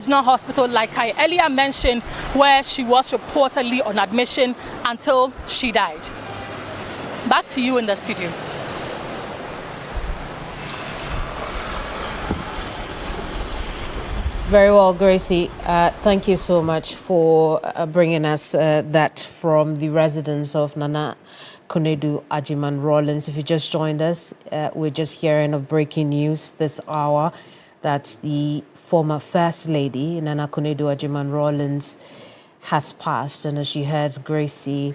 Regional Hospital, like I earlier mentioned, where she was reportedly on admission until she died. Back to you in the studio. Very well, Gracie. Thank you so much for bringing us that from the residence of Nana Konadu Agyeman-Rawlings. If you just joined us, we're just hearing of breaking news this hour that the former First Lady, Nana Konadu Agyeman-Rawlings, has passed. And as you heard Gracie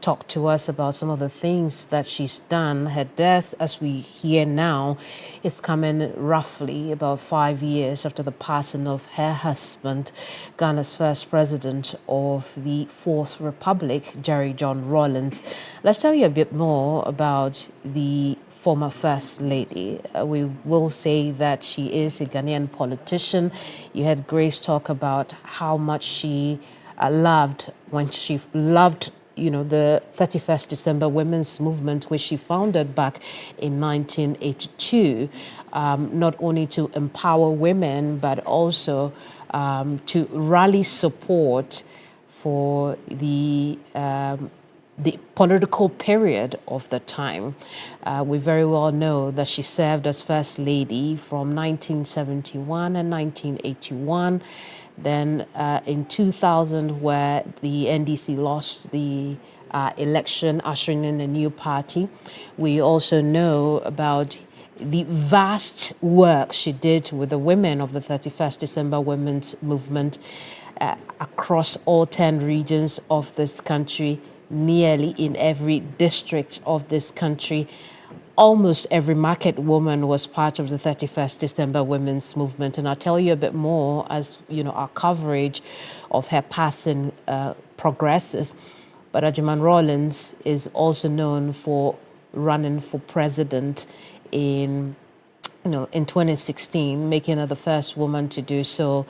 talk to us about some of the things that she's done, her death, as we hear now, is coming roughly about 5 years after the passing of her husband, Ghana's first president of the Fourth Republic, Jerry John Rawlings. Let's tell you a bit more about the former First Lady. We will say that she is a Ghanaian politician. You heard Grace talk about how much she loved the 31st December Women's Movement, which she founded back in 1982, not only to empower women, but also to rally support for the political period of the time. We very well know that she served as First Lady from 1971 and 1981. Then in 2000, where the NDC lost the election, ushering in a new party. We also know about the vast work she did with the women of the 31st December Women's Movement across all 10 regions of this country, nearly in every district of this country. Almost every market woman was part of the 31st December Women's Movement. And I'll tell you a bit more as our coverage of her passing progresses. But Agyeman-Rawlings is also known for running for president in 2016, making her the first woman to do so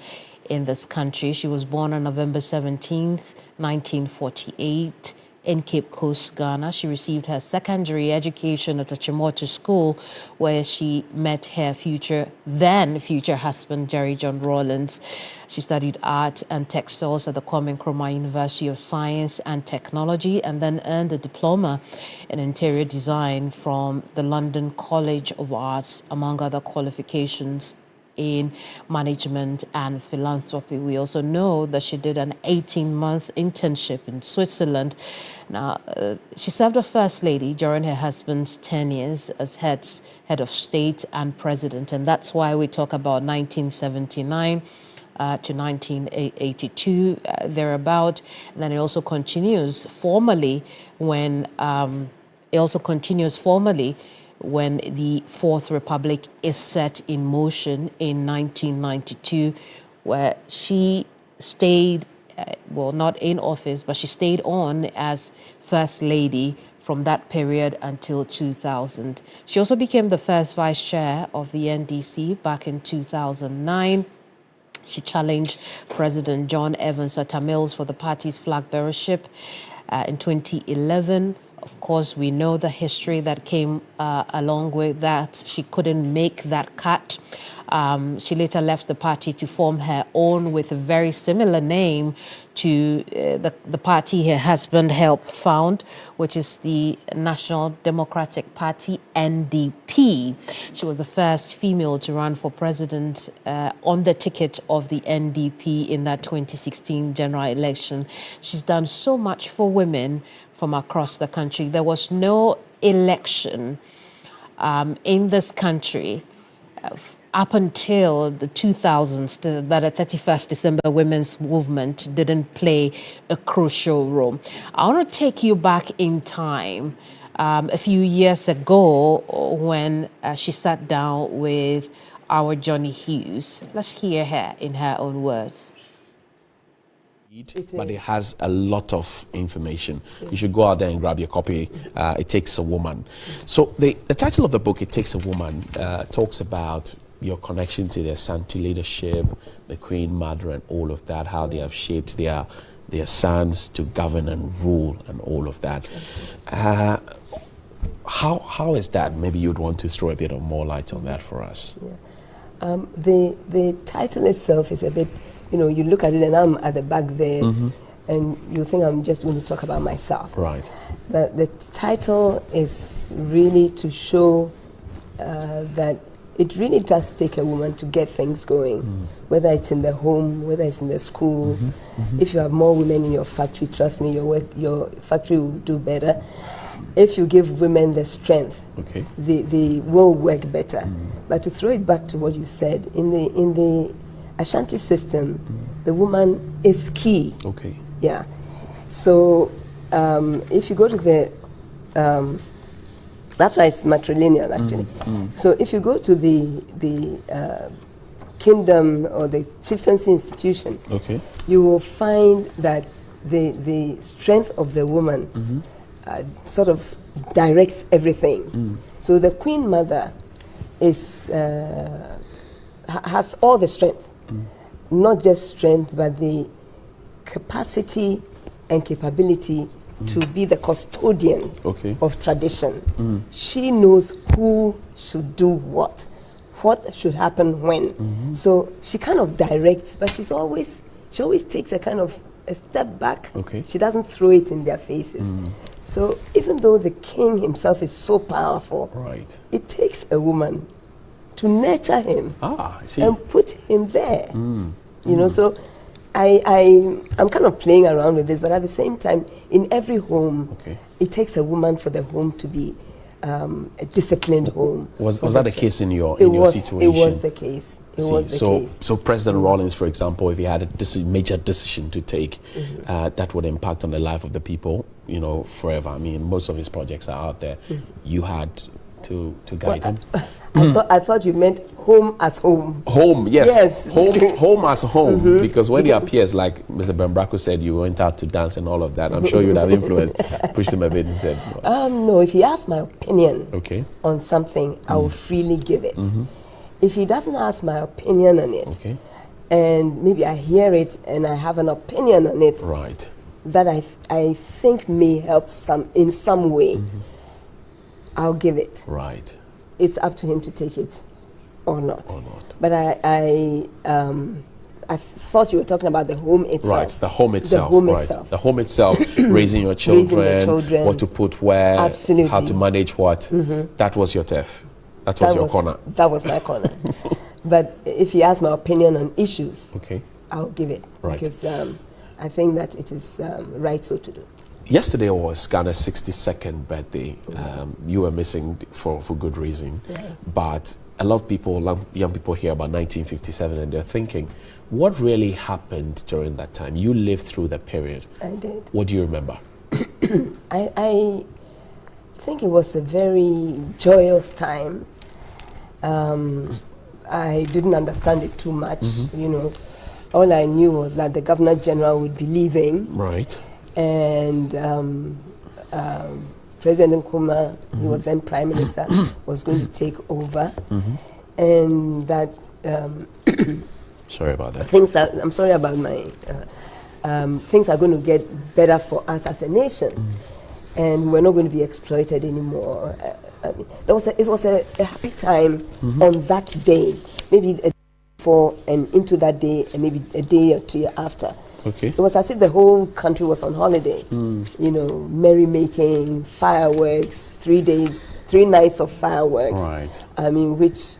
in this country. She was born on November 17th, 1948. In Cape Coast, Ghana. She received her secondary education at the Chimoto School, where she met her future husband, Jerry John Rawlings. She studied art and textiles at the Kwame Nkrumah University of Science and Technology, and then earned a diploma in interior design from the London College of Arts, among other qualifications in management and philanthropy. We also know that she did an 18-month internship in Switzerland. Now, she served as First Lady during her husband's tenures as head of state and president, and that's why we talk about 1979 to 1982, thereabout. And then it also continues formally when the Fourth Republic is set in motion in 1992, where she stayed, not in office, but she stayed on as First Lady from that period until 2000. She also became the first vice chair of the NDC back in 2009. She challenged President John Evans Atta Mills for the party's flag bearership in 2011. Of course, we know the history that came along with that. She couldn't make that cut. She later left the party to form her own with a very similar name to the party her husband helped found, which is the National Democratic Party, NDP. She was the first female to run for president on the ticket of the NDP in that 2016 general election. She's done so much for women from across the country. There was no election in this country up until the 2000s that a 31st December Women's Movement didn't play a crucial role. I want to take you back in time a few years ago when she sat down with our Johnny Hughes. Let's hear her in her own words. But it has a lot of information. You should go out there and grab your copy. It Takes a Woman. So the title of the book, It Takes a Woman, talks about your connection to the Asante leadership, the Queen Mother, and all of that, how they have shaped their sons to govern and rule and all of that. How is that? Maybe you'd want to throw a bit of more light on that for us. Yeah. The title itself is a bit, you look at it and I'm at the back there, and you think I'm just going to talk about myself. Right. But the title is really to show that it really does take a woman to get things going, whether it's in the home, whether it's in the school. If you have more women in your factory, trust me, your factory will do better. If you give women the strength, they will work better. But to throw it back to what you said, in the Ashanti system, the woman is key. Okay. Yeah. So if you go to the that's why it's matrilineal, actually. So if you go to the kingdom or the chieftaincy institution, you will find that the strength of the woman sort of directs everything. So the queen mother is has all the strength, not just strength, but the capacity and capability to be the custodian of tradition. She knows who should do what should happen when. So she kind of directs, but she always takes a kind of a step back. She doesn't throw it in their faces. So even though the king himself is so powerful, it takes a woman to nurture him and put him there. So I'm kind of playing around with this, but at the same time, in every home, it takes a woman for the home to be a disciplined home. Was that the case in your situation? It was the case. It was the case. So President Rawlings, for example, if he had a major decision to take, that would impact on the life of the people, forever. I mean, most of his projects are out there. You had to guide him. I thought you meant home as home. Home, yes. Home as home. Because when he appears, like Mr. Bembrako said, you went out to dance and all of that. I'm sure you would have influenced, pushed him a bit and said, no, if he asks my opinion on something, I will freely give it. If he doesn't ask my opinion on it, and maybe I hear it and I have an opinion on it, that I think may help in some way, I'll give it. It's up to him to take it or not. But I thought you were talking about the home itself. The home itself. The home itself, raising your children, what to put where, how to manage what. That was your turf. That was your corner. That was my corner. But if he asks my opinion on issues, I'll give it. Because I think that it is right so to do. Yesterday was Ghana's 62nd birthday. You were missing for good reason. But a lot of people, young people hear about 1957 and they're thinking, what really happened during that time? You lived through the period. I did. What do you remember? I think it was a very joyous time. I didn't understand it too much. All I knew was that the Governor General would be leaving. And President Nkrumah, he was then Prime Minister, was going to take over, and that sorry about that. I'm sorry about my things are going to get better for us as a nation, and we're not going to be exploited anymore. It was a happy time on that day, maybe a day before and into that day, and maybe a day or two after. It was as if the whole country was on holiday. Merrymaking, fireworks, 3 nights of fireworks. I mean, which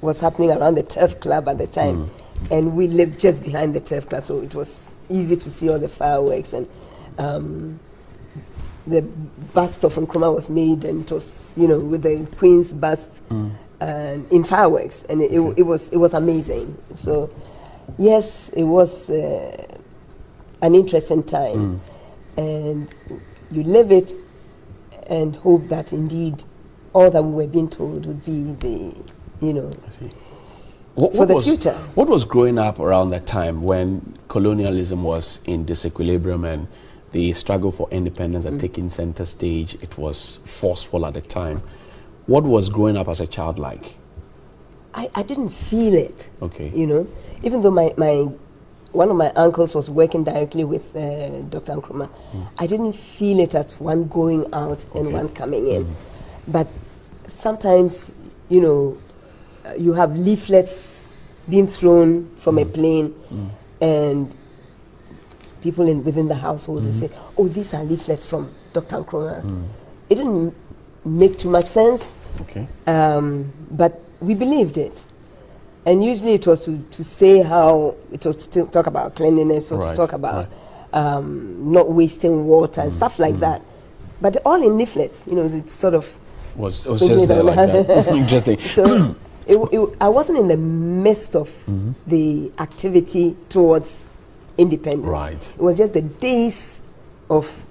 was happening around the Turf Club at the time. And we lived just behind the Turf Club, so it was easy to see all the fireworks. And the bust of Nkrumah was made, and it was, with the Queen's bust in fireworks. And it was amazing. So, yes, it was an interesting time, and you live it and hope that indeed all that we were being told would be the, for the future. What was growing up around that time when colonialism was in disequilibrium and the struggle for independence had taken center stage? It was forceful at the time. What was growing up as a child like? I didn't feel it. Even though one of my uncles was working directly with Dr. Nkrumah, I didn't feel it as one going out and one coming in. But sometimes, you have leaflets being thrown from a plane, and people within the household will say, "Oh, these are leaflets from Dr. Nkrumah." It didn't make too much sense, but we believed it. And usually it was to say how, it was to talk about cleanliness, or to talk about not wasting water and stuff like that. But all in leaflets, it sort of was just there like that. Interesting. So I wasn't in the midst of the activity towards independence. Right. It was just the days of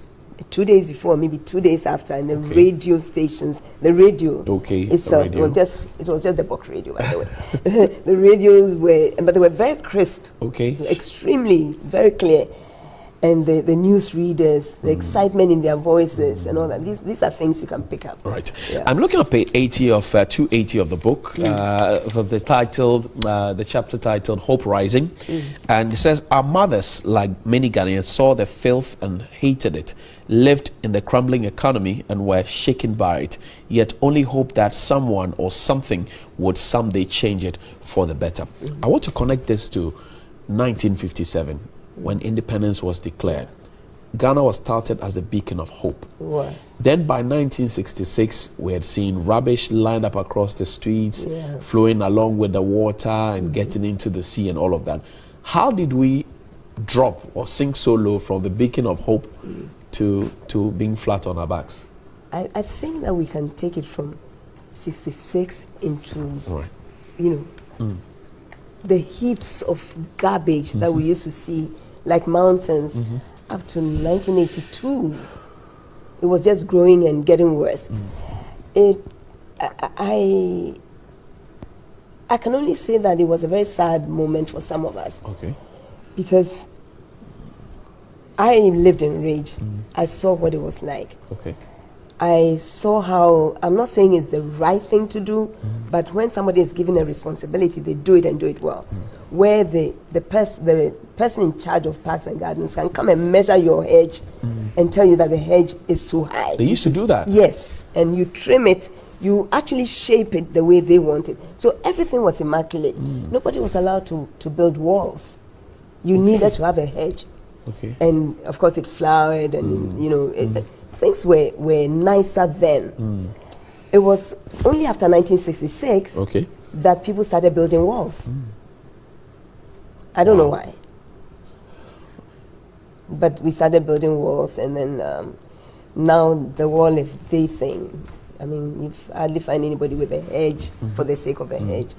2 days before, maybe 2 days after, and the radio stations, the radio itself was just the box radio, by the way. The radios but they were very crisp, extremely, very clear. And the news readers, the excitement in their voices and all that, these are things you can pick up. Right. Yeah. I'm looking at page 80 of 280 of the book, of the chapter titled Hope Rising. And it says, our mothers, like many Ghanaians, saw the filth and hated it, lived in the crumbling economy and were shaken by it, yet only hoped that someone or something would someday change it for the better. I want to connect this to 1957. When independence was declared. Ghana was touted as the beacon of hope. It was. Then by 1966, we had seen rubbish lined up across the streets, flowing along with the water and getting into the sea and all of that. How did we drop or sink so low from the beacon of hope to being flat on our backs? I think that we can take it from 66 into, the heaps of garbage that we used to see, like mountains, up to 1982. It was just growing and getting worse. I can only say that it was a very sad moment for some of us. Because I lived in rage. I saw what it was like. I saw how, I'm not saying it's the right thing to do, but when somebody is given a responsibility, they do it and do it well. Where the person in charge of parks and gardens can come and measure your hedge and tell you that the hedge is too high. They used to do that? Yes, and you trim it, you actually shape it the way they want it. So everything was immaculate. Nobody was allowed to build walls. You needed to have a hedge. And of course it flowered and things were nicer then. It was only after 1966 that people started building walls. I don't know why. But we started building walls, and then now the wall is the thing. I mean, you hardly find anybody with a hedge for the sake of a hedge.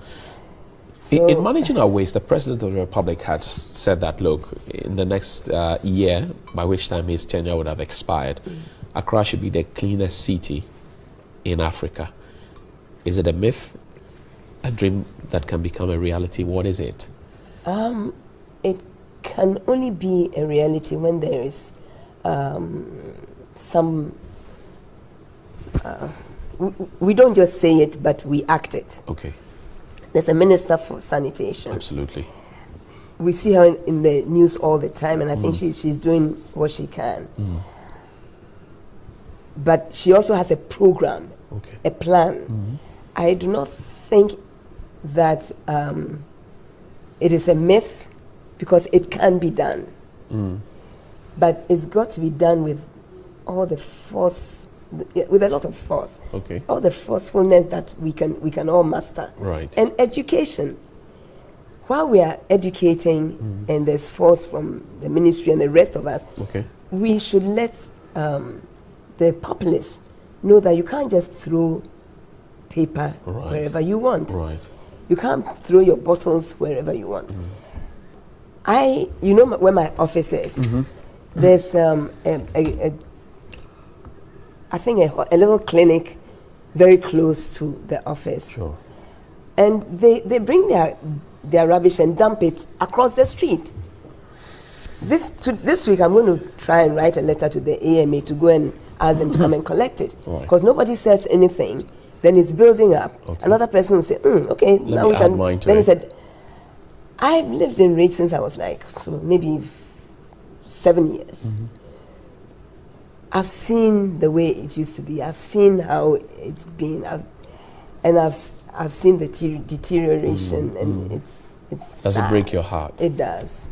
So in managing our waste, the President of the Republic had said that, look, in the next year, by which time his tenure would have expired, Accra should be the cleanest city in Africa. Is it a myth, a dream that can become a reality? What is it? It can only be a reality when there is some... we don't just say it, but we act it. There's a minister for sanitation. Absolutely. We see her in the news all the time, and I think she's doing what she can. But she also has a program, a plan. I do not think that it is a myth, because it can be done. But it's got to be done with all the force, with a lot of force. All the forcefulness that we can all master. And education. While we are educating and there's force from the ministry and the rest of us, we should let the populace know that you can't just throw paper wherever you want. You can't throw your bottles wherever you want. You know where my office is? There's I think a little clinic very close to the office. And they bring their rubbish and dump it across the street. This week I'm going to try and write a letter to the AMA to go and ask them to come and collect it. Because nobody says anything, then it's building up. Another person will say, okay, now we can. Then he said, I've lived in Ridge since I was like maybe 7 years. I've seen the way it used to be. I've seen how it's been. I've seen the deterioration, and it's Does sad. it break your heart? It does.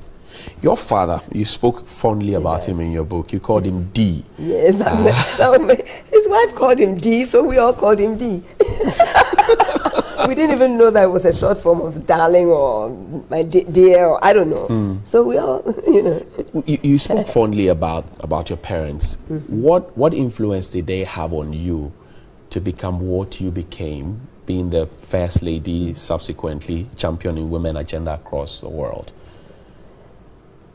Your father, you spoke fondly about him in your book. You called him D. Yes, his wife called him D, so we all called him D. We didn't even know that it was a short form of darling or my dear, or I don't know. So we all, You spoke fondly about your parents. What influence did they have on you to become what you became, being the first lady, subsequently championing women agenda across the world?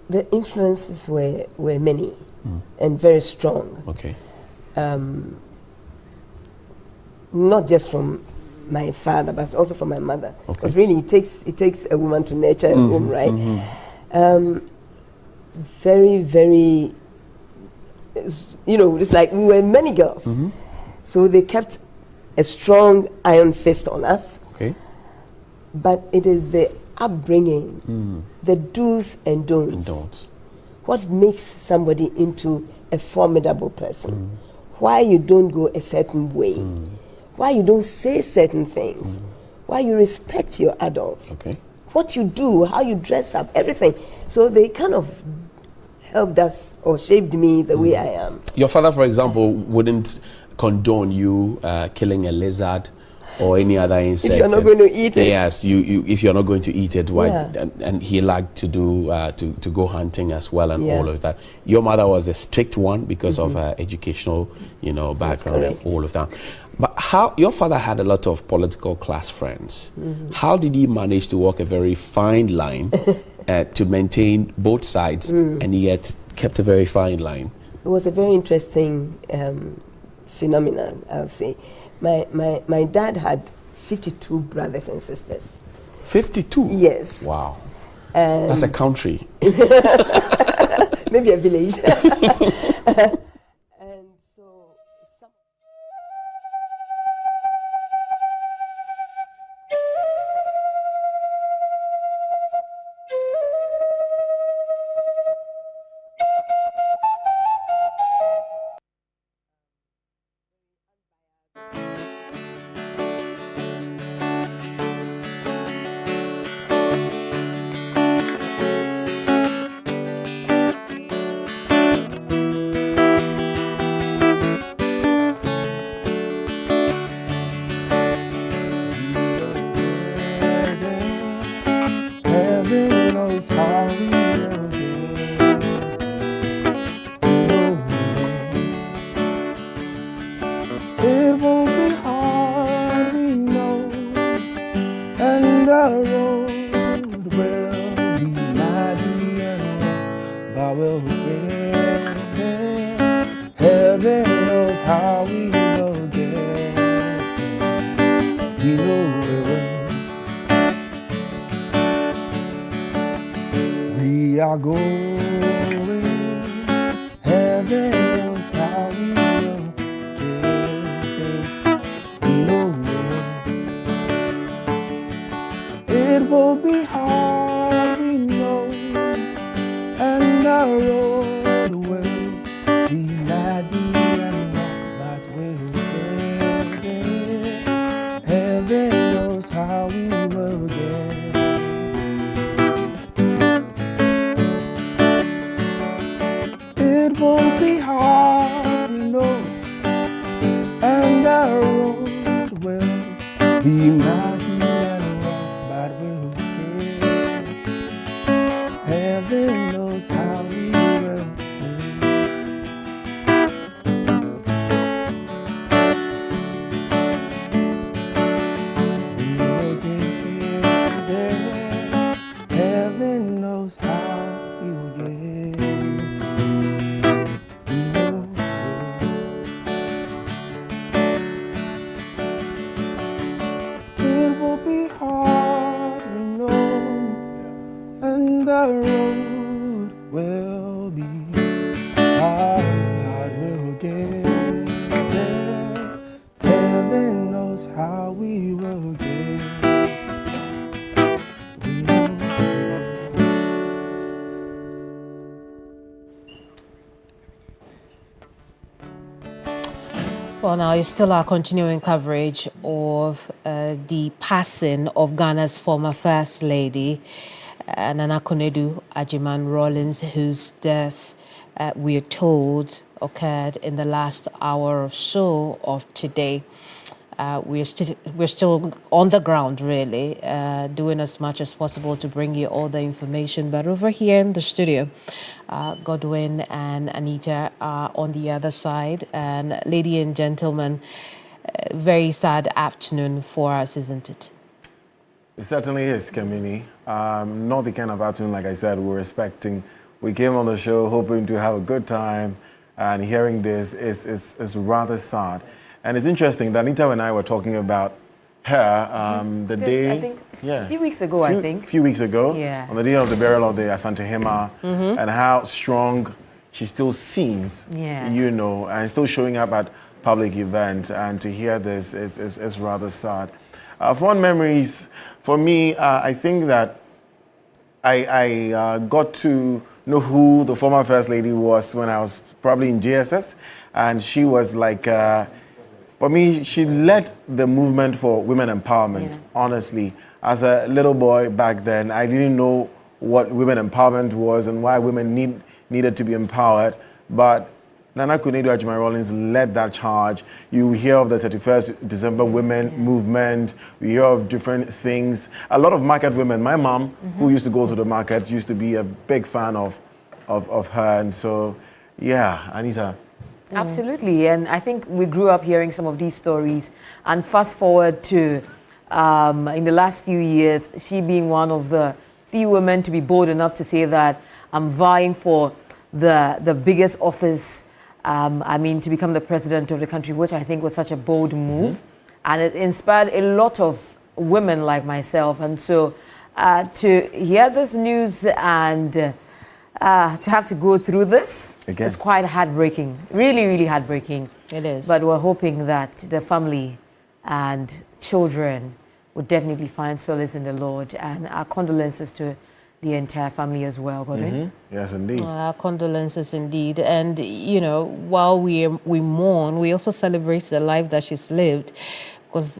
The influences were many and very strong. Okay. Not just from my father, but also from my mother. Okay. Because really, it takes a woman to nurture a home, right? Very, very. It's like we were many girls, so they kept a strong iron fist on us. Okay. But it is the upbringing, the do's and don'ts. What makes somebody into a formidable person? Why you don't go a certain way? Why you don't say certain things? Why you respect your adults? Okay. What you do, how you dress up, everything. So they kind of helped us or shaped me the way I am. Your father, for example, wouldn't condone you killing a lizard or any other insect. If you're not going to eat it. Yes, if you're not going to eat it, why? Yeah. And he liked to do to go hunting as well, and Yeah. all of that. Your mother was a strict one because of her educational, background and all of that. But how your father had a lot of political class friends. How did he manage to walk a very fine line to maintain both sides and yet kept a very fine line? It was a very interesting phenomenon, I'll say. My dad had 52 brothers and sisters. 52? Yes. Wow. That's a country. Maybe a village. And so some Heaven knows how we will it won't be hard, we know, and the road will be mighty and long, but we'll get there. Heaven knows how we will get there. We know we will. We are going, heaven knows how we will get there. We know it will be hard, we know, and the road will be mighty and long, but we'll get there. Heaven knows how we will get there. It won't be hard, we know, and the road will be mighty and long, but we'll get. Heaven knows how we will get. We will get there. Heaven knows how we will get. It will be hard, we know, and the road will be hard, we'll get there. Heaven knows how we will get. We will get. Well, now you still are continuing coverage of the passing of Ghana's former First Lady, Nana Konadu Agyeman-Rawlings, whose death, we are told, occurred in the last hour or so of today. We're still on the ground, really, doing as much as possible to bring you all the information. But over here in the studio, Godwin and Anita are on the other side. And ladies and gentlemen, very sad afternoon for us, isn't it? It certainly is, Kamini. Not the kind of afternoon, like I said, we're expecting. We came on the show hoping to have a good time, and hearing this is rather sad. And it's interesting that Anita and I were talking about her the day... I think a few weeks ago, A few weeks ago, yeah, on the day of the burial of the Asante Hema, and how strong she still seems, you know, and still showing up at public events. And to hear this is rather sad. Fond memories, for me, I think that I got to know who the former First Lady was when I was probably in JSS, and she was like... for me, she led the movement for women empowerment, honestly. As a little boy back then, I didn't know what women empowerment was and why women needed to be empowered. But Nana Konadu Agyeman-Rawlings led that charge. You hear of the 31st December women movement. We hear of different things. A lot of market women. My mom, who used to go to the market, used to be a big fan of her. And so, yeah, Anita. Absolutely, and I think we grew up hearing some of these stories, and fast forward to in the last few years, she being one of the few women to be bold enough to say that I'm vying for the biggest office, to become the president of the country, which I think was such a bold move, and it inspired a lot of women like myself. And so to hear this news and to have to go through this, again, it's quite heartbreaking. Really, really heartbreaking. It is. But we're hoping that the family and children would definitely find solace in the Lord. And our condolences to the entire family as well, Godwin. Yes, indeed. Our condolences indeed. And, you know, while we mourn, we also celebrate the life that she's lived. Because,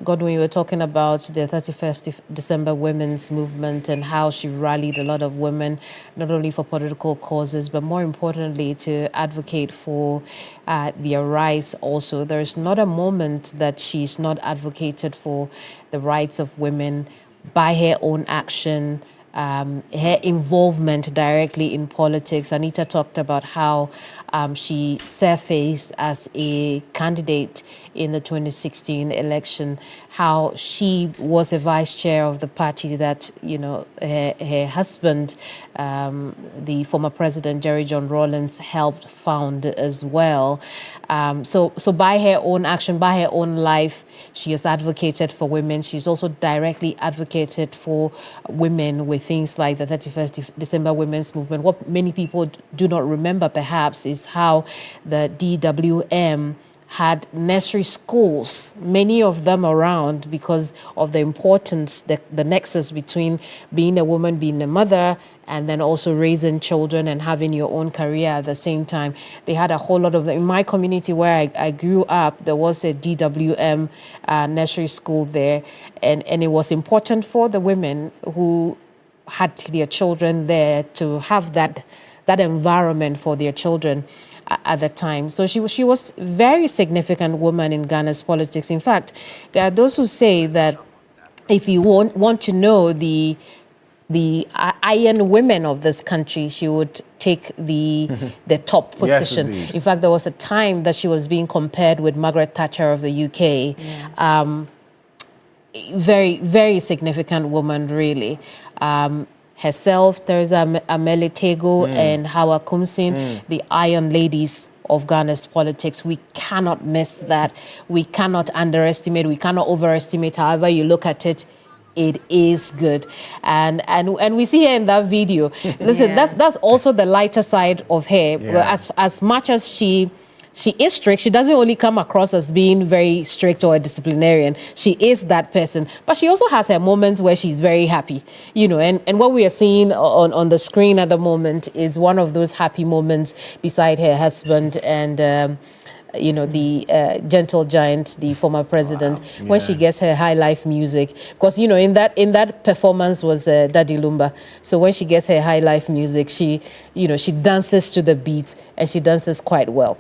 Godwin, you were talking about the 31st December women's movement and how she rallied a lot of women, not only for political causes, but more importantly, to advocate for their rights also. There's not a moment that she's not advocated for the rights of women by her own action, her involvement directly in politics. Anita talked about how she surfaced as a candidate in the 2016 election, how she was a vice chair of the party that, you know, her husband, the former president, Jerry John Rawlings, helped found as well. So by her own action, by her own life, she has advocated for women. She's also directly advocated for women with things like the 31st December Women's Movement. What many people do not remember, perhaps, is how the DWM had nursery schools, many of them around, because of the importance, the nexus between being a woman, being a mother, and then also raising children and having your own career at the same time. They had a whole lot of them. In my community where I grew up, there was a DWM nursery school there, and it was important for the women who had their children there to have that environment for their children at the time. So she was a very significant woman in Ghana's politics. In fact, there are those who say that if you want to know the iron women of this country, she would take the top position. Yes, in fact, there was a time that she was being compared with Margaret Thatcher of the UK. Yeah. Very, very significant woman, really. Herself, Theresa Amelitego and Hawa Kumsin, the Iron Ladies of Ghana's politics. We cannot miss that. We cannot underestimate. We cannot overestimate. However you look at it, it is good. And we see her in that video. Listen, that's also the lighter side of her. Yeah. As much as she is strict. She doesn't only come across as being very strict or a disciplinarian. She is that person. But she also has her moments where she's very happy, you know, and what we are seeing on the screen at the moment is one of those happy moments beside her husband and the gentle giant, the former president, when she gets her high life music, because in that performance was Daddy Lumba. So when she gets her high life music, she dances to the beat, and she dances quite well.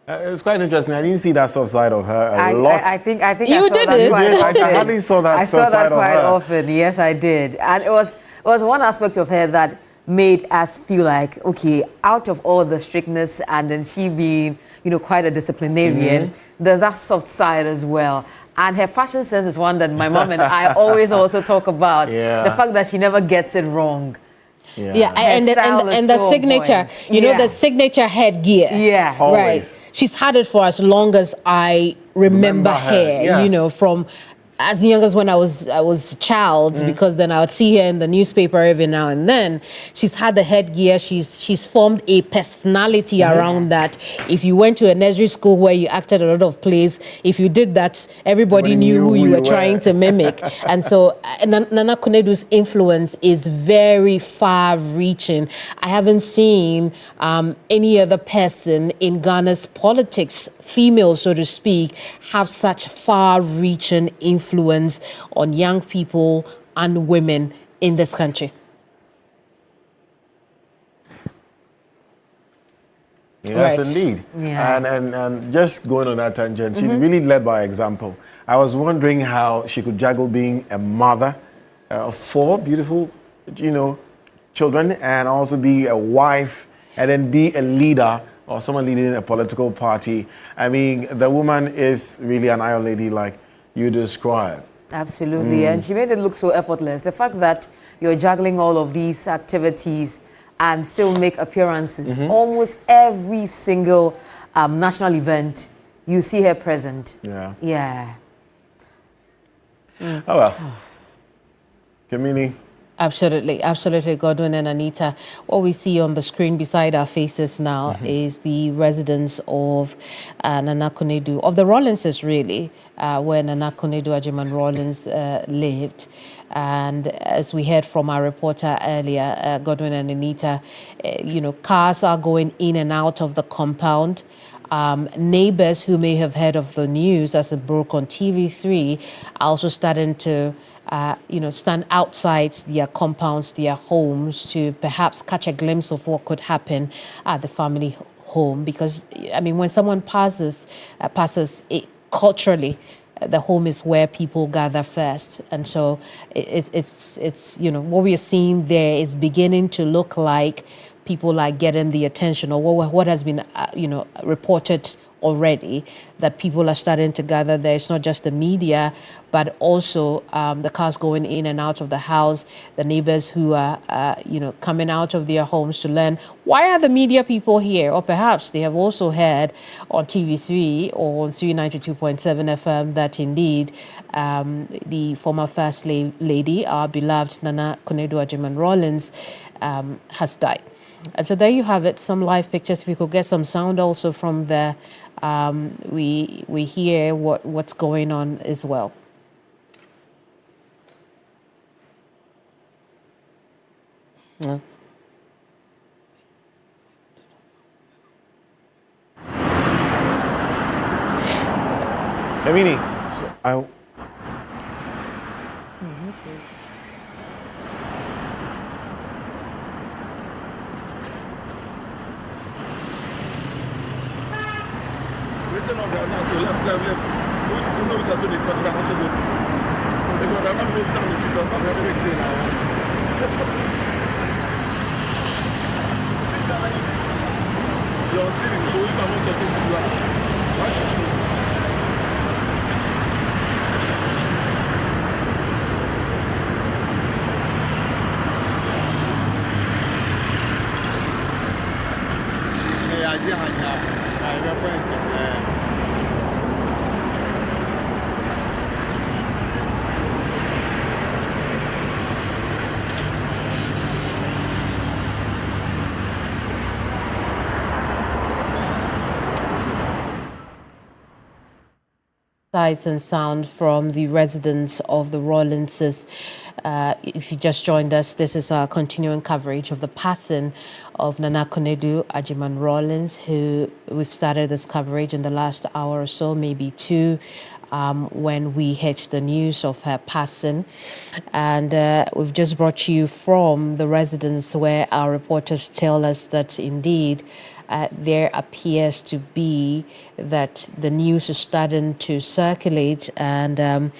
It's quite interesting. I didn't see that soft side of her a lot. I think You I saw did that it? quite often. I hardly saw that soft side of her. I saw that quite often. Yes, I did. And it was one aspect of her that made us feel like, okay, out of all the strictness and then she being, quite a disciplinarian, there's that soft side as well. And her fashion sense is one that my mom and I always also talk about. Yeah. The fact that she never gets it wrong. Yeah, and the so signature, the signature headgear. Yeah, always. Right. She's had it for as long as I remember her. Yeah. From as young as when I was a child, because then I would see her in the newspaper every now and then. She's had the headgear. She's formed a personality around that. If you went to a nursery school where you acted a lot of plays, if you did that, everybody knew who you were trying to mimic. And so Nana Konadu's influence is very far-reaching. I haven't seen any other person in Ghana's politics, female so to speak, have such far-reaching influence on young people and women in this country. Yes, indeed. Yeah. And just going on that tangent, she really led by example. I was wondering how she could juggle being a mother of 4 beautiful, children, and also be a wife, and then be a leader or someone leading a political party. I mean, the woman is really an Iron Lady like you describe. Absolutely, and she made it look so effortless. The fact that you're juggling all of these activities and still make appearances, almost every single national event, you see her present. Yeah. Oh well. Kamini. Absolutely, Godwin and Anita. What we see on the screen beside our faces now is the residence of Nana Konadu, of the Rawlingses really, where Nana Konadu Agyeman-Rawlings lived. And as we heard from our reporter earlier, Godwin and Anita, cars are going in and out of the compound. Neighbors who may have heard of the news as it broke on TV3 are also starting to stand outside their compounds, their homes, to perhaps catch a glimpse of what could happen at the family home. Because, when someone passes it culturally, the home is where people gather first. And so it's what we are seeing there is beginning to look like people are getting the attention, or what has been, reported already, that people are starting to gather there. It's not just the media, but also the cars going in and out of the house, the neighbors who are, coming out of their homes to learn, why are the media people here? Or perhaps they have also heard on TV3 or on 392.7 FM that indeed the former First Lady, our beloved Nana Konadu Agyeman-Rawlings, has died. And so there you have it, some live pictures. If you could get some sound also from there, we hear what's going on as well. No. Amini, so Sights and sound from the residence of the Rawlingses. If you just joined us, this is our continuing coverage of the passing of Nana Konadu Agyeman-Rawlings, who we've started this coverage in the last hour or so, maybe two, when we hit the news of her passing. And we've just brought you from the residence where our reporters tell us that indeed there appears to be that the news is starting to circulate, and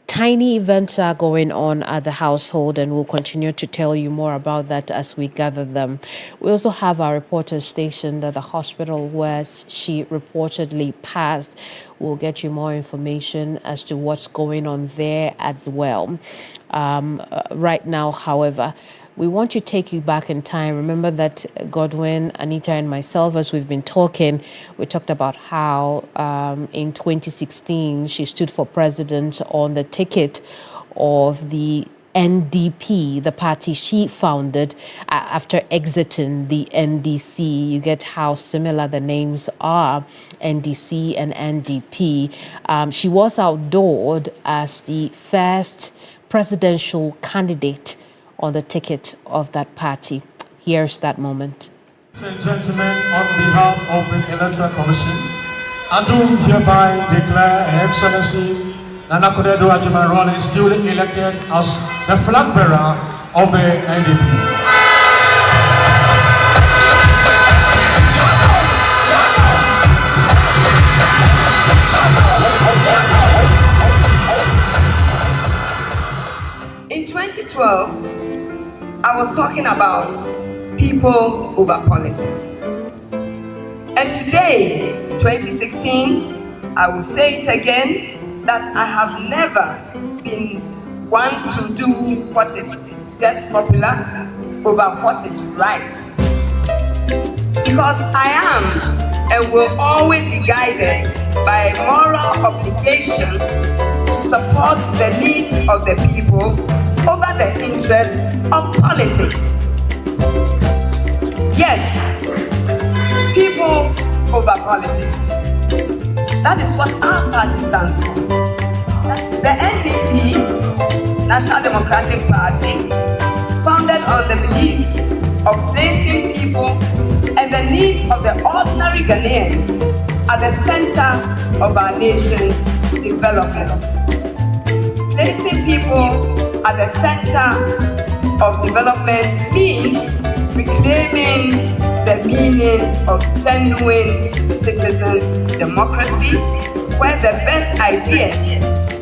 tiny events are going on at the household, and we'll continue to tell you more about that as we gather them. We also have our reporters stationed at the hospital where she reportedly passed. We'll get you more information as to what's going on there as well. Right now, however, we want to take you back in time. Remember that Godwin, Anita, and myself, as we've been talking, we talked about how in 2016 she stood for president on the ticket of the NDP, the party she founded after exiting the NDC. You get how similar the names are, NDC and NDP. She was outdoored as the first presidential candidate on the ticket of that party. Here's that moment. Ladies and gentlemen, on behalf of the Electoral Commission, I do hereby declare Her Excellency Nana Konadu Agyeman-Rawlings duly elected as the flag bearer of the NDP. In 2012, I was talking about people over politics. And today, 2016, I will say it again, that I have never been one to do what is just popular over what is right. Because I am and will always be guided by a moral obligation to support the needs of the people over the interests of politics. Yes, people over politics. That is what our party stands for. That's the NDP, National Democratic Party, founded on the belief of placing people and the needs of the ordinary Ghanaian at the center of our nation's development. Placing people at the center of development means reclaiming the meaning of genuine citizens' democracy, where the best ideas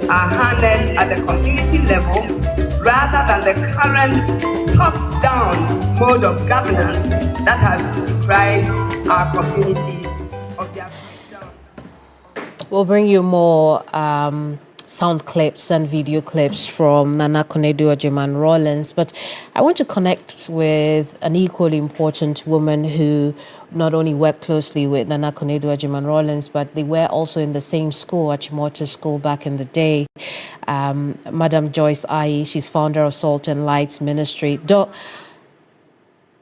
are harnessed at the community level rather than the current top-down mode of governance that has deprived our communities of their freedom. We'll bring you more sound clips and video clips from Nana Konadu Agyeman-Rawlings, but I want to connect with an equally important woman who not only worked closely with Nana Konadu Agyeman-Rawlings, but they were also in the same school, Achimota School, back in the day. Madam Joyce Aye, she's founder of Salt and Light Ministry.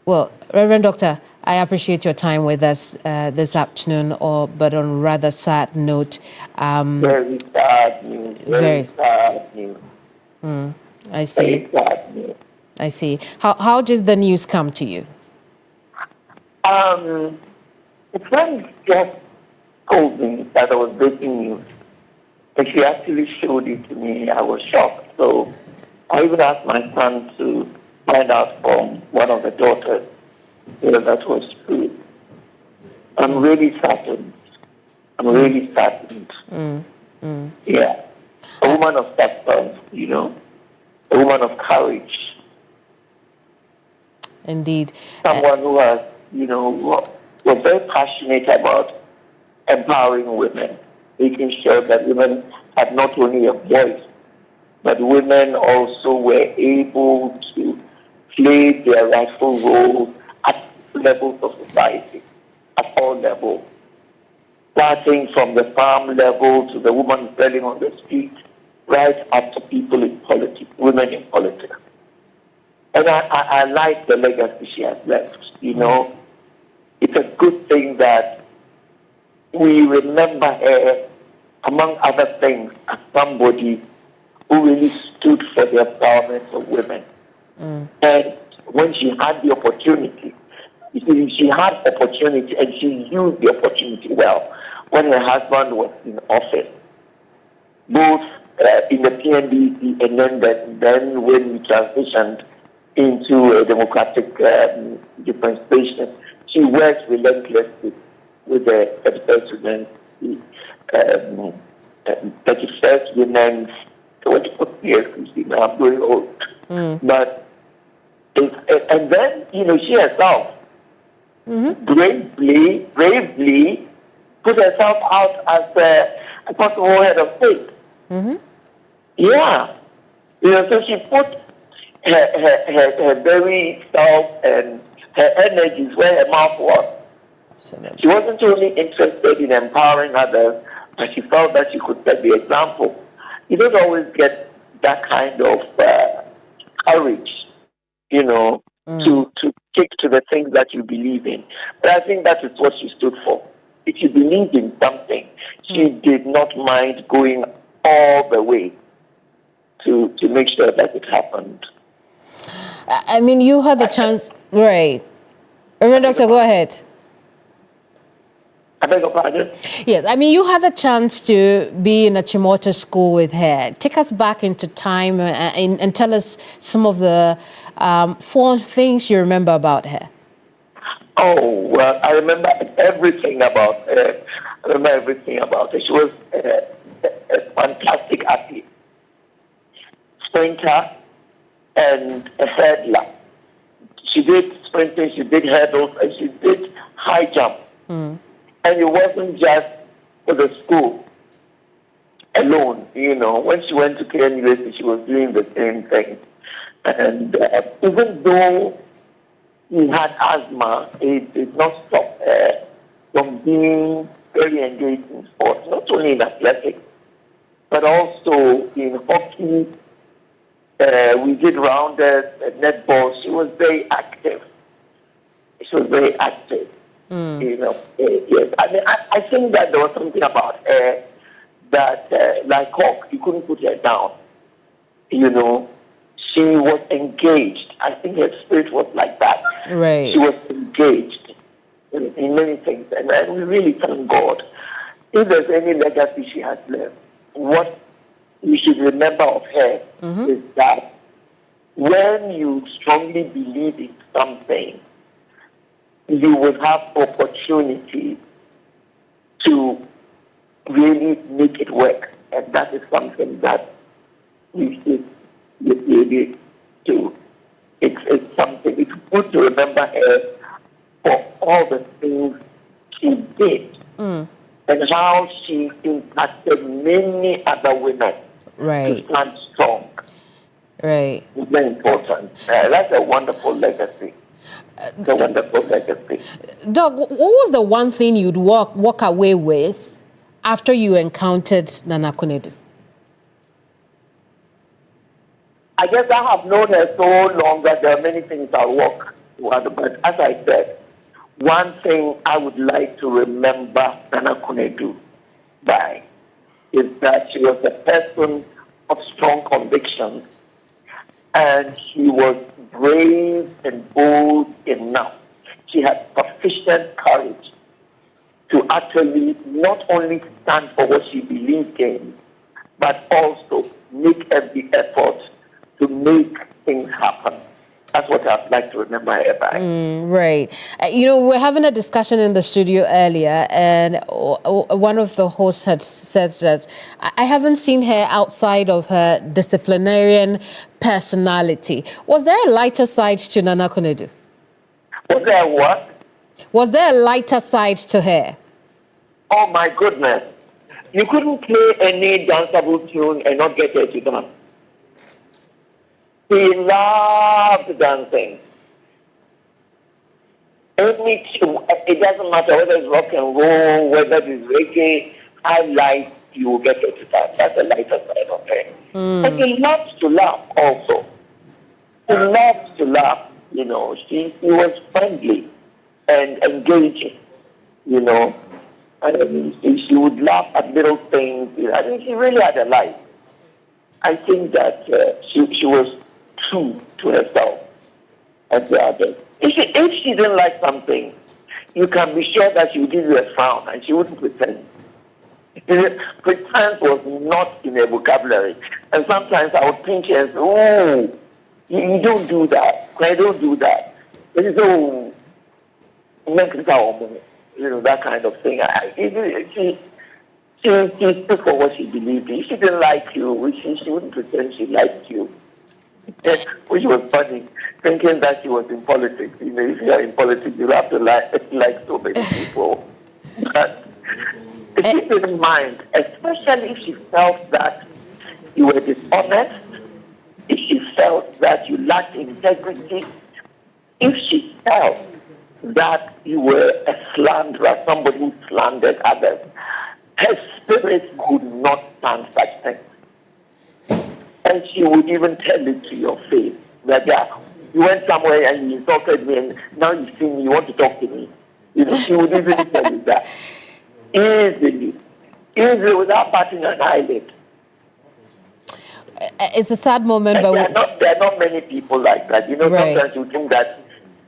Well, Reverend Doctor, I appreciate your time with us this afternoon, but on a rather sad note. Very sad news. Very sad news. I see. Very sad news. I see. How did the news come to you? The friend just told me that there was breaking news. And she actually showed it to me. I was shocked. So I even asked my son to find out from one of the daughters whether that was true. I'm really saddened. Yeah. A woman of substance, a woman of courage. Indeed. Someone who has, was very passionate about empowering women, making sure that women had not only a voice, but women also were able to play their rightful role at levels of society, at all levels. Starting from the farm level to the woman selling on the street, right up to people in politics, women in politics. And I like the legacy she has left, It's a good thing that we remember her, among other things, as somebody who really stood for the empowerment of women. And when she had the opportunity, she had opportunity and she used the opportunity well. When her husband was in office, both in the PNDC and then when we transitioned into a democratic dispensation, she worked relentlessly with the 31st Women's 31st Women's 24th years. I'm going old. But and then she herself bravely put herself out as a possible head of state. Yeah, so she put her very self and her energies where her mouth was. She wasn't only interested in empowering others, but she felt that she could set the example. You don't always get that kind of courage, to stick to the things that you believe in. But I think that is what she stood for. If you believed in something, she did not mind going all the way to make sure that it happened. I mean, you had the chance, right? Reverend Doctor, go ahead. I beg your pardon? Yes, I mean, you had the chance to be in a Chimoto school with her. Take us back into time and tell us some of the fond things you remember about her. Oh, well, I remember everything about her. She was a fantastic athlete, sprinter, and a hurdler. She did sprinting, she did hurdles, and she did high jump. And it wasn't just for the school alone. When she went to KNUST, she was doing the same thing. And even though she had asthma, it did not stop her from being very engaged in sports, not only in athletics, but also in hockey. We did rounders, netball. She was very active. Yes. I mean, I think that there was something about her that, like Hawk, you couldn't put her down. She was engaged. I think her spirit was like that. Right. She was engaged in many things. And we really thank God. If there's any legacy she has left, what we should remember of her is that when you strongly believe in something, you will have opportunity to really make it work. And that is something that we should be able to. It's something, it's good to remember her for all the things she did and how she impacted many other women to stand strong. Right. It's very important. That's a wonderful legacy. Doc, what was the one thing you'd walk away with after you encountered Nana Konadu? I guess I have known her so long that there are many things I walk toward. But as I said, one thing I would like to remember Nana Konadu by is that she was a person of strong convictions, and she was brave and bold enough. She had sufficient courage to actually not only stand for what she believed in, but also make every effort to make things happen. That's what I'd like to remember her by. Right. We're having a discussion in the studio earlier, and one of the hosts had said that I haven't seen her outside of her disciplinarian personality. Was there a lighter side to Nana Konadu? Was there what? Was there a lighter side to her? Oh my goodness. You couldn't play any danceable tune and not get her to dance. He loved dancing. It doesn't matter whether it's rock and roll, whether it's reggae, high life, you will get her to dance. That's the lighter side of her. And he loves to laugh also. He loves to laugh, She was friendly and engaging, And she would laugh at little things. I mean, she really had a life. I think that she was true to herself and to others. If she didn't like something, you can be sure that she would give you a frown and she wouldn't pretend. Pretend was not in her vocabulary. And sometimes I would think, yes, oh, you don't do that. I don't do that. So, that kind of thing. She stood for what she believed in. If she didn't like you, she wouldn't pretend she liked you. Which was funny, thinking that she was in politics. If you are in politics, you have to like so many people. But she didn't mind, especially if she felt that you were dishonest, if she felt that you lacked integrity, if she felt that you were a slanderer, somebody who slandered others. Her spirit could not stand such things. And she would even tell it to your face that you went somewhere and you insulted me and now you see me, you want to talk to me. She would even tell you that. Easily, without batting an eyelid. It's a sad moment, and but there are not many people like that. Right. Sometimes you think that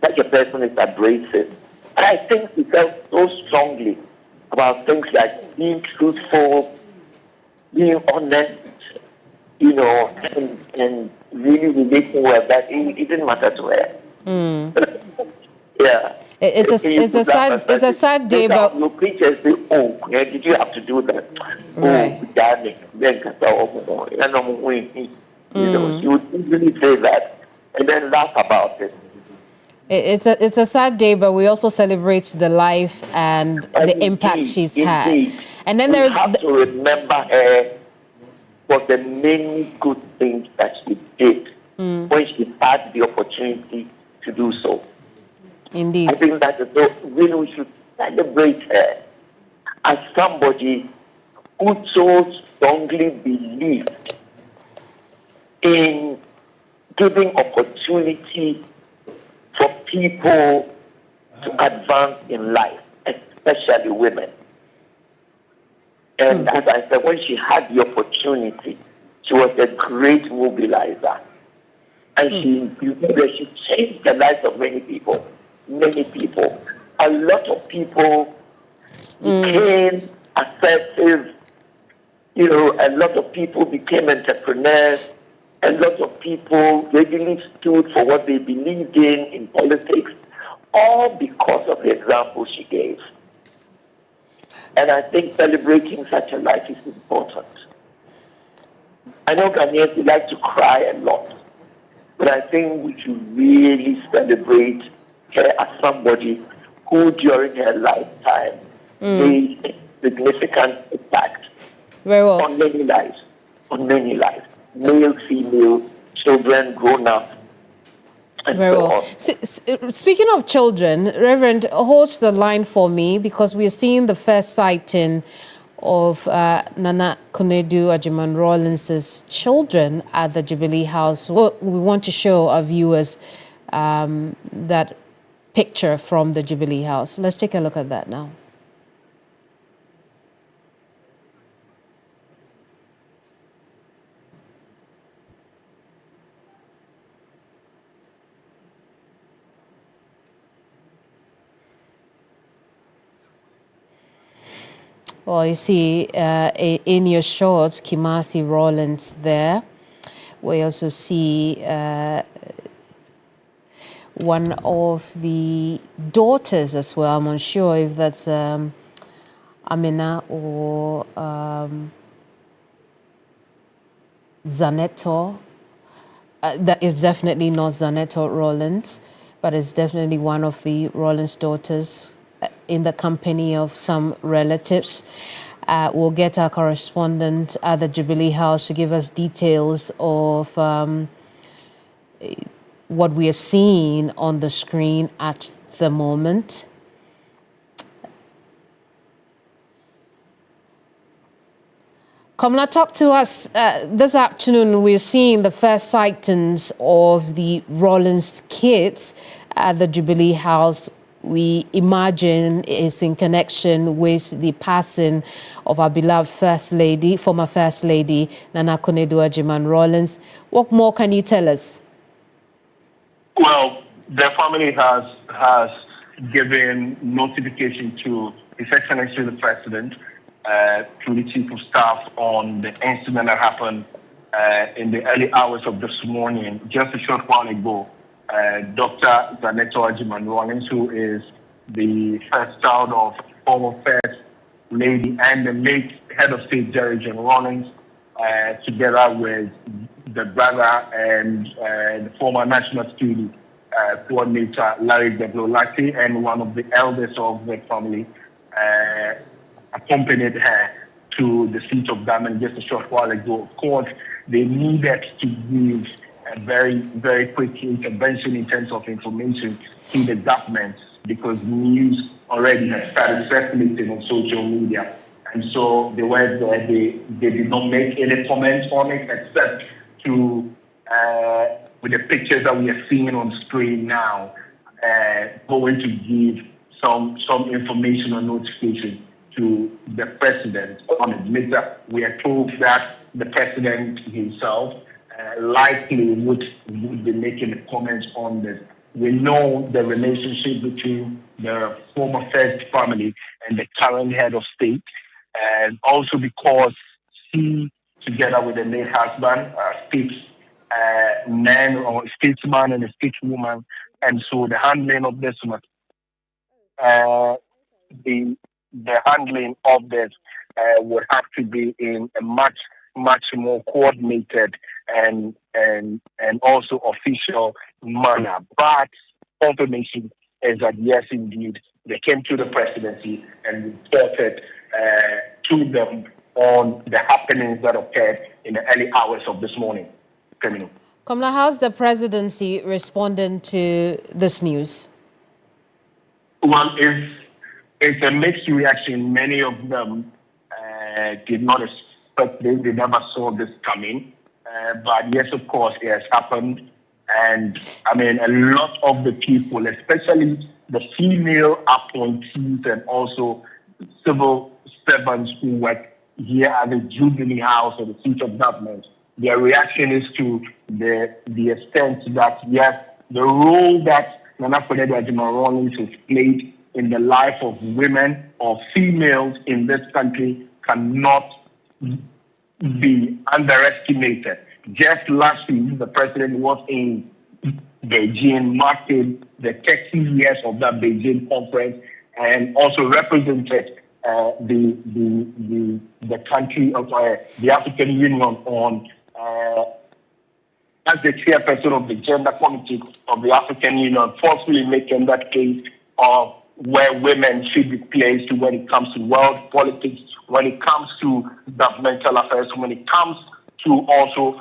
such a person is abrasive. And I think she felt so strongly about things like being truthful, being honest, and really relating well, that it didn't matter to her. Yeah. It's a sad day, but your preachers say, "Oh, yeah, did you have to do that?" Right. Oh, darling, she would easily say that and then laugh about it. It's a sad day, but we also celebrate the life and the impact she's had. And then we have to remember her for the many good things that she did when she had the opportunity to do so. Indeed. I think that really we should celebrate her as somebody who so strongly believed in giving opportunity for people to advance in life, especially women. And as I said, when she had the opportunity, she was a great mobilizer. And she changed the lives of many people. Many people. A lot of people became assertive. A lot of people became entrepreneurs. A lot of people readily stood for what they believed in politics, all because of the example she gave. And I think celebrating such a life is important. I know Ghanaians like to cry a lot, but I think we should really celebrate her as somebody who during her lifetime made a significant impact on many lives, male, female, children, grown-up, and very so well. on. Speaking of children, Reverend, hold the line for me because we are seeing the first sighting of Nana Konadu Agyeman-Rawlings' children at the Jubilee House. We want to show our viewers that picture from the Jubilee House. Let's take a look at that now. Well, you see in your shorts, Kimasi Rawlings there. We also see one of the daughters as well. I'm unsure if that's Amina or Zaneto. That is definitely not Zaneto Rawlings, but it's definitely one of the Rawlings daughters in the company of some relatives. We'll get our correspondent at the Jubilee House to give us details of what we are seeing on the screen at the moment. Kamala, talk to us. This afternoon, we're seeing the first sightings of the Rawlings kids at the Jubilee House. we imagine is in connection with the passing of our beloved First Lady, former First Lady, Nana Konadu Agyeman-Rawlings. What more can you tell us? Well, the family has given notification to His Excellency the President, to the Chief of Staff on the incident that happened in the early hours of this morning. Just a short while ago, Dr. Konadu Agyeman-Rawlings, who is the first child of former First Lady and the late Head of State Jerry John Rawlings, together with the brother and the former National Security Coordinator Larry Deblolati, and one of the elders of the family, accompanied her to the seat of government just a short while ago. Of course, they needed to give a very, very quick intervention in terms of information to the government, because news already had started circulating on social media. And so they were there, they did not make any comments on it, except to, with the pictures that we are seeing on screen now, going to give some information or notification to the president on it. Later, we are told that the president himself likely would be making a comments on this. We know the relationship between the former First family and the current head of state, and also because she, together with the late husband, statesman or statesman and a stateswoman, and so the handling of this the handling of this would have to be in a much more coordinated and also official manner. But confirmation is that yes, indeed, they came to the presidency and reported to them on the happenings that occurred in the early hours of this morning. Kamla, how's the presidency responding to this news? Well, it's a mixed reaction. Many of them did not expect this. They never saw this coming. But yes, of course, it has happened. And I mean, a lot of the people, especially the female appointees and also civil servants who work here at the Jubilee House or the seat of government, their reaction is to the extent that, yes, the role that Nana Konadu Agyeman-Rawlings has played in the life of women or females in this country cannot be underestimated. Just last week, the president was in Beijing, marking the 30 years of that Beijing conference, and also represented the country of the African Union on as the chairperson of the Gender Committee of the African Union, forcefully making that case of where women should be placed when it comes to world politics, when it comes to governmental affairs, when it comes to also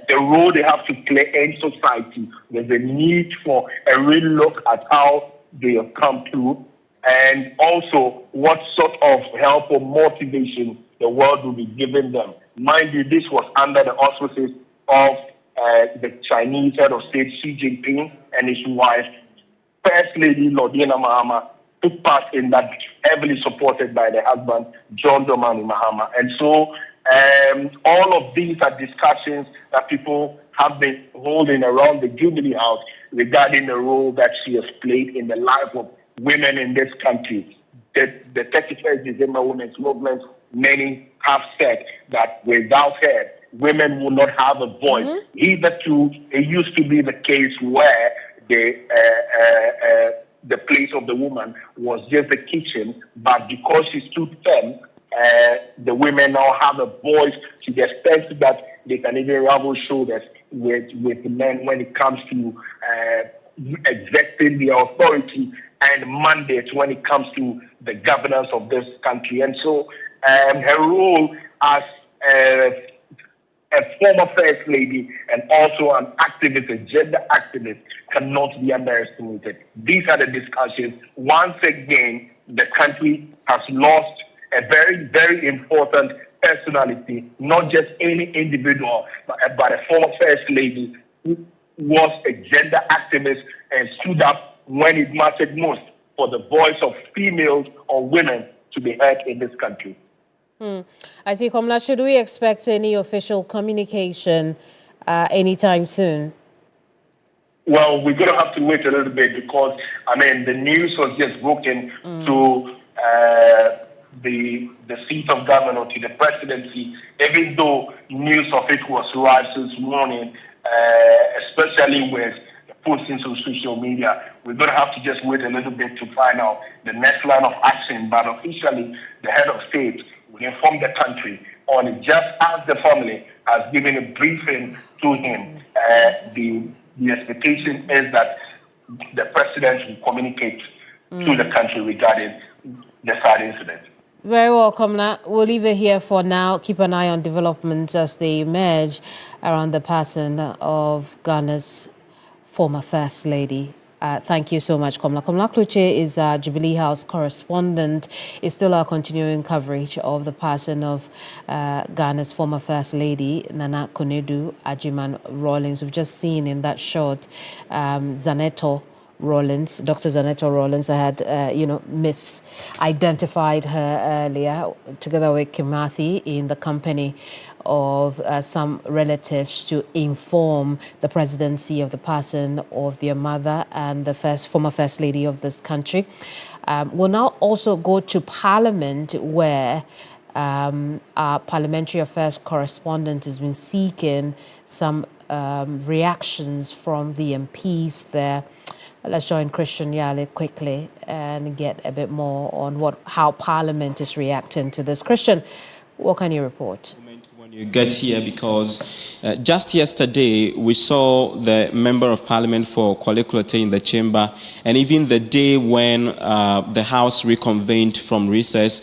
the role they have to play in society. There's a need for a real look at how they have come through, and also what sort of help or motivation the world will be giving them. Mind you, this was under the auspices of the Chinese head of state Xi Jinping and his wife, First Lady Lordina Mahama, took part in that, heavily supported by the husband, John Dramani Mahama. And so all of these are discussions that people have been holding around the Jubilee House regarding the role that she has played in the life of women in this country. The 31st December Women's Movement, many have said that without her, women will not have a voice. Mm-hmm. Hitherto, it used to be the case where the place of the woman was just the kitchen, but because she stood firm, the women now have a voice to the extent that they can even rub shoulders with men when it comes to exerting the authority and mandate when it comes to the governance of this country. And so her role as a former First Lady and also an activist, a gender activist, cannot be underestimated. These are the discussions. Once again, the country has lost a very, very important personality, not just any individual, but a former First Lady who was a gender activist and stood up when it mattered most. for the voice of females or women to be heard in this country. I see, Komla, should we expect any official communication anytime soon? Well, we're going to have to wait a little bit because, the news was just broken to the seat of government or to the presidency, even though news of it was live since morning, especially with the postings on social media. We're going to have to just wait a little bit to find out the next line of action. But officially, the head of state will inform the country on it, just as the family has given a briefing to him. The expectation is that the president will communicate to the country regarding the sad incident. Very well, Komla. We'll leave it here for now. Keep an eye on developments as they emerge around the passing of Ghana's former First Lady. Thank you so much, Komla. Komla Kluche is our Jubilee House correspondent. It's still our continuing coverage of the passing of Ghana's former First Lady, Nana Konadu Agyeman-Rawlings. We've just seen in that shot Dr. Zanetto Rawlings. I had, misidentified her earlier, together with Kimathi, in the company of some relatives to inform the presidency of the passing of their mother and the former First Lady of this country. We'll now also go to Parliament, where our parliamentary affairs correspondent has been seeking some reactions from the MPs there. Let's join Christian Yale quickly and get a bit more on how Parliament is reacting to this. Christian, what can you report? When you get here, because just yesterday we saw the Member of Parliament for Kwale Klote in the chamber, and even the day when the House reconvened from recess,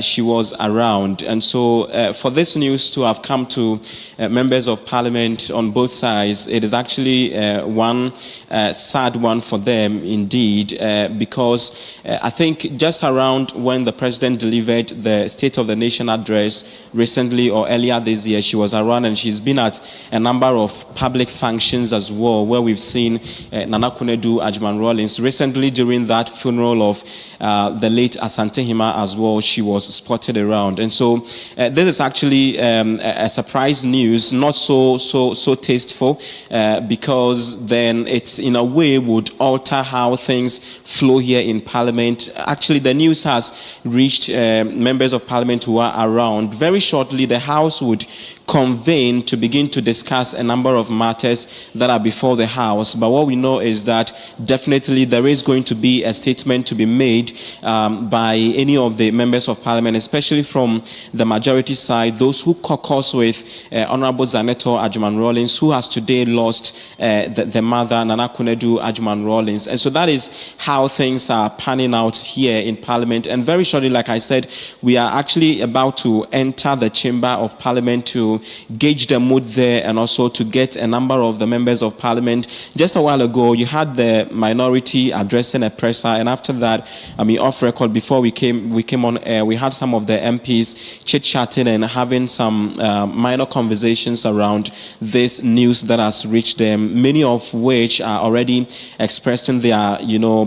she was around. And so for this news to have come to members of Parliament on both sides, it is actually one sad one for them indeed, because I think just around when the President delivered the State of the Nation address recently or earlier this year, she was around, and she's been at a number of public functions as well, where we've seen Nana Konadu Agyeman-Rawlings. Recently, during that funeral of the late Asante Hima as well, she was spotted around. And so this is actually a surprise news, not so tasteful, because then it's in a way would alter how things flow here in Parliament. Actually, the news has reached members of Parliament who are around. Very shortly, the House would convene to begin to discuss a number of matters that are before the House. But what we know is that definitely there is going to be a statement to be made by any of the members of Parliament, especially from the majority side, those who caucus with Honorable Zanetto Agyeman-Rawlings, who has today lost the mother, Nana Konadu Agyeman-Rawlings. And so that is how things are panning out here in Parliament. And very shortly, like I said, we are actually about to enter the chamber of Parliament to gauge the mood there and also to get a number of the members of Parliament. Just a while ago, you had the minority addressing a presser, and after that, off record, before we came on air, we had some of the MPs chit-chatting and having some minor conversations around this news that has reached them, many of which are already expressing their,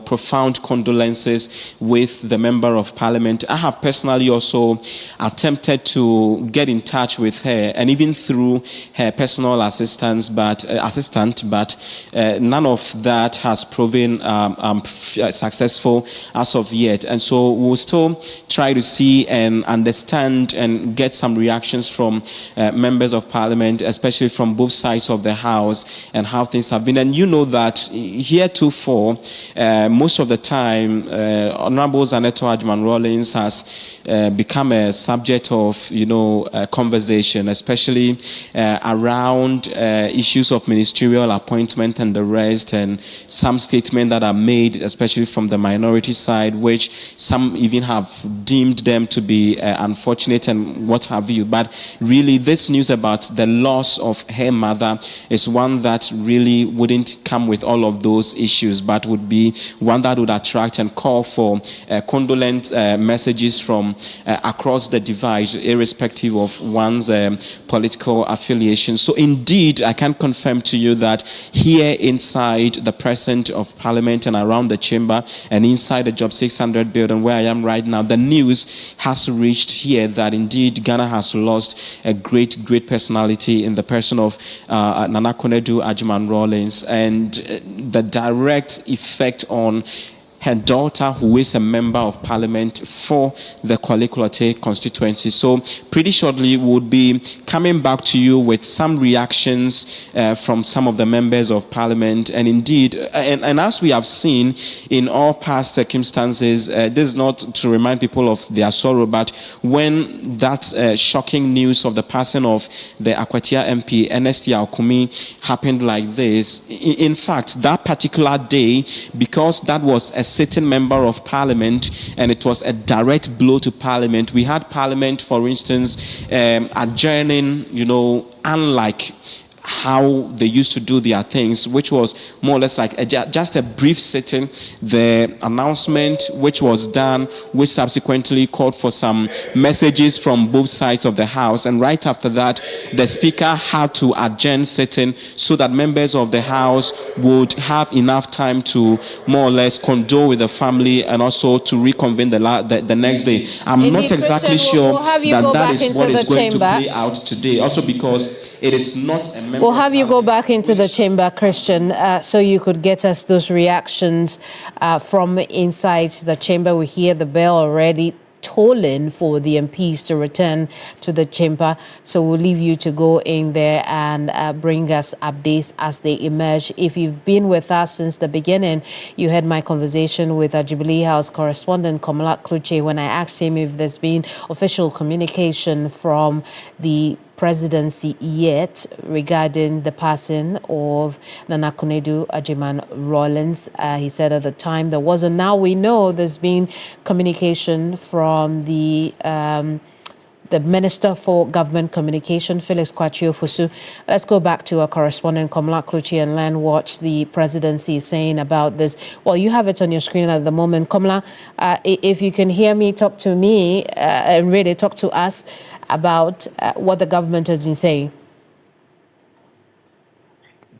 profound condolences with the Member of Parliament. I have personally also attempted to get in touch with her, and even through her personal assistant, but none of that has proven successful as of yet. And so we'll still try to see and understand and get some reactions from members of Parliament, especially from both sides of the House, and how things have been. And you know that heretofore, most of the time, Honorable Zanetto Agyeman-Rawlings has become a subject of, conversation, especially around issues of ministerial appointment and the rest, and some statements that are made, especially from the minority side, which some even have deemed them to be unfortunate and what have you. But really, this news about the loss of her mother is one that really wouldn't come with all of those issues, but would be one that would attract and call for condolence messages from across the divide, irrespective of one's one's political affiliation. So indeed, I can confirm to you that here inside the presence of Parliament and around the chamber and inside the Job 600 building where I am right now, the news has reached here that indeed Ghana has lost a great personality in the person of Nana Konadu Agyeman-Rawlings, and the direct effect on her daughter, who is a member of Parliament for the Kwale constituency. So pretty shortly, we would be coming back to you with some reactions from some of the members of Parliament. And indeed, and as we have seen in all past circumstances, this is not to remind people of their sorrow, but when that shocking news of the passing of the Akwatia MP, Ernest Yaokumi, happened like this, in fact, that particular day, because that was a sitting member of Parliament and it was a direct blow to Parliament, we had Parliament, for instance, adjourning, unlike how they used to do their things, which was more or less like just a brief sitting. The announcement which was done, which subsequently called for some messages from both sides of the House, and right after that, the Speaker had to adjourn sitting so that members of the House would have enough time to more or less condole with the family and also to reconvene the next day. I'm not exactly sure that is what is going to play out today, also because it is not a member. We'll have you go back into the chamber, Christian, so you could get us those reactions from inside the chamber. We hear the bell already tolling for the MPs to return to the chamber. So we'll leave you to go in there and bring us updates as they emerge. If you've been with us since the beginning, you had my conversation with our Jubilee House correspondent, Komala Kluche, when I asked him if there's been official communication from the presidency yet regarding the passing of Nana Konadu Agyeman-Rawlings. He said at the time there wasn't. Now we know there's been communication from the Minister for Government Communication, Felix Kwakye-Ofosu. Let's go back to our correspondent, Komala Kluche, and learn what the presidency is saying about this. Well, you have it on your screen at the moment. Komala, if you can hear me, talk to me and really talk to us about what the government has been saying.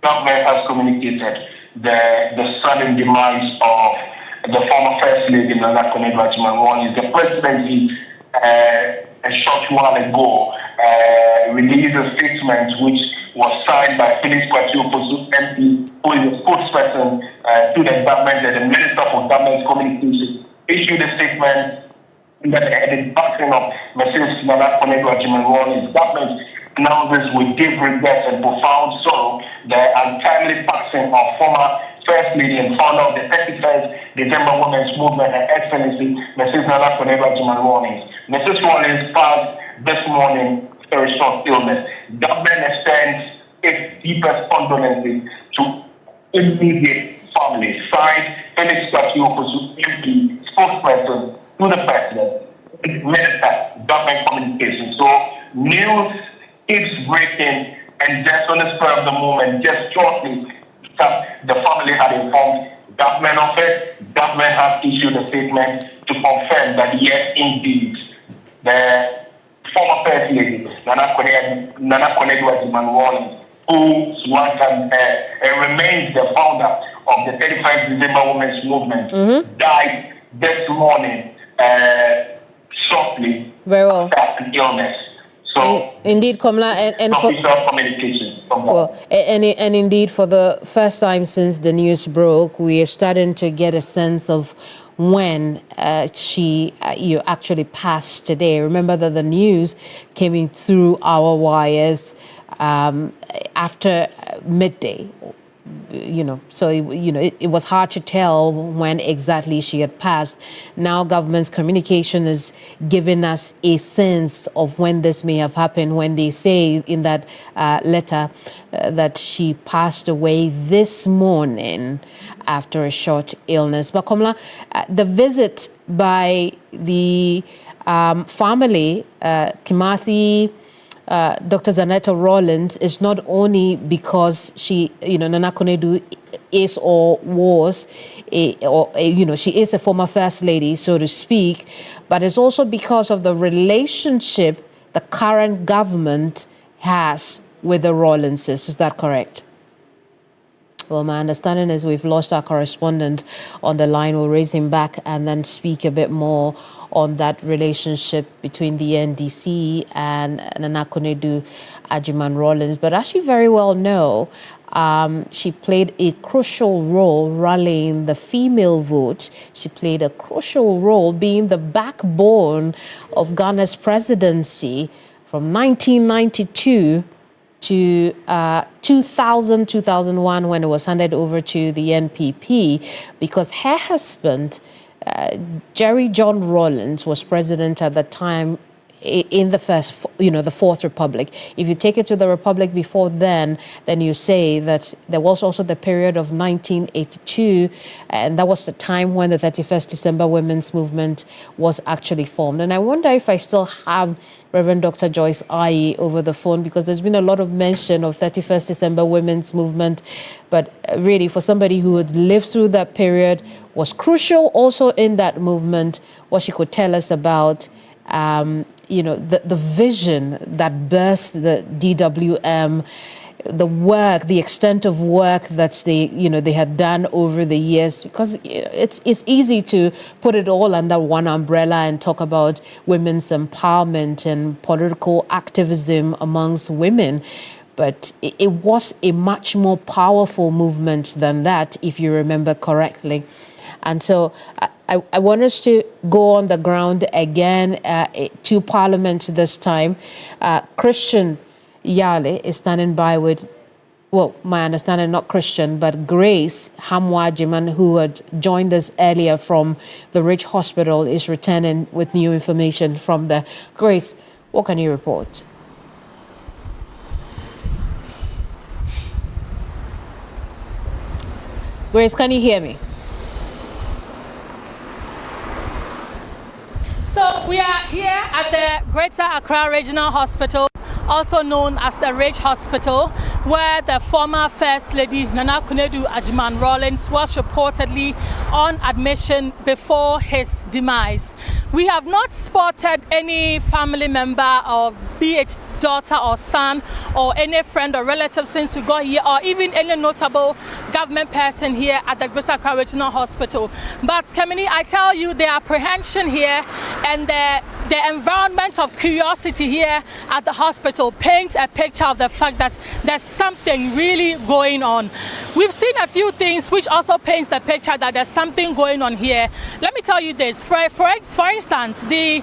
Government has communicated the sudden demise of the former First Lady, Nana Konadu Agyeman-Rawlings. The presidency, a short while ago, released a statement which was signed by Felix Kwakye-Ofosu MP, who is a spokesperson to the government, and the Minister for Government Communication issued a statement that the passing of Mrs. Nana Konadu Agyeman-Rawlings government announces with deep regret and profound sorrow the untimely passing of former First Lady and founder of the 31st December Women's Movement, Her Excellency Mrs. Nana Konadu Agyeman-Rawlings. Mrs. Rawlings passed this morning after a short illness. Government extends its deepest condolences to immediate family. Signed, Felix Kwakye-Ofosu, MP, spokesperson to the President, Minister, Government Communication. So news keeps breaking, and just on the spur of the moment, just shortly, the family had informed government of it. Government has issued a statement to confirm that yes, indeed, the former First Lady, Nana Konadu Agyeman-Rawlings, who once remains the founder of the 35th December Women's Movement, died this morning shortly after an illness. So indeed, Komala, and for communication. and indeed, for the first time since the news broke, we are starting to get a sense of when she actually passed today. Remember that the news came in through our wires after midday. So it was hard to tell when exactly she had passed. Now government's communication is giving us a sense of when this may have happened, when they say in that letter that she passed away this morning after a short illness. But Komala, the visit by the family, Kimathi, Dr. Zanetta Rawlings, is not only because she, Nana Konadu is or was, she is a former First Lady, so to speak, but it's also because of the relationship the current government has with the Rawlingses. Is that correct? Well, my understanding is we've lost our correspondent on the line. We'll raise him back and then speak a bit more on that relationship between the NDC and Konadu Agyeman-Rawlings. But as you very well know, she played a crucial role rallying the female vote. She played a crucial role being the backbone of Ghana's presidency from 1992 to 2001 when it was handed over to the NPP, because her husband, Jerry John Rawlings, was president at the time in the the Fourth Republic. If you take it to the Republic before then you say that there was also the period of 1982, and that was the time when the 31st December Women's Movement was actually formed. And I wonder if I still have Reverend Dr. Joyce Ayi over the phone, because there's been a lot of mention of 31st December Women's Movement, but really for somebody who had lived through that period, was crucial also in that movement, what she could tell us about the vision that burst the DWM, the work, the extent of work that they had done over the years, because it's easy to put it all under one umbrella and talk about women's empowerment and political activism amongst women. But it was a much more powerful movement than that, if you remember correctly. And so I want us to go on the ground again to Parliament this time. Christian Yale is standing by with, well, my understanding, not Christian, but Grace Hamwa-Agyeman, who had joined us earlier from the Ridge Hospital, is returning with new information from there. Grace, what can you report? Grace, can you hear me? So we are here at the Greater Accra Regional Hospital, also known as the Ridge Hospital, where the former First Lady Nana Konadu Agyeman-Rawlings was reportedly on admission before his demise. We have not spotted any family member, or be it daughter or son or any friend or relative since we got here, or even any notable government person here at the Greater Accra Regional Hospital. But Kemini, I tell you, the apprehension here and the environment of curiosity here at the hospital paints a picture of the fact that there's something really going on. We've seen a few things which also paints the picture that there's something going on here. Let me tell you this. For instance, the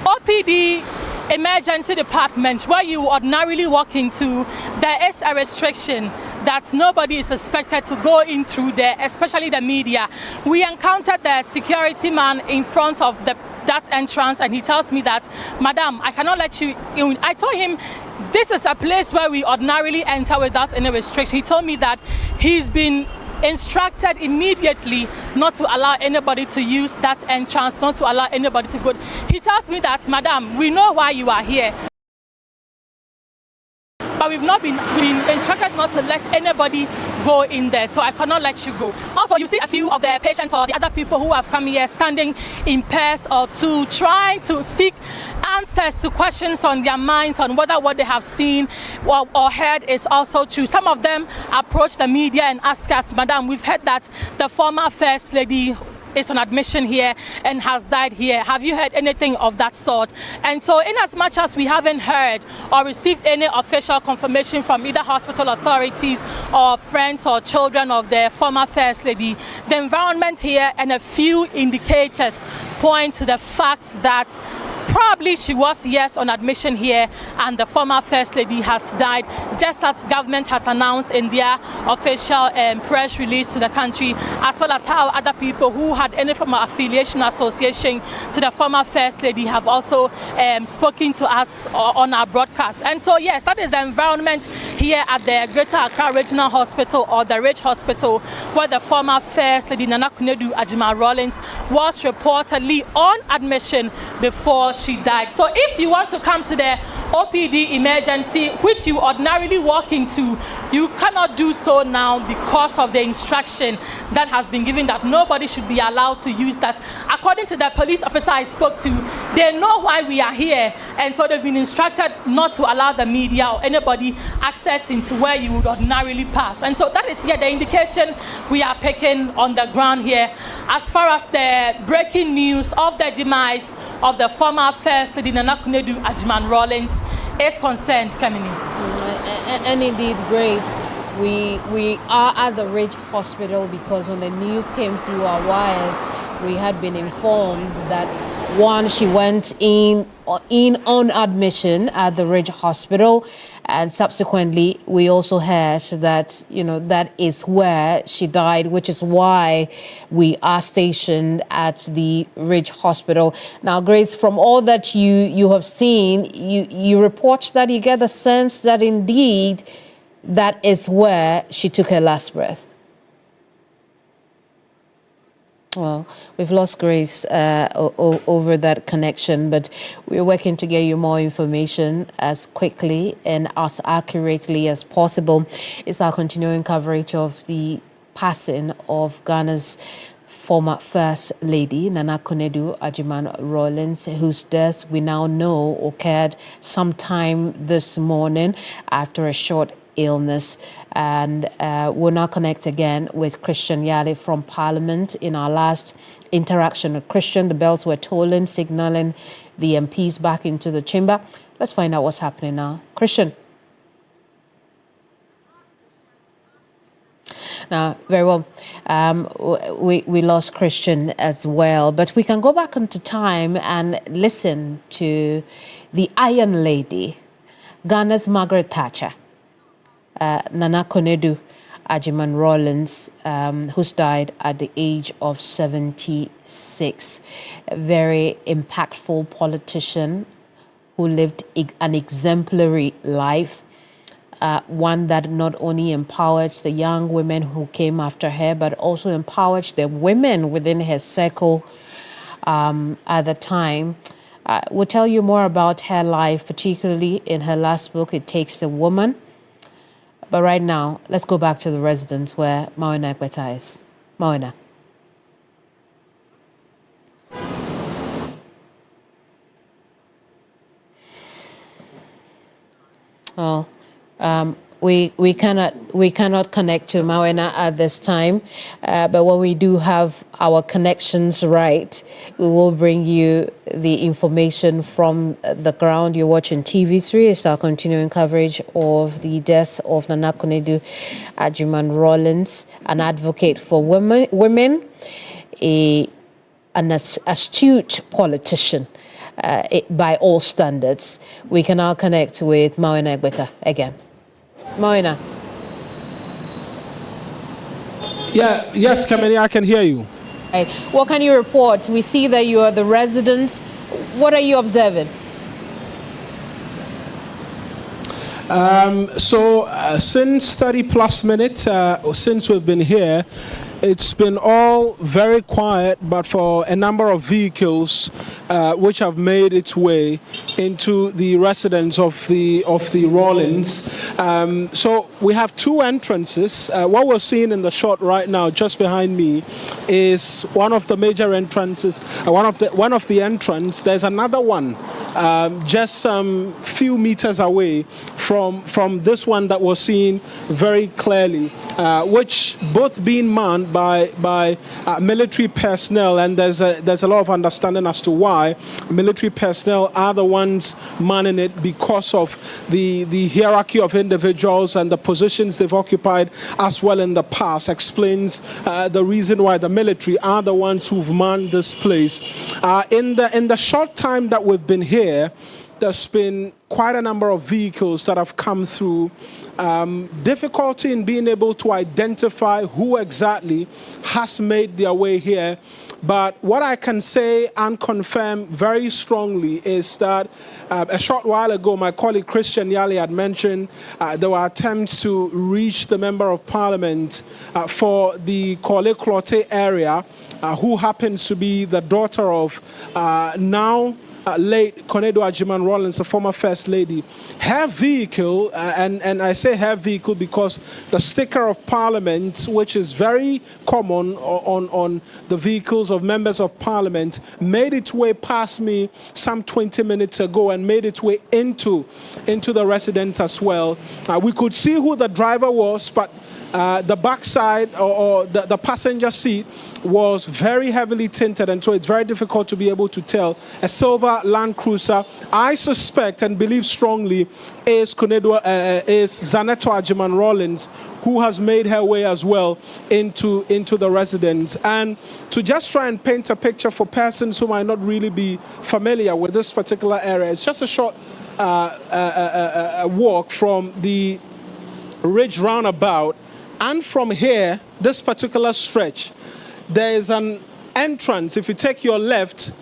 OPD emergency department, where you ordinarily walk into, there is a restriction that nobody is expected to go in through there, especially the media. We encountered the security man in front of that entrance, and he tells me that, Madam, I cannot let you in. I told him, this is a place where we ordinarily enter without any restriction. He told me that he's been instructed immediately not to allow anybody to use that entrance, not to allow anybody to go. He tells me that, Madam, we know why you are here, but we've not been instructed not to let anybody go in there, so I cannot let you go. Also, you see a few of the patients or the other people who have come here standing in pairs or two, trying to seek answers to questions on their minds on whether what they have seen or heard is also true. Some of them approach the media and ask us, Madam, we've heard that the former First Lady is on admission here and has died here. Have you heard anything of that sort? And so in as much as we haven't heard or received any official confirmation from either hospital authorities or friends or children of the former First Lady, the environment here and a few indicators point to the fact that probably she was, yes, on admission here, and the former First Lady has died, just as government has announced in their official press release to the country, as well as how other people who had any form of affiliation or association to the former First Lady have also spoken to us on our broadcast. And so, yes, that is the environment here at the Greater Accra Regional Hospital, or the Ridge Hospital, where the former First Lady Nana Konadu Agyeman-Rawlings was reportedly on admission before she died. So if you want to come to the OPD emergency, which you ordinarily walk into, You cannot do so now because of the instruction that has been given that nobody should be allowed to use that. According to the police officer I spoke to, they know why we are here, and so they've been instructed not to allow the media or anybody access into where you would ordinarily pass. And so that is here the indication we are picking on the ground here as far as the breaking news of the demise of the former First Lady Nana Konadu Agyeman-Rawlings is concerned, Kamini. And indeed, Grace, we are at the Ridge Hospital because when the news came through our wires, we had been informed that one, she went in on admission at the Ridge Hospital, and subsequently we also heard that that is where she died, which is why we are stationed at the Ridge Hospital. Now, Grace, from all that you have seen, you report that you get the sense that indeed that is where she took her last breath. Well, we've lost Grace over that connection, but we're working to get you more information as quickly and as accurately as possible. It's our continuing coverage of the passing of Ghana's former First Lady, Nana Konadu Agyeman-Rawlings, whose death we now know occurred sometime this morning after a short illness. And we'll now connect again with Christian Yali from Parliament. In our last interaction with Christian, the bells were tolling, signaling the MPs back into the chamber. Let's find out what's happening now. Christian. Now, very well, we lost Christian as well, but we can go back into time and listen to the Iron Lady, Ghana's Margaret Thatcher, Nana Konadu Agyeman-Rawlings, who's died at the age of 76. A very impactful politician who lived an exemplary life, one that not only empowered the young women who came after her, but also empowered the women within her circle at the time. We'll tell you more about her life, particularly in her last book, It Takes a Woman. But right now, let's go back to the residence where Mourns is. Mourns. Well, we cannot connect to Mourns at this time, but when we do have our connections right, we will bring you the information from the ground. You're watching TV3. It's our continuing coverage of the death of Nana Konadu Agyeman-Rawlings, an advocate for women, an astute politician. By all standards. We can now connect with Mourns again. Mourns. Yeah, yes, Kameni, I can hear you. Right. What can you report? We see that you are the residents. What are you observing? Since 30 plus minutes, since we've been here, it's been all very quiet, but for a number of vehicles which have made its way into the residence of the Rawlings. So we have two entrances. What we're seeing in the shot right now, just behind me, is one of the major entrances. One of the entrance. There's another one just some few meters away from this one that we're seeing very clearly, which both being manned by military personnel, and there's a lot of understanding as to why military personnel are the ones manning it, because of the hierarchy of individuals and the positions they've occupied as well in the past. Explains the reason why the military are the ones who've manned this place. In the short time that we've been here, there's been quite a number of vehicles that have come through. Difficulty in being able to identify who exactly has made their way here. But what I can say and confirm very strongly is that a short while ago, my colleague Christian Yali had mentioned there were attempts to reach the Member of Parliament for the Korle Klottey area. who happens to be the daughter of now late Konadu Agyeman-Rawlings, the former First Lady. Her vehicle, and I say her vehicle because the sticker of Parliament, which is very common on the vehicles of members of Parliament, made its way past me some 20 minutes ago and made its way into the residence as well. We could see who the driver was, but the backside or the passenger seat was very heavily tinted, and so it's very difficult to be able to tell. A silver Land Cruiser, I suspect and believe strongly, is Zaneto Agyeman-Rawlings, who has made her way as well into the residence. And to just try and paint a picture for persons who might not really be familiar with this particular area, it's just a short walk from the Ridge roundabout. And from here, this particular stretch, there is an entrance. If you take your left,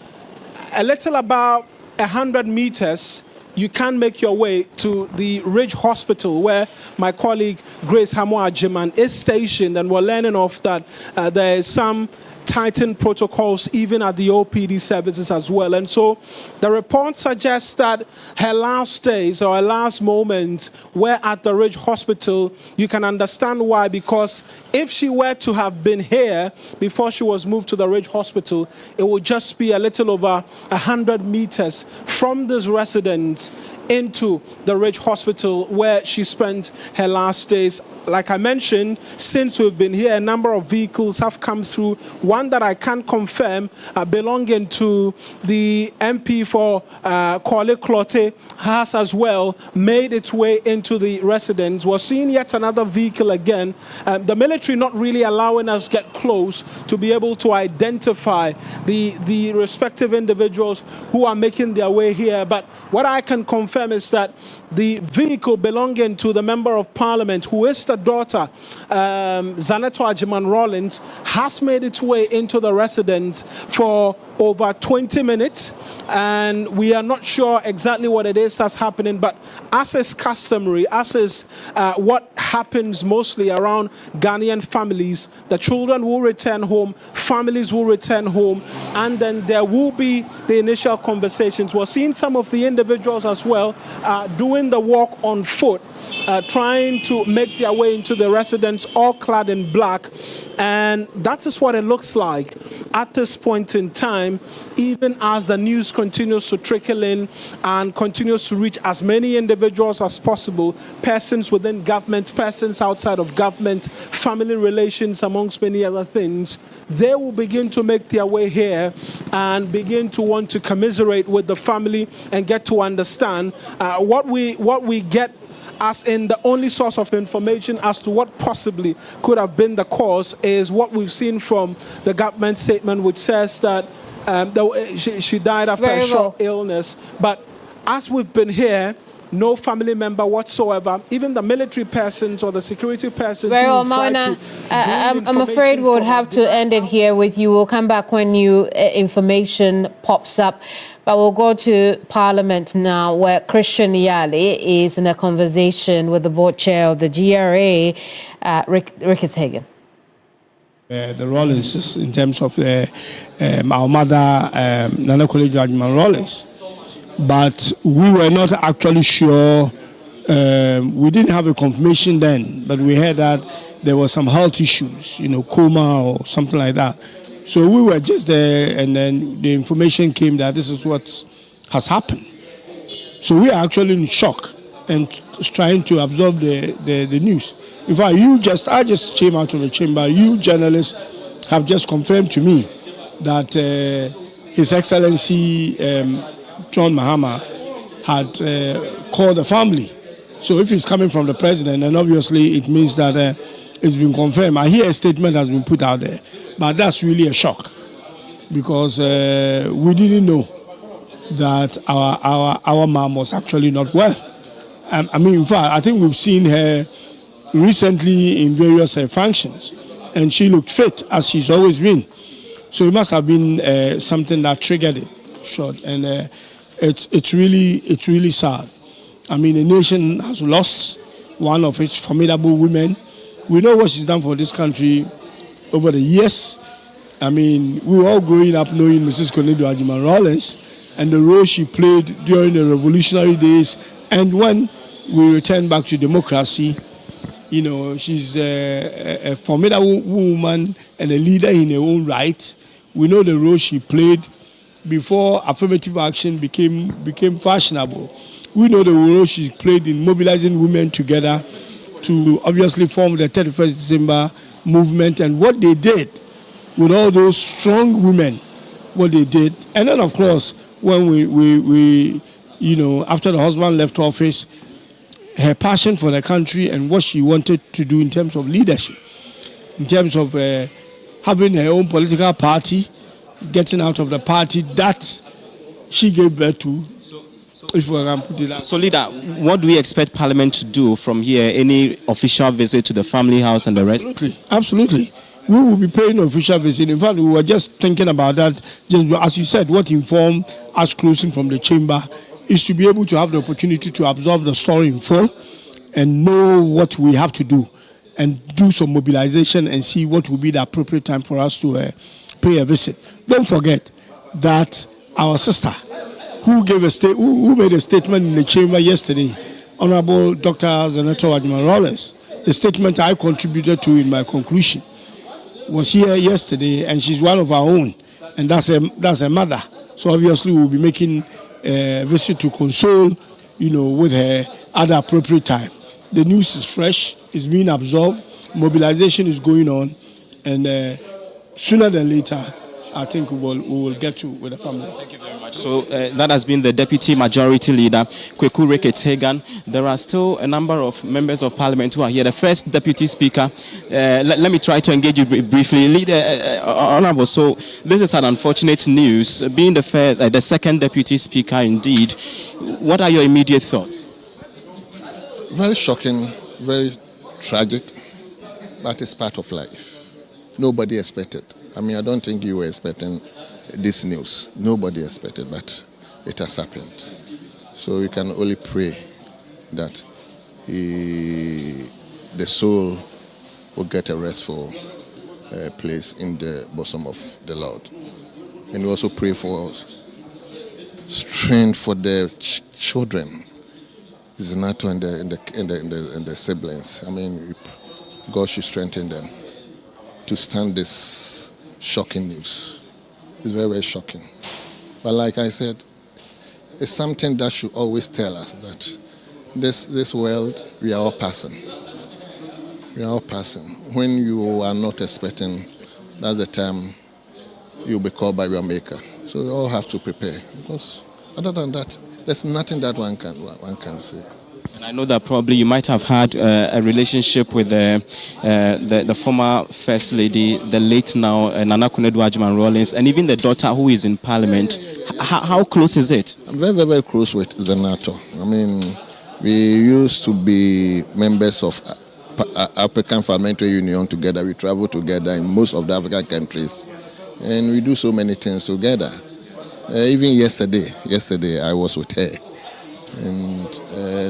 a little about 100 meters, you can make your way to the Ridge Hospital, where my colleague Grace Hamo Agyeman is stationed, and we're learning of that there is some tightened protocols even at the OPD services as well. And so the report suggests that her last days or her last moments were at the Ridge Hospital. You can understand why, because if she were to have been here before she was moved to the Ridge Hospital, it would just be a little over 100 meters from this residence into the Ridge Hospital, where she spent her last days. Like I mentioned, since we've been here, a number of vehicles have come through. One that I can confirm belonging to the MP for Korle Klottey has as well made its way into the residence. We're seeing yet another vehicle again. The military not really allowing us get close to be able to identify the respective individuals who are making their way here. But what I can confirm is that the vehicle belonging to the Member of Parliament, who is the daughter, Zaneto Agyeman-Rawlings, has made its way into the residence for over 20 minutes, and we are not sure exactly what it is that's happening, but as is customary, as is what happens mostly around Ghanaian families, the children will return home, families will return home, and then there will be the initial conversations. We're seeing some of the individuals as well doing the walk on foot, trying to make their way into the residence, all clad in black. And that is what it looks like at this point in time, even as the news continues to trickle in and continues to reach as many individuals as possible, persons within government, persons outside of government, family relations, amongst many other things. They will begin to make their way here and begin to want to commiserate with the family and get to understand what we get as in the only source of information as to what possibly could have been the cause is what we've seen from the government statement, which says that she died after a short illness. But as we've been here, no family member whatsoever, even the military persons or the security persons. Very well, Mauna, I'm afraid we would have to end it here with you. We'll come back when new information pops up. But we'll go to Parliament now, where Christian Yali is in a conversation with the board chair of the GRA, Ricketts Hagen. The Rawlings, in terms of our mother, Nana Konadu Agyeman-Rawlings. But we were not actually sure. We didn't have a confirmation then, but we heard that there were some health issues, coma or something like that. So we were just there, and then the information came that this is what has happened. So we are actually in shock and trying to absorb the news. In fact, I just came out of the chamber. You journalists have just confirmed to me that His Excellency John Mahama had called the family. So if it's coming from the president, then obviously it means that it's been confirmed. I hear a statement has been put out there, but that's really a shock because we didn't know that our mom was actually not well. I mean, in fact, I think we've seen her recently in various functions, and she looked fit as she's always been. So it must have been something that triggered it. Short, and it's really sad. I mean, the nation has lost one of its formidable women. We know what she's done for this country over the years, I mean, we were all growing up knowing Mrs. Konadu Agyeman-Rawlings and the role she played during the revolutionary days. And when we returned back to democracy, you know, she's a formidable woman and a leader in her own right. We know the role she played before affirmative action became fashionable. We know the role she played in mobilizing women together to obviously form the 31st December movement and what they did with all those strong women, what they did. And then, of course, when we you know, after the husband left office, her passion for the country and what she wanted to do in terms of leadership, in terms of having her own political party, getting out of the party, that she gave birth to. If we can put it that. So, leader, what do we expect Parliament to do from here? Any official visit to the family house and the rest? Absolutely. We will be paying an official visit. In fact, we were just thinking about that. Just as you said, what informed us closing from the chamber is to be able to have the opportunity to absorb the story in full and know what we have to do and do some mobilization and see what will be the appropriate time for us to pay a visit. Don't forget that our sister, who made a statement in the chamber yesterday, Honorable Dr. Konadu Agyeman-Rawlings, the statement I contributed to in my conclusion, was here yesterday, and she's one of our own, and that's her mother. So obviously we'll be making a visit to console, you know, with her at the appropriate time. The news is fresh, it's being absorbed, mobilization is going on, and sooner than later, I think we will get to with the family. Thank you very much. So that has been the Deputy Majority Leader, Kweku Rekete-Hagan. There are still a number of members of Parliament who are here. The first Deputy Speaker, let me try to engage you briefly. Leader, Honourable, so this is an unfortunate news. Being the second Deputy Speaker indeed, what are your immediate thoughts? Very shocking, very tragic, but it's part of life. Nobody expected. I mean, I don't think you were expecting this news. Nobody expected, but it has happened. So we can only pray that the soul will get a restful place in the bosom of the Lord. And we also pray for strength for the children, Zanato and the siblings. I mean, God should strengthen them to stand this shocking news. It's very, very shocking. But like I said, it's something that should always tell us that this world, we are all passing. We are all passing. When you are not expecting, that's the time you'll be called by your maker. So we all have to prepare. Because other than that, there's nothing that one can say. And I know that probably you might have had a relationship with the former First Lady, the late now Nana Konadu Agyeman-Rawlings, and even the daughter who is in Parliament. How close is it? I'm very, very, very close with Zanato. I mean, we used to be members of African Parliamentary Union together. We travel together in most of the African countries, and we do so many things together. Even yesterday I was with her. And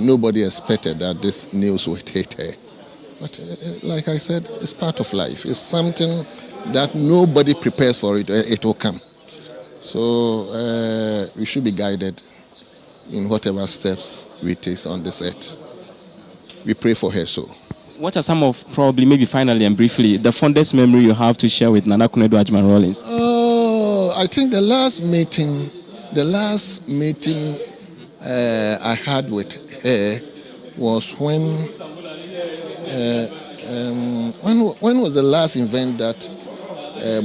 nobody expected that this news would hit her. But like I said, it's part of life. It's something that nobody prepares for it. It will come. So we should be guided in whatever steps we take on this earth. We pray for her so. What are some of, probably, maybe finally and briefly, the fondest memory you have to share with Nana Konadu Agyeman-Rawlings? Oh, I think the last meeting I had with her was when was the last event that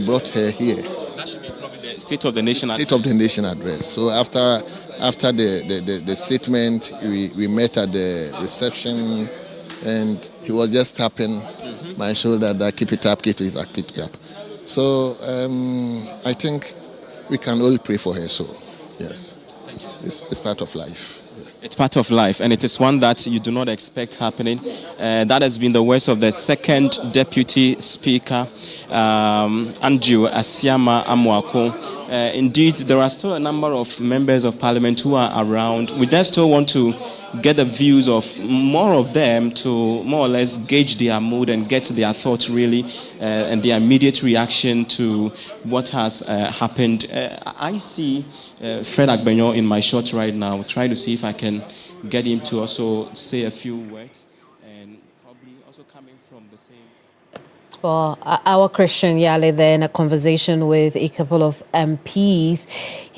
brought her here? That should be probably the State of the Nation address. State of the Nation address. So after the statement, we met at the reception, and he was just tapping my shoulder that keep it up. So I think we can only pray for her. So yes. It's part of life. It's part of life, and it is one that you do not expect happening. That has been the words of the second Deputy Speaker, Andrew Asiama Amoako, indeed, there are still a number of members of parliament who are around. We just still want to get the views of more of them to more or less gauge their mood and get their thoughts really and their immediate reaction to what has happened. I see Fred Agbenyo in my shot right now, trying to see if I can get him to also say a few words, and probably also coming from the same. Well, our Christian Yale there in a conversation with a couple of MPs,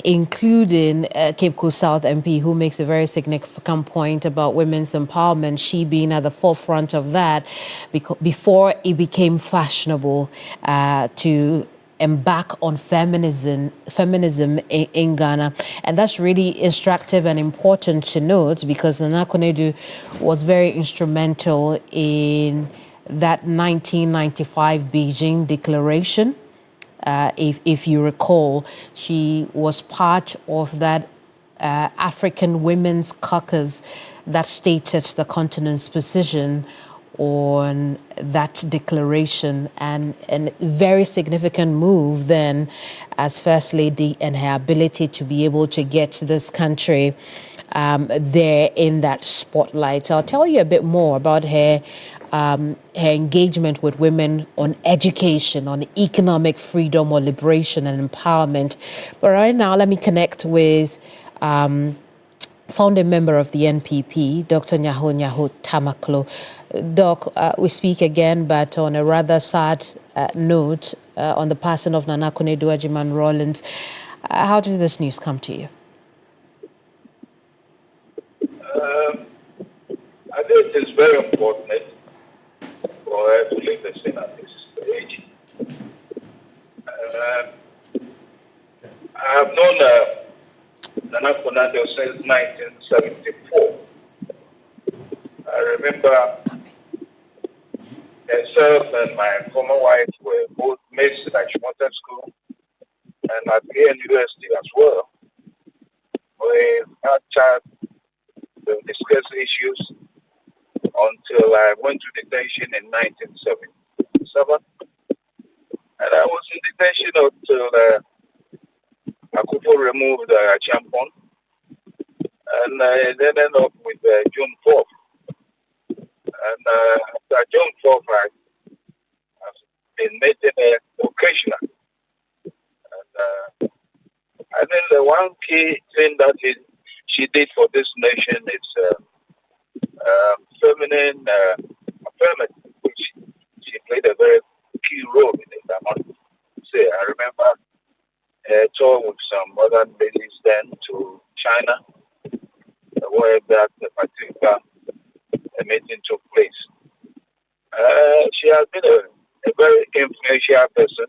including Cape Coast South MP, who makes a very significant point about women's empowerment, she being at the forefront of that before it became fashionable to embark on feminism in Ghana. And that's really instructive and important to note, because Nana Konadu was very instrumental in that 1995 Beijing Declaration. If you recall, she was part of that African Women's Caucus that stated the continent's position on that declaration, and a very significant move then as First Lady, and her ability to be able to get this country there in that spotlight. I'll tell you a bit more about her engagement with women on education, on economic freedom or liberation and empowerment. But right now, let me connect with founding member of the NPP, Dr. Nyaho Tamaklo. Doc, we speak again, but on a rather sad note, on the passing of Nana Konadu Agyeman-Rawlings. How did this news come to you? I think it's very important for her to leave the scene at this stage. I have known Nana Konadu since 1974. I remember myself and my former wife were both mates at Ashmoton School and at the University as well. We had chat, we discussed issues until I went to detention in 1977. And I was in detention until Akufo removed Champon. And I then ended up with June 4th. And after June 4th, I've been meeting her occasionally. And I think the one key thing that she did for this nation is feminine affirmative, which she played a very key role in it. I must say, I remember a tour with some other ladies then to China, where that particular meeting took place. She has been a very influential person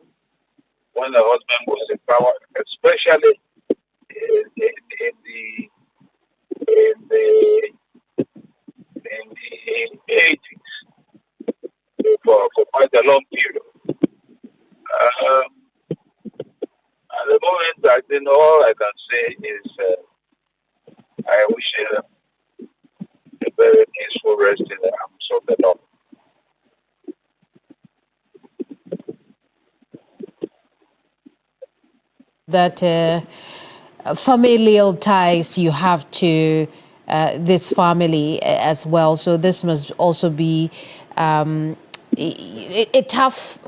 when her husband was in power, especially in the 80s for quite a long period. At the moment, I think all I can say is I wish her a very peaceful rest in the arms of the Lord. That familial ties you have to this family as well. So this must also be a tough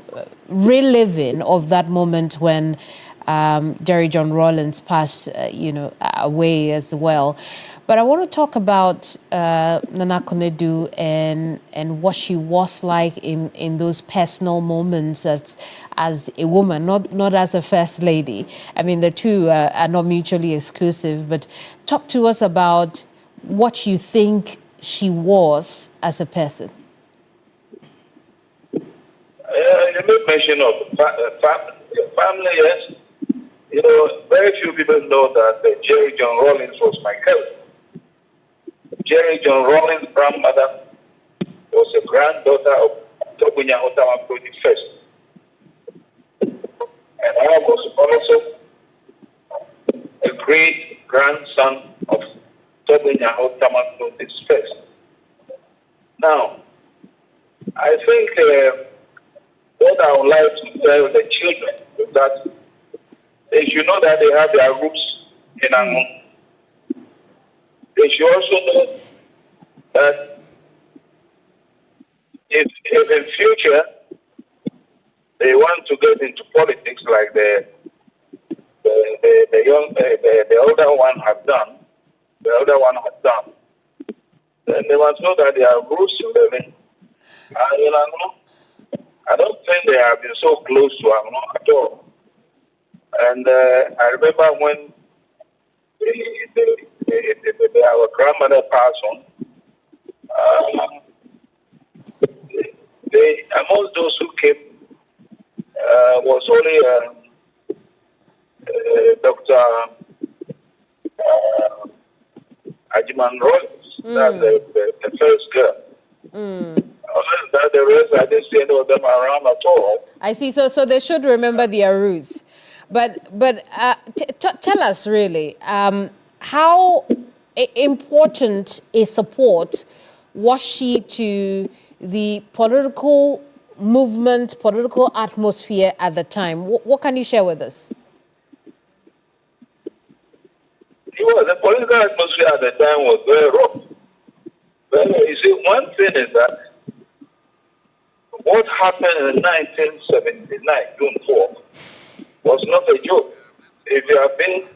reliving of that moment when Jerry John Rawlings passed, away as well. But I want to talk about Nana Konadu and what she was like in those personal moments as a woman, not as a first lady. I mean, the two are not mutually exclusive, but talk to us about what you think she was as a person. You made mention of family, yes. Very few people know that Jerry John Rawlings was my cousin. Jerry John Rawlings' grandmother was a granddaughter of Togunya Otamako I. And I was also a great grandson of Togunya Otamako I. Now, I think what I would like to tell the children is that they should know that they have their roots in Angon. They should also know that if in future they want to get into politics like the older one has done, then they must know that there are rules to living. I don't think they have been so close to Angon at all. And I remember when our grandmother passed on, among those who came was only Dr. Agyeman-Rawlings, that's the first girl. Other than that, the rest, I didn't see any of them around at all. I see. So they should remember their roots. But tell us really, how important a support was she to the political movement, political atmosphere at the time? What can you share with us? The political atmosphere at the time was very rough. But you see, one thing is that what happened in 1979, June 4th, was not a joke. If you have been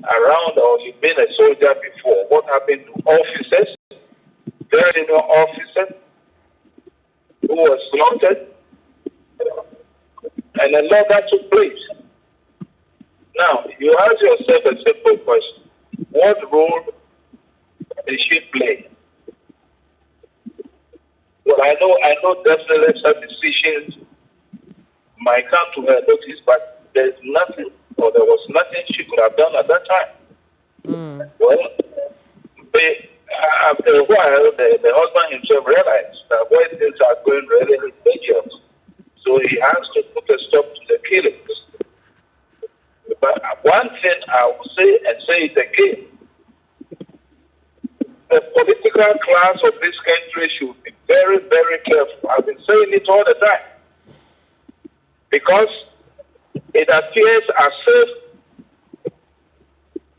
around or you've been a soldier before, what happened to officers, very senior officers, who was slaughtered, and a lot that took place. Now, you ask yourself a simple question. What role did she play? Well, I know definitely such decisions might come to her notice, but there was nothing she could have done at that time. Well, after a while, the husband himself realized that when things are going really dangerous, so he has to put a stop to the killings. But one thing I will say, and say it again, the political class of this country should be very, very careful. I've been saying it all the time. Because it appears as if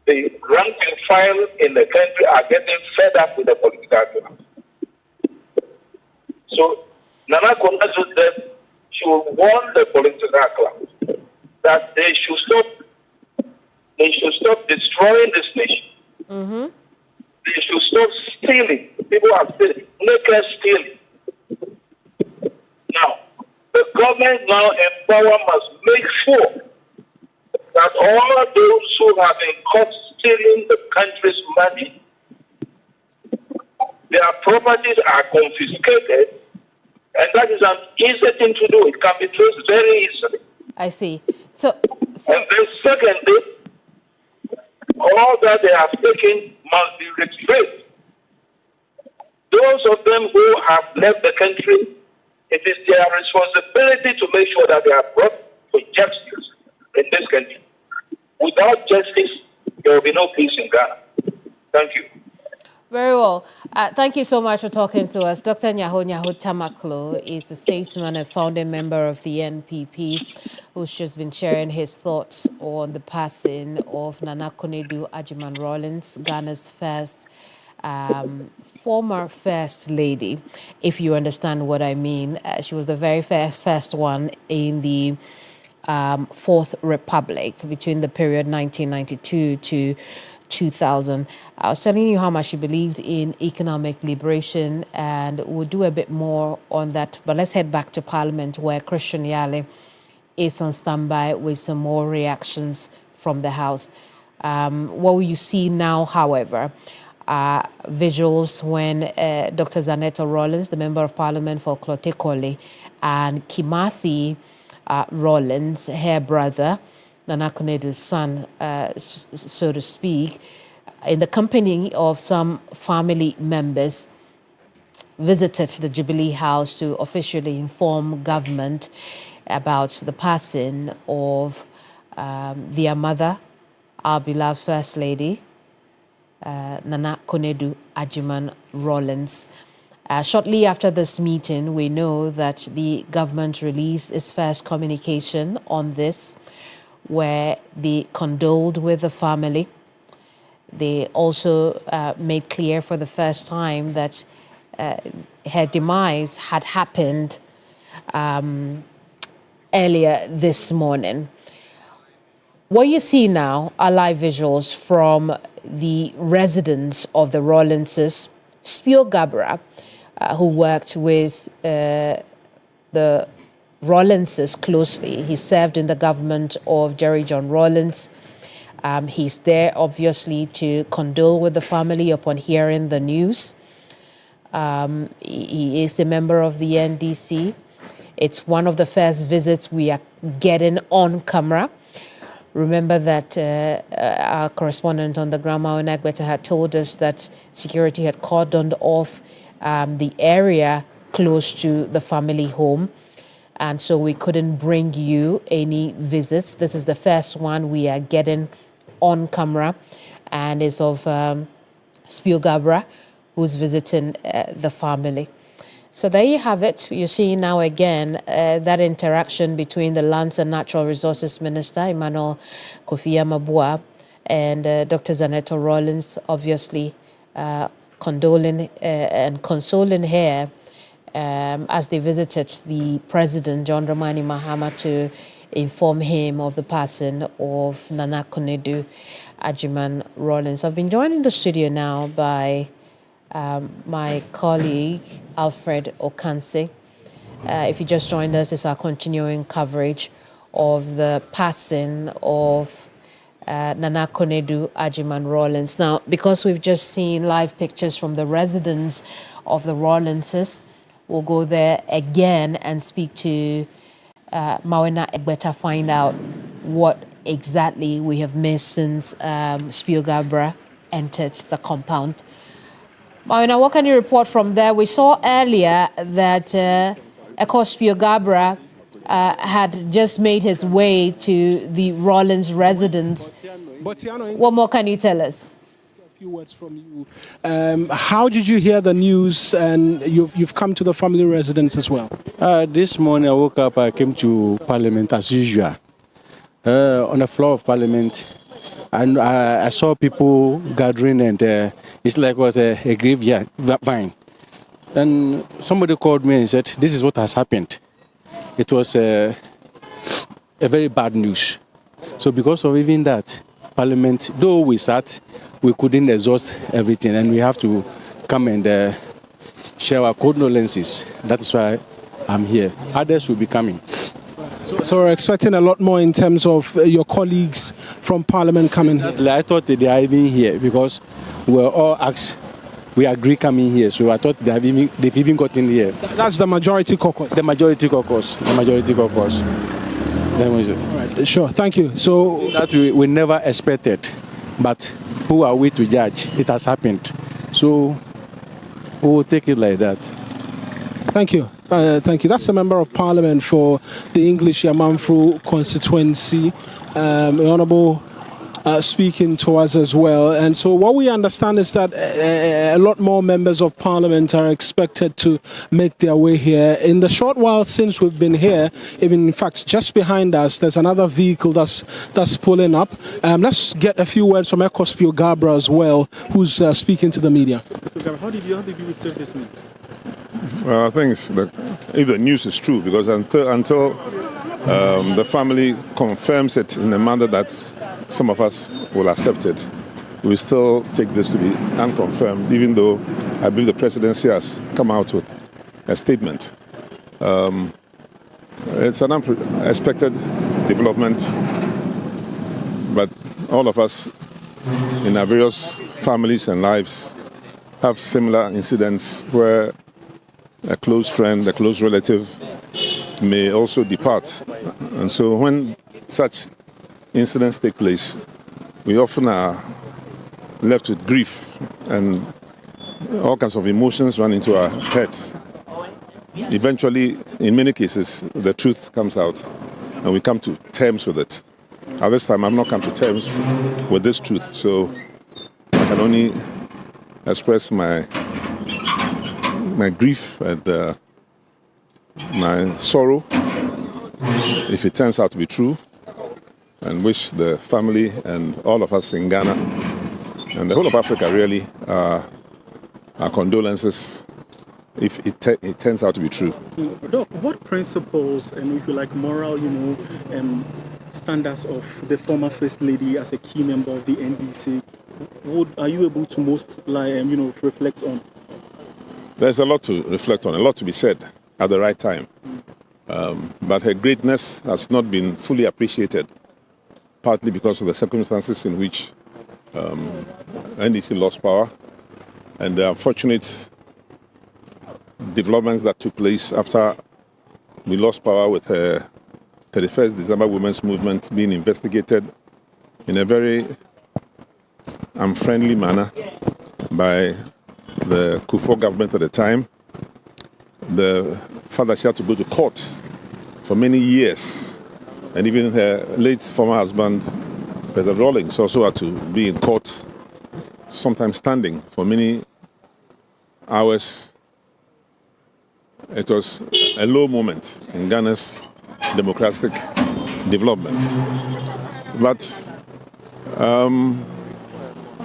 the rank and file in the country are getting fed up with the political class. So Nana Konadu said she will warn the political class that they should stop destroying this nation. They should stop stealing. People are stealing. Naked stealing. Now, the government now in power must make sure that all those who have been caught stealing the country's money, their properties are confiscated, and that is an easy thing to do. It can be traced very easily. I see. So and then secondly, all that they have taken must be retrieved. Those of them who have left the country, it is their responsibility to make sure that they are brought to justice in this country. Without justice, there will be no peace in Ghana. Thank you. Very well. Thank you so much for talking to us. Dr. Nyaho Tamaklo is the statesman and founding member of the NPP, who's just been sharing his thoughts on the passing of Nana Konadu Agyeman-Rawlings, Ghana's first former First Lady, if you understand what I mean. She was the very first one in the Fourth Republic between the period 1992 to 2000. I was telling you how much she believed in economic liberation, and we'll do a bit more on that. But let's head back to Parliament, where Christian Yale is on standby with some more reactions from the House. What will you see now, however, visuals when Dr. Zanetta Rawlings, the Member of Parliament for Klotekole, and Kimathi Rawlings, her brother, Nana Konadu's son, so to speak, in the company of some family members, visited the Jubilee House to officially inform government about the passing of their mother, our beloved First Lady, Nana Konadu Agyeman-Rawlings. Shortly after this meeting, we know that the government released its first communication on this, where they condoled with the family. They also made clear for the first time that her demise had happened earlier this morning. What you see now are live visuals from the residence of the Rawlingses. Spio Gabra, who worked with the Rawlingses closely. He served in the government of Jerry John Rawlings. He's there, obviously, to condole with the family upon hearing the news. He is a member of the NDC. It's one of the first visits we are getting on camera. Remember that our correspondent on the ground, Konadu Agyeman-Rawlings, had told us that security had cordoned off the area close to the family home. And so we couldn't bring you any visits. This is the first one we are getting on camera, and is of Spio Gabra, who's visiting the family. So there you have it. You're seeing now again that interaction between the Lands and Natural Resources Minister, Emmanuel Kofi Amabua, and Dr. Zaneto Rawlings, obviously condoling and consoling her as they visited the President, John Dramani Mahama, to inform him of the passing of Nana Konadu Agyeman-Rawlings. I've been joined in the studio now by my colleague, Alfred Okanse. If you just joined us, it's our continuing coverage of the passing of Nana Konadu Agyeman-Rawlings. Now, because we've just seen live pictures from the residence of the Rawlingses, we'll go there again and speak to Konadu Agyeman, find out what exactly we have missed since Spio Gabra entered the compound. Konadu, what can you report from there? We saw earlier that Spio Gabra had just made his way to the Rawlings residence. What more can you tell us? A few words from you. How did you hear the news, and you've come to the family residence as well? This morning I woke up, I came to Parliament as usual. On the floor of Parliament, and I saw people gathering, and it's like it was a graveyard vine. And somebody called me and said, this is what has happened. It was a very bad news. So because of even that, Parliament, though we sat, we couldn't exhaust everything, and we have to come and share our condolences. That's why I'm here. Others will be coming. So we're expecting a lot more in terms of your colleagues from Parliament coming here. I thought they are even here because we were all asked, we agree coming here. So I thought they've even gotten here. That's the majority caucus? The majority caucus. The majority caucus. All right, sure, thank you. So that we never expected, but who are we to judge? It has happened. So we will take it like that. Thank you. Thank you. That's the Member of Parliament for the English Yamanfru constituency, Honourable speaking to us as well. And so what we understand is that a lot more members of Parliament are expected to make their way here. In the short while since we've been here, even in fact just behind us, there's another vehicle that's pulling up. Let's get a few words from Spio Gabra as well, who's speaking to the media. How did you receive this news? Well, I think if the news is true, because until the family confirms it in a manner that some of us will accept it, we still take this to be unconfirmed, even though I believe the presidency has come out with a statement. It's an unexpected development, but all of us in our various families and lives have similar incidents where a close friend, a close relative may also depart. And so when such incidents take place, we often are left with grief, and all kinds of emotions run into our heads. Eventually, in many cases, the truth comes out and we come to terms with it. At this time, I've not come to terms with this truth, so I can only express my grief and my sorrow if it turns out to be true. and wish the family and all of us in Ghana and the whole of Africa really our condolences if it turns out to be true. Doc, what principles and, if you like, moral, standards of the former First Lady as a key member of the NDC are you able to most, reflect on? There's a lot to reflect on, a lot to be said at the right time. But her greatness has not been fully appreciated, partly because of the circumstances in which NDC lost power and the unfortunate developments that took place after we lost power with her 31st December Women's Movement being investigated in a very unfriendly manner by the Kufuor government at the time. The fact that she had to go to court for many years, and even her late former husband, President Rawlings, also had to be in court, sometimes standing for many hours. It was a low moment in Ghana's democratic development. But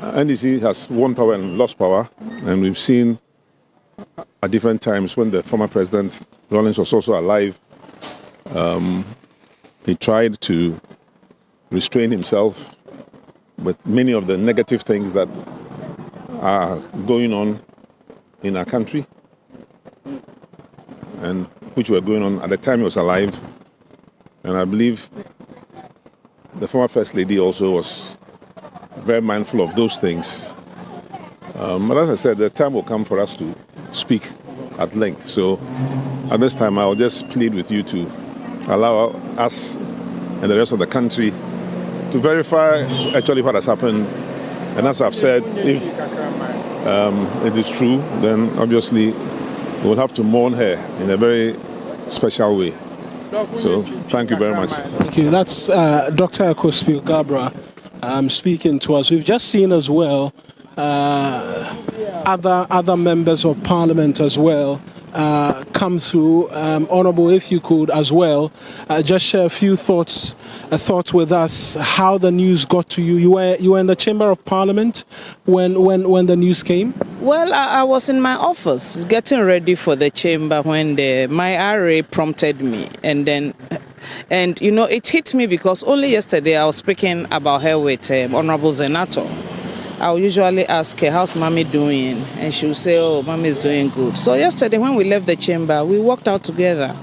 NDC has won power and lost power, and we've seen at different times when the former President Rawlings was also alive, he tried to restrain himself with many of the negative things that are going on in our country and which were going on at the time he was alive. And I believe the former First Lady also was very mindful of those things. But as I said, the time will come for us to speak at length. So at this time, I'll just plead with you to allow us and the rest of the country to verify actually what has happened. And as I've said, if it is true, then obviously we will have to mourn her in a very special way. So thank you very much. Thank you. That's Dr. Akospi Gabra speaking to us. We've just seen as well other members of parliament as well come through. Honourable, if you could as well just share a few thoughts with us how the news got to you. You were in the Chamber of Parliament when the news came? Well, I was in my office getting ready for the chamber when my RA prompted me, and it hit me because only yesterday I was speaking about her with Honourable Zenato. I'll usually ask her, how's mommy doing? And she'll say, oh, mommy is doing good. So yesterday when we left the chamber, we walked out together.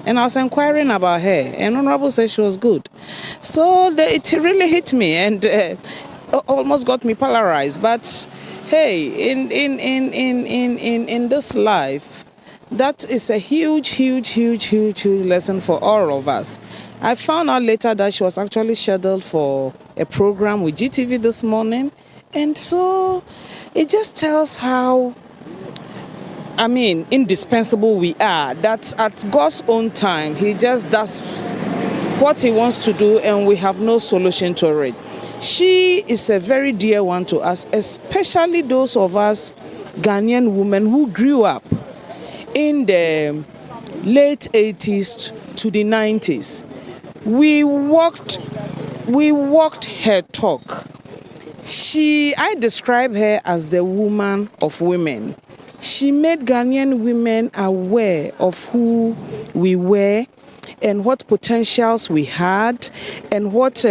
And I was inquiring about her. And Honorable said she was good. So it really hit me and almost got me polarized. But hey, in this life, that is a huge lesson for all of us. I found out later that she was actually scheduled for a program with GTV this morning. And so it just tells how, indispensable we are, that at God's own time, he just does what he wants to do and we have no solution to it. She is a very dear one to us, especially those of us Ghanaian women who grew up in the late 80s to the 90s. We walked her talk. I describe her as the woman of women. She made Ghanaian women aware of who we were and what potentials we had and what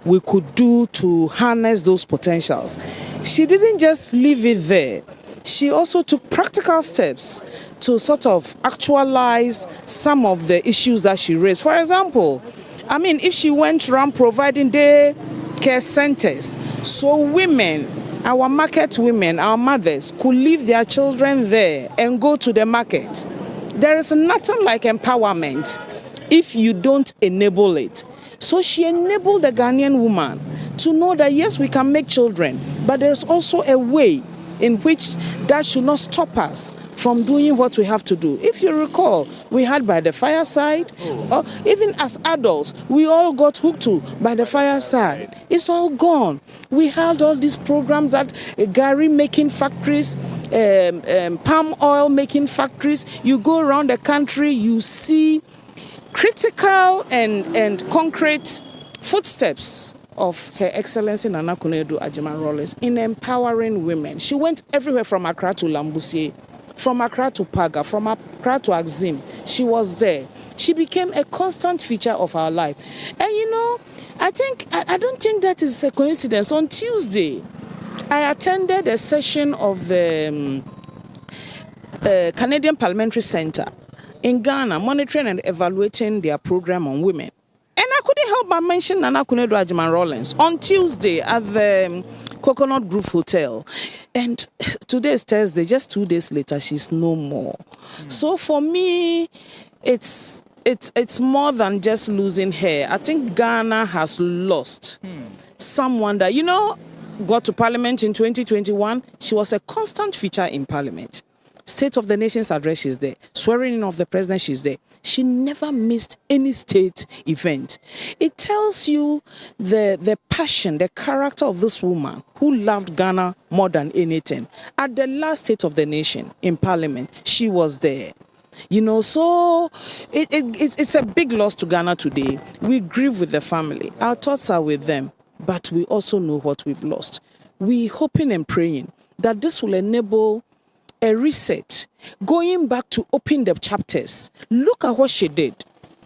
we could do to harness those potentials. She didn't just leave it there. She also took practical steps to sort of actualize some of the issues that she raised. For example, if she went around providing day care centers, so women, our market women, our mothers, could leave their children there and go to the market. There is nothing like empowerment if you don't enable it. So she enabled the Ghanaian woman to know that yes, we can make children, but there's also a way in which that should not stop us from doing what we have to do. If you recall, we had By the Fireside, or even as adults, we all got hooked to By the Fireside. It's all gone. We had all these programs at Gary making factories, palm oil making factories. You go around the country, you see critical and concrete footsteps of Her Excellency Nana Konadu Agyeman-Rawlings in empowering women. She went everywhere from Accra to Lambusie, from Accra to Paga, from Accra to Axim. She was there. She became a constant feature of our life. And you know, I don't think that is a coincidence. On Tuesday, I attended a session of the Canadian Parliamentary Centre in Ghana, monitoring and evaluating their program on women. And I couldn't help but mention Nana Konadu Agyeman-Rawlings on Tuesday at the Coconut Grove Hotel. And today is Thursday, just 2 days later, she's no more. So for me, it's more than just losing her. I think Ghana has lost someone that, you know, got to Parliament in 2021. She was a constant feature in Parliament. State of the Nation's address, she's there. Swearing in of the president, she's there. She never missed any state event. It tells you the passion, the character of this woman who loved Ghana more than anything. At the last State of the Nation in Parliament, she was there. You know, so it's a big loss to Ghana today. We grieve with the family. Our thoughts are with them, but we also know what we've lost. We're hoping and praying that this will enable a reset, going back to open the chapters, look at what she did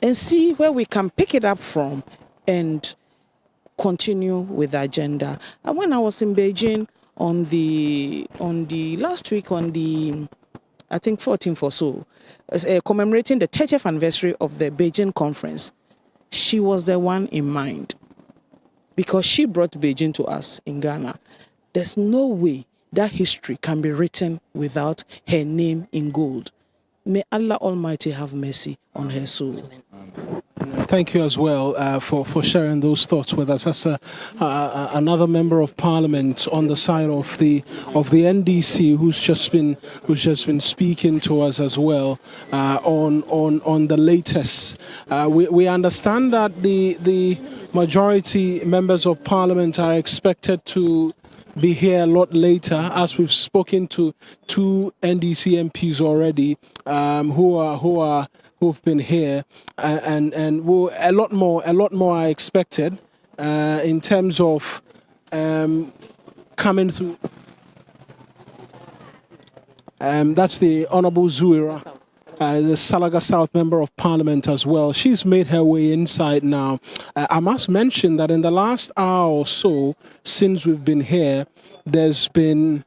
and see where we can pick it up from and continue with the agenda. And when I was in Beijing on the last week, on the, I think 14th or so, commemorating the 30th anniversary of the Beijing conference, she was the one in mind because she brought Beijing to us in Ghana. There's no way that history can be written without her name in gold. May Allah Almighty have mercy on her soul. Thank you as well for sharing those thoughts with us. As another member of Parliament on the side of the NDC, who's just been speaking to us as well on the latest. We understand that the majority members of Parliament are expected to be here a lot later, as we've spoken to two NDC MPs already, who've been here, and a lot more are expected in terms of coming through. That's the Honourable Zuira, the Salaga South Member of Parliament as well. She's made her way inside now. I must mention that in the last hour or so, since we've been here, there's been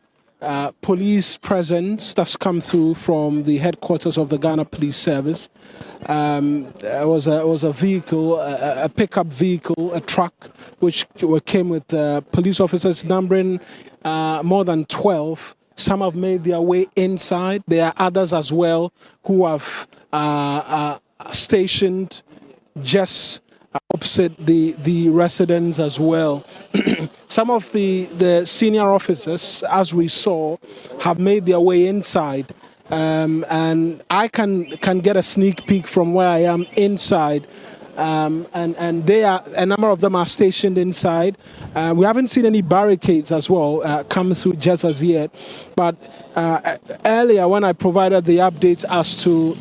police presence that's come through from the headquarters of the Ghana Police Service. There was a vehicle, a pickup vehicle, a truck, which came with police officers numbering more than 12. Some have made their way inside. There are others as well who have stationed just opposite the residence as well. Some of the senior officers, as we saw, have made their way inside. And I can get a sneak peek from where I am inside. And they are, a number of them are stationed inside. We haven't seen any barricades as well come through just as yet. But earlier, when I provided the updates as to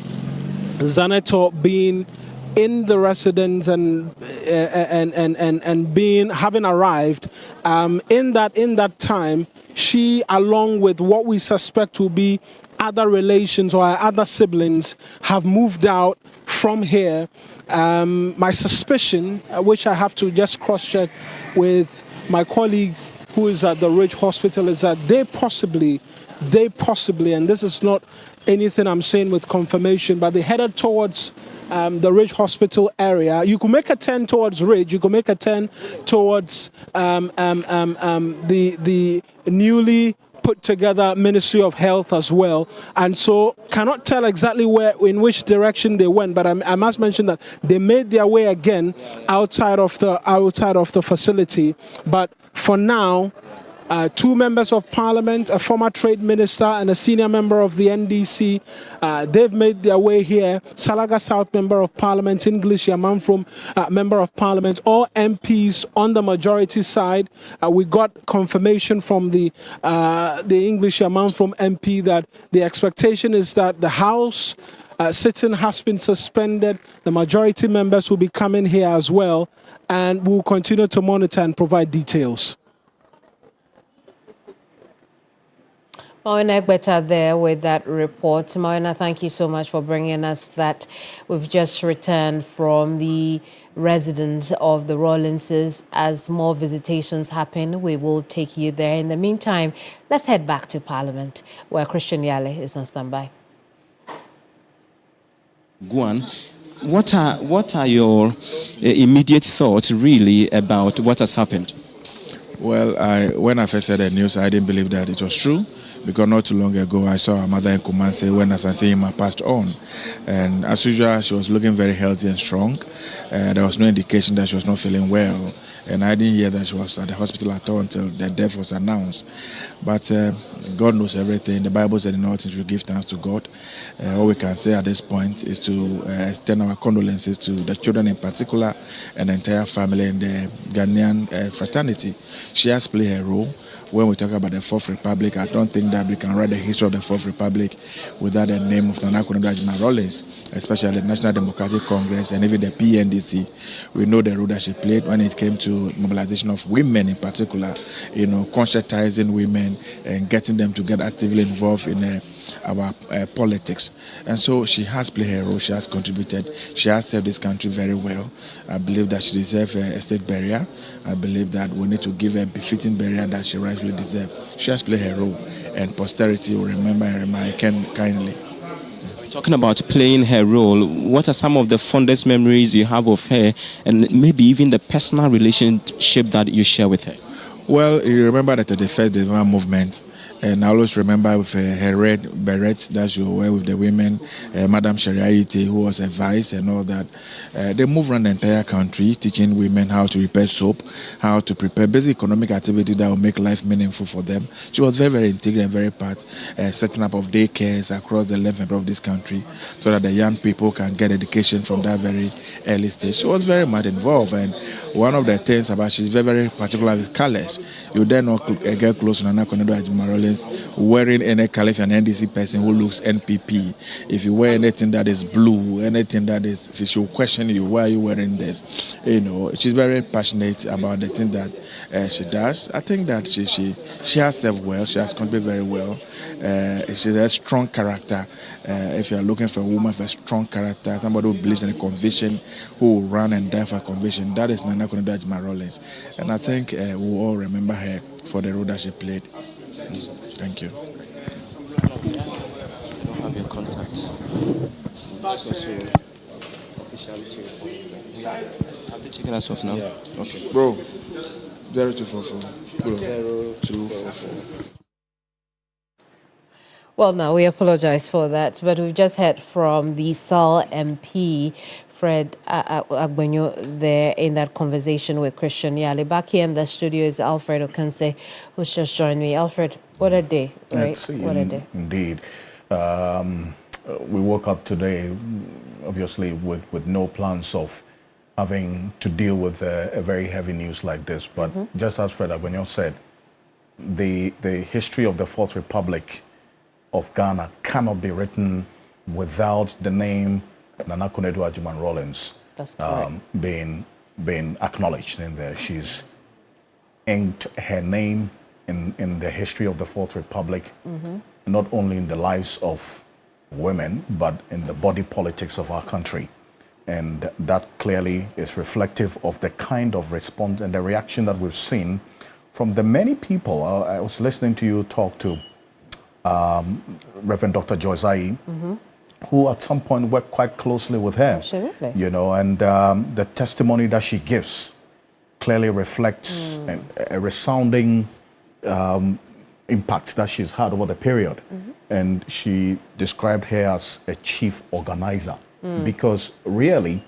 Zaneto being in the residence and having arrived, in that time, she, along with what we suspect will be other relations or other siblings, have moved out from here. My suspicion, which I have to just cross-check with my colleague who is at the Ridge Hospital, is that they possibly, and this is not anything I'm saying with confirmation, but they headed towards the Ridge Hospital area. You could make a turn towards Ridge. You could make a turn towards the newly put together Ministry of Health as well, and so cannot tell exactly in which direction they went, but I must mention that they made their way again outside of the facility. But for now, two members of Parliament, a former trade minister and a senior member of the NDC, they've made their way here. Salaga South Member of Parliament, English Yamanfrom Member of Parliament, all MPs on the majority side. We got confirmation from the English Yamanfrom MP that the expectation is that the House sitting has been suspended. The majority members will be coming here as well. and we'll continue to monitor and provide details. Moina Egbeta there with that report. Moina, thank you so much for bringing us that. We've just returned from the residence of the Rawlingses. As more visitations happen, we will take you there. In the meantime, let's head back to Parliament, where Christian Yale is on standby. Guan, what are your immediate thoughts really about what has happened? Well, when I first heard the news, I didn't believe that it was true, because not too long ago I saw her mother in Kumasi when Asante Yima passed on, and as usual she was looking very healthy and strong. There was no indication that she was not feeling well, and I didn't hear that she was at the hospital at all until the death was announced. But God knows everything. The Bible said in all things we give thanks to God. All we can say at this point is to extend our condolences to the children in particular and the entire family and the Ghanaian fraternity. She has played her role. When we talk about the Fourth Republic, I don't think that we can write the history of the Fourth Republic without the name of Nana Konadu Agyeman-Rawlings, especially the National Democratic Congress and even the PNDC. We know the role that she played when it came to mobilization of women in particular, conscientizing women and getting them to get actively involved in our politics. And so she has played her role, she has contributed, she has served this country very well. I believe that she deserves a state burial. I believe that we need to give her a befitting burial that she rightfully deserves. She has played her role, and posterity will remember her kindly. Talking about playing her role, what are some of the fondest memories you have of her, and maybe even the personal relationship that you share with her? Well, you remember that at the first December movement, and I always remember with her red beret that she wore with the women, Madam Shariaite, who was a vice and all that. They moved around the entire country, teaching women how to prepare soap, how to prepare basic economic activity that will make life meaningful for them. She was very, very integral and very part, setting up of daycares across the length and breadth of this country so that the young people can get education from that very early stage. She was very much involved, and one of the things about she's very, very particular with colors. You dare not get close to Nana Konadu Agyeman-Rawlings wearing any Caliph and NDC person who looks NPP. If you wear anything that is blue, anything that is, she will question you, why are you wearing this? She's very passionate about the thing that she does. I think that she has served well, she has contributed very well. She's a strong character. If you're looking for a woman with a strong character, somebody who believes in a conviction, who will run and die for a conviction, that is Nana Konadu Agyeman-Rawlings. And I think we'll all remember her for the role that she played. Thank you. I don't have your contacts. Have they taken us off now? Yeah. Okay. Bro, 0244. 0244. Well, now we apologize for that, but we've just heard from the SAL MP, Fred Agbenyo, there in that conversation with Christian Yale. Back here in the studio is Alfred Okanse, who's just joined me. Alfred, what a day, right? What a day. Indeed. We woke up today, obviously, with no plans of having to deal with a very heavy news like this. But just as Fred Agbenyo said, the history of the Fourth Republic of Ghana cannot be written without the name Nana Konadu Agyeman-Rawlings being acknowledged in there. She's inked her name in the history of the Fourth Republic, not only in the lives of women, but in the body politics of our country. And that clearly is reflective of the kind of response and the reaction that we've seen from the many people. I was listening to you talk to Reverend Dr. Joyce Ayi, who at some point worked quite closely with her. Absolutely. And the testimony that she gives clearly reflects a resounding impact that she's had over the period. And she described her as a chief organizer. Because really,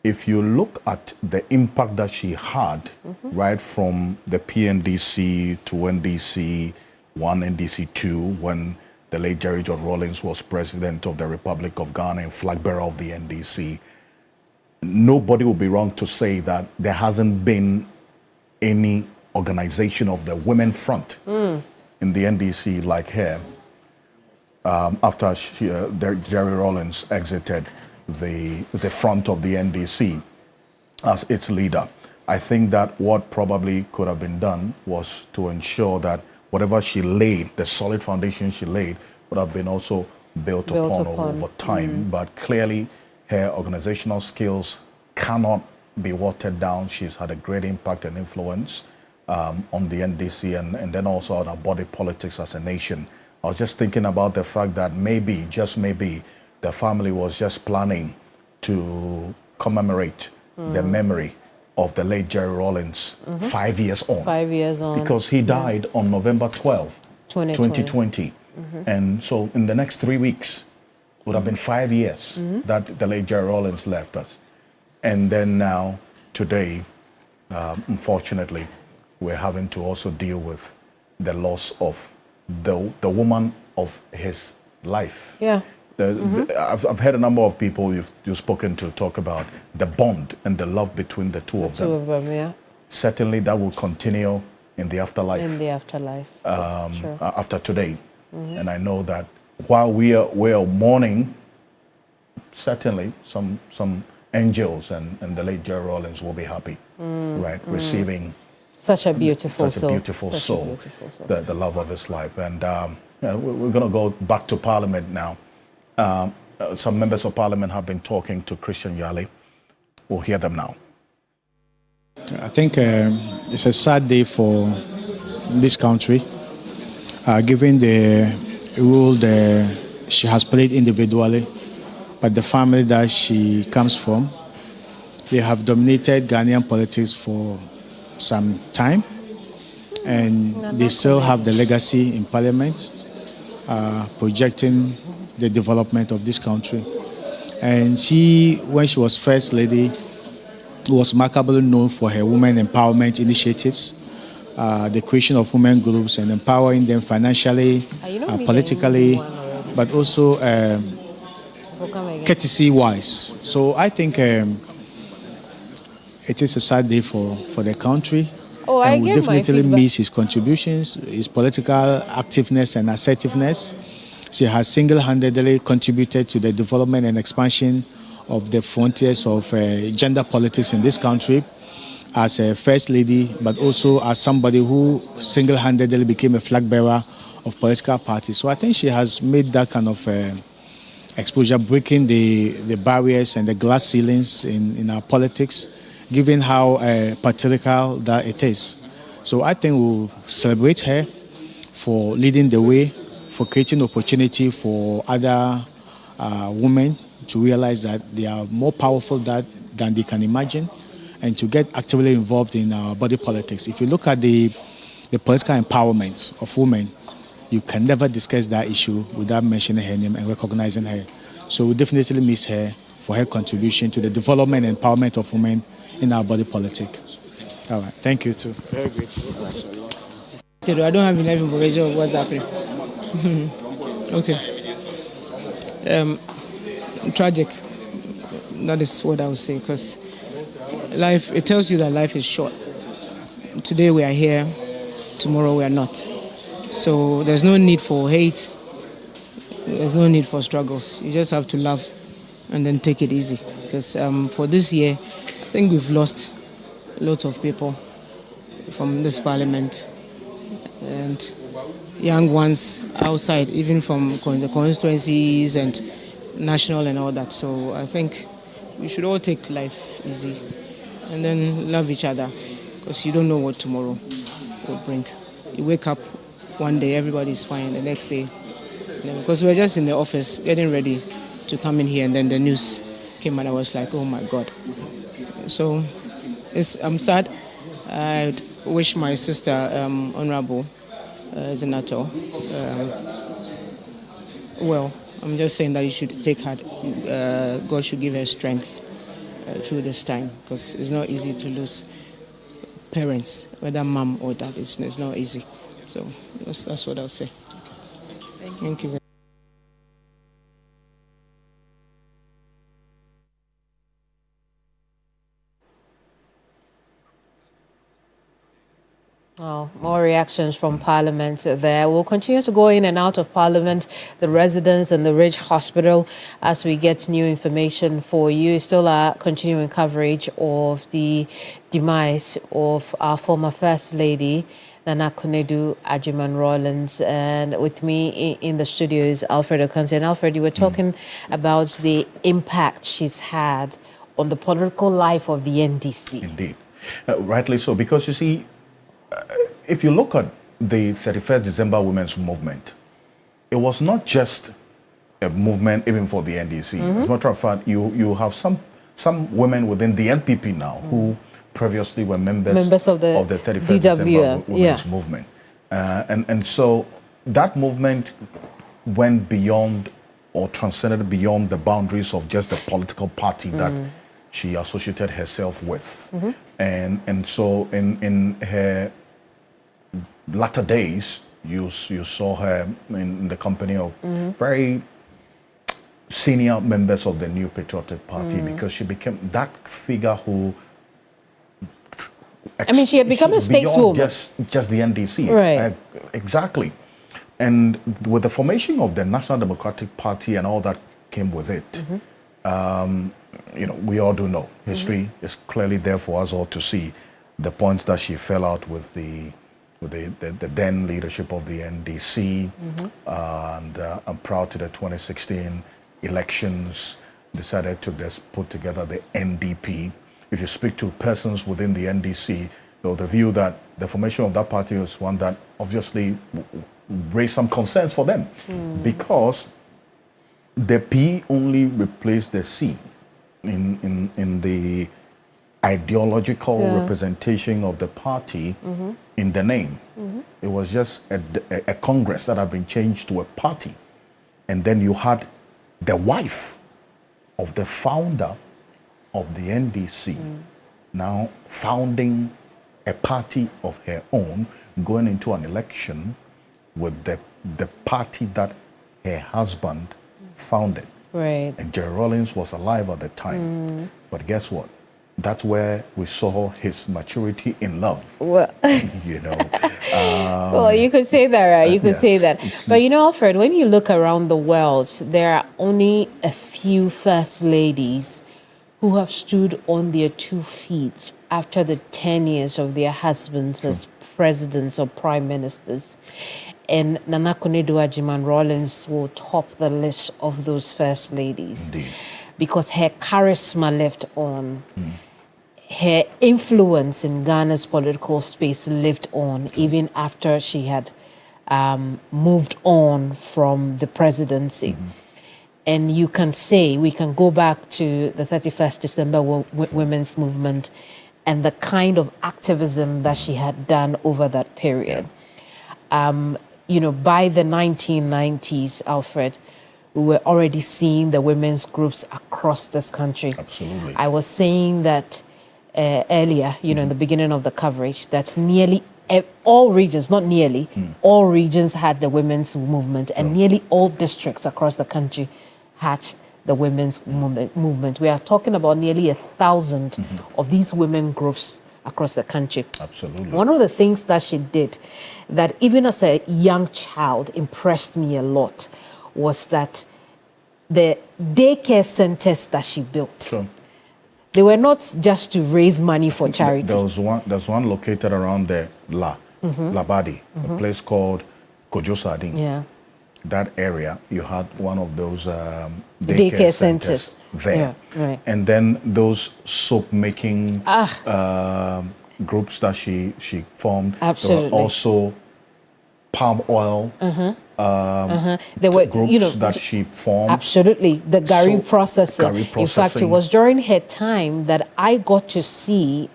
if you look at the impact that she had, right from the PNDC to NDC 1, NDC 2, when the late Jerry John Rawlings was president of the Republic of Ghana and flag bearer of the NDC, nobody would be wrong to say that there hasn't been any organization of the women front in the NDC like her after Jerry Rawlings exited the front of the NDC. as its leader. I think that what probably could have been done was to ensure that whatever she laid, the solid foundation she laid, would have been also built upon over time. But clearly, her organizational skills cannot be watered down. She's had a great impact and influence on the NDC and then also on our body politics as a nation. I was just thinking about the fact that maybe, just maybe, the family was just planning to commemorate the memory of the late Jerry Rawlings 5 years on. 5 years on. Because he died on November 12, 2020. And so in the next 3 weeks, would have been 5 years that the late Jerry Rawlings left us. And then now, today, unfortunately, we're having to also deal with the loss of the woman of his life. Yeah. I've heard a number of people you've spoken to talk about the bond and the love between the two of them. Two of them, yeah. Certainly that will continue in the afterlife. In the afterlife. Sure. After today. And I know that while we are mourning, certainly some angels and the late Jerry Rawlings will be happy, right? Receiving such a beautiful soul. The love of his life. And we're going to go back to Parliament now. Some members of Parliament have been talking to Christian Yali. We'll hear them now. I think it's a sad day for this country, given the role that she has played individually, but the family that she comes from, they have dominated Ghanaian politics for some time, and they still have the legacy in Parliament, projecting the development of this country. And she, when she was First Lady, was remarkably known for her women empowerment initiatives, the creation of women groups and empowering them financially, politically, but also courtesy-wise. So I think it is a sad day for the country. And we definitely miss his contributions, his political activeness and assertiveness. She has single-handedly contributed to the development and expansion of the frontiers of gender politics in this country as a First Lady, but also as somebody who single-handedly became a flag bearer of political parties. So I think she has made that kind of exposure, breaking the barriers and the glass ceilings in our politics, given how patriarchal that it is. So I think we'll celebrate her for leading the way, for creating opportunity for other women to realize that they are more powerful than they can imagine, and to get actively involved in our body politics. If you look at the political empowerment of women, you can never discuss that issue without mentioning her name and recognizing her. So we definitely miss her for her contribution to the development and empowerment of women in our body politic. All right, thank you too. Very grateful. I don't have enough information of what's happening. Okay. Tragic. That is what I would say, because life, it tells you that life is short. Today we are here, tomorrow we are not. So there's no need for hate. There's no need for struggles. You just have to laugh and then take it easy. Because for this year, I think we've lost lots of people from this parliament and young ones outside, even from the constituencies and national and all that. So I think we should all take life easy and then love each other, because you don't know what tomorrow will bring. You wake up one day, everybody's fine, the next day, because we were just in the office getting ready to come in here, and then the news came and I was like, oh my God. So I'm sad. I wish my sister, Honorable Senator, well, I'm just saying that you should take her, God should give her strength through this time, because it's not easy to lose parents, whether mom or dad. It's not easy. So that's what I'll say. Thank you very much. Oh, more reactions from Parliament there. We'll continue to go in and out of Parliament, the residents and the Ridge Hospital as we get new information for you. Still continuing coverage of the demise of our former First Lady, Nana Konadu Agyeman-Rawlings. And with me in the studio is Alfred Okansi. And Alfred, you were talking about the impact she's had on the political life of the NDC. Indeed. Rightly so, because you see, if you look at the 31st December Women's Movement, it was not just a movement even for the NDC. As a matter of fact, you have some women within the NPP now who previously were members of the 31st December Women's Movement. And so that movement went beyond or transcended beyond the boundaries of just the political party that she associated herself with. And so in her latter days, you saw her in the company of very senior members of the New Patriotic Party because she became that figure who... she had become a stateswoman. Just the NDC. Right. Exactly. And with the formation of the National Democratic Party and all that came with it, we all do know. History is clearly there for us all to see the points that she fell out with the then leadership of the NDC, and I'm proud to the 2016 elections decided to just put together the NDP. If you speak to persons within the NDC, the view that the formation of that party was one that obviously raised some concerns for them, because the P only replaced the C in the ideological representation of the party in the name. It was just a Congress that had been changed to a party. And then you had the wife of the founder of the NDC now founding a party of her own, going into an election with the party that her husband founded. Right. And Jerry Rawlings was alive at the time. But guess what? That's where we saw his maturity in love. Well, well, you could say that, right? You could say that. But Alfred, when you look around the world, there are only a few first ladies who have stood on their 2 feet after the 10 years of their husbands as presidents or prime ministers. And Nana Konadu Agyeman-Rawlings will top the list of those first ladies. Indeed. Because her charisma lived on. Her influence in Ghana's political space lived on even after she had moved on from the presidency. And you can say, we can go back to the 31st December Women's Movement and the kind of activism that she had done over that period. By the 1990s, Alfred, we were already seeing the women's groups across this country. Absolutely. I was saying that earlier, in the beginning of the coverage, that nearly all regions, not nearly, all regions had the women's movement, and nearly all districts across the country had the women's movement. We are talking about nearly 1,000 of these women groups across the country. Absolutely. One of the things that she did that even as a young child impressed me a lot was that the daycare centers that she built, they were not just to raise money for charity. There's one located around the Labadi, a place called Kojo Sardin. Yeah. That area, you had one of those daycare centers there. Yeah, right. And then those soap making groups that she formed. Absolutely. There were also palm oil There were groups that she formed. Absolutely. The Gari processing. Gari processing. In fact, it was during her time that I got to see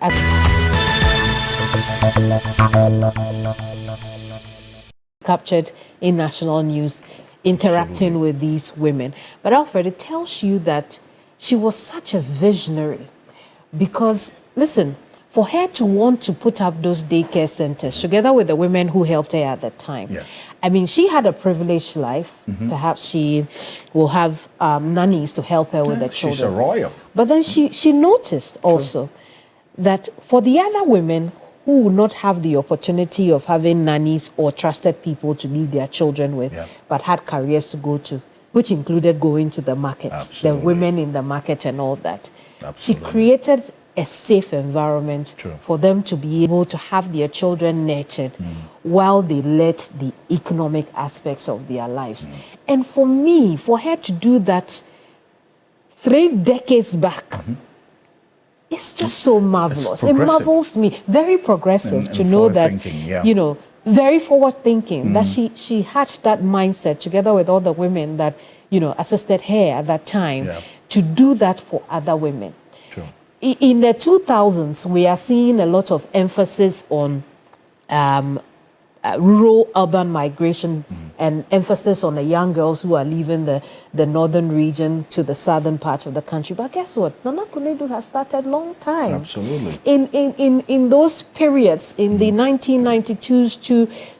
captured in national news interacting with these women. But Alfred, it tells you that she was such a visionary because, listen, for her to want to put up those daycare centers together with the women who helped her at that time, yes. I mean, she had a privileged life. Mm-hmm. Perhaps she will have nannies to help her with the children. She's a royal. But then she noticed also that for the other women who would not have the opportunity of having nannies or trusted people to leave their children with, but had careers to go to, which included going to the market, the women in the market and all that. She created a safe environment for them to be able to have their children nurtured while they led the economic aspects of their lives. And for me, for her to do that 3 decades back, it's just so marvelous. It marvels me. Very progressive to know that, you know, very forward thinking, that she had that mindset together with all the women that, you know, assisted her at that time to do that for other women. In the 2000s, we are seeing a lot of emphasis on rural-urban migration and emphasis on the young girls who are leaving the northern region to the southern part of the country. But guess what? Nana Konadu has started long time. Absolutely. In those periods, in the 1992s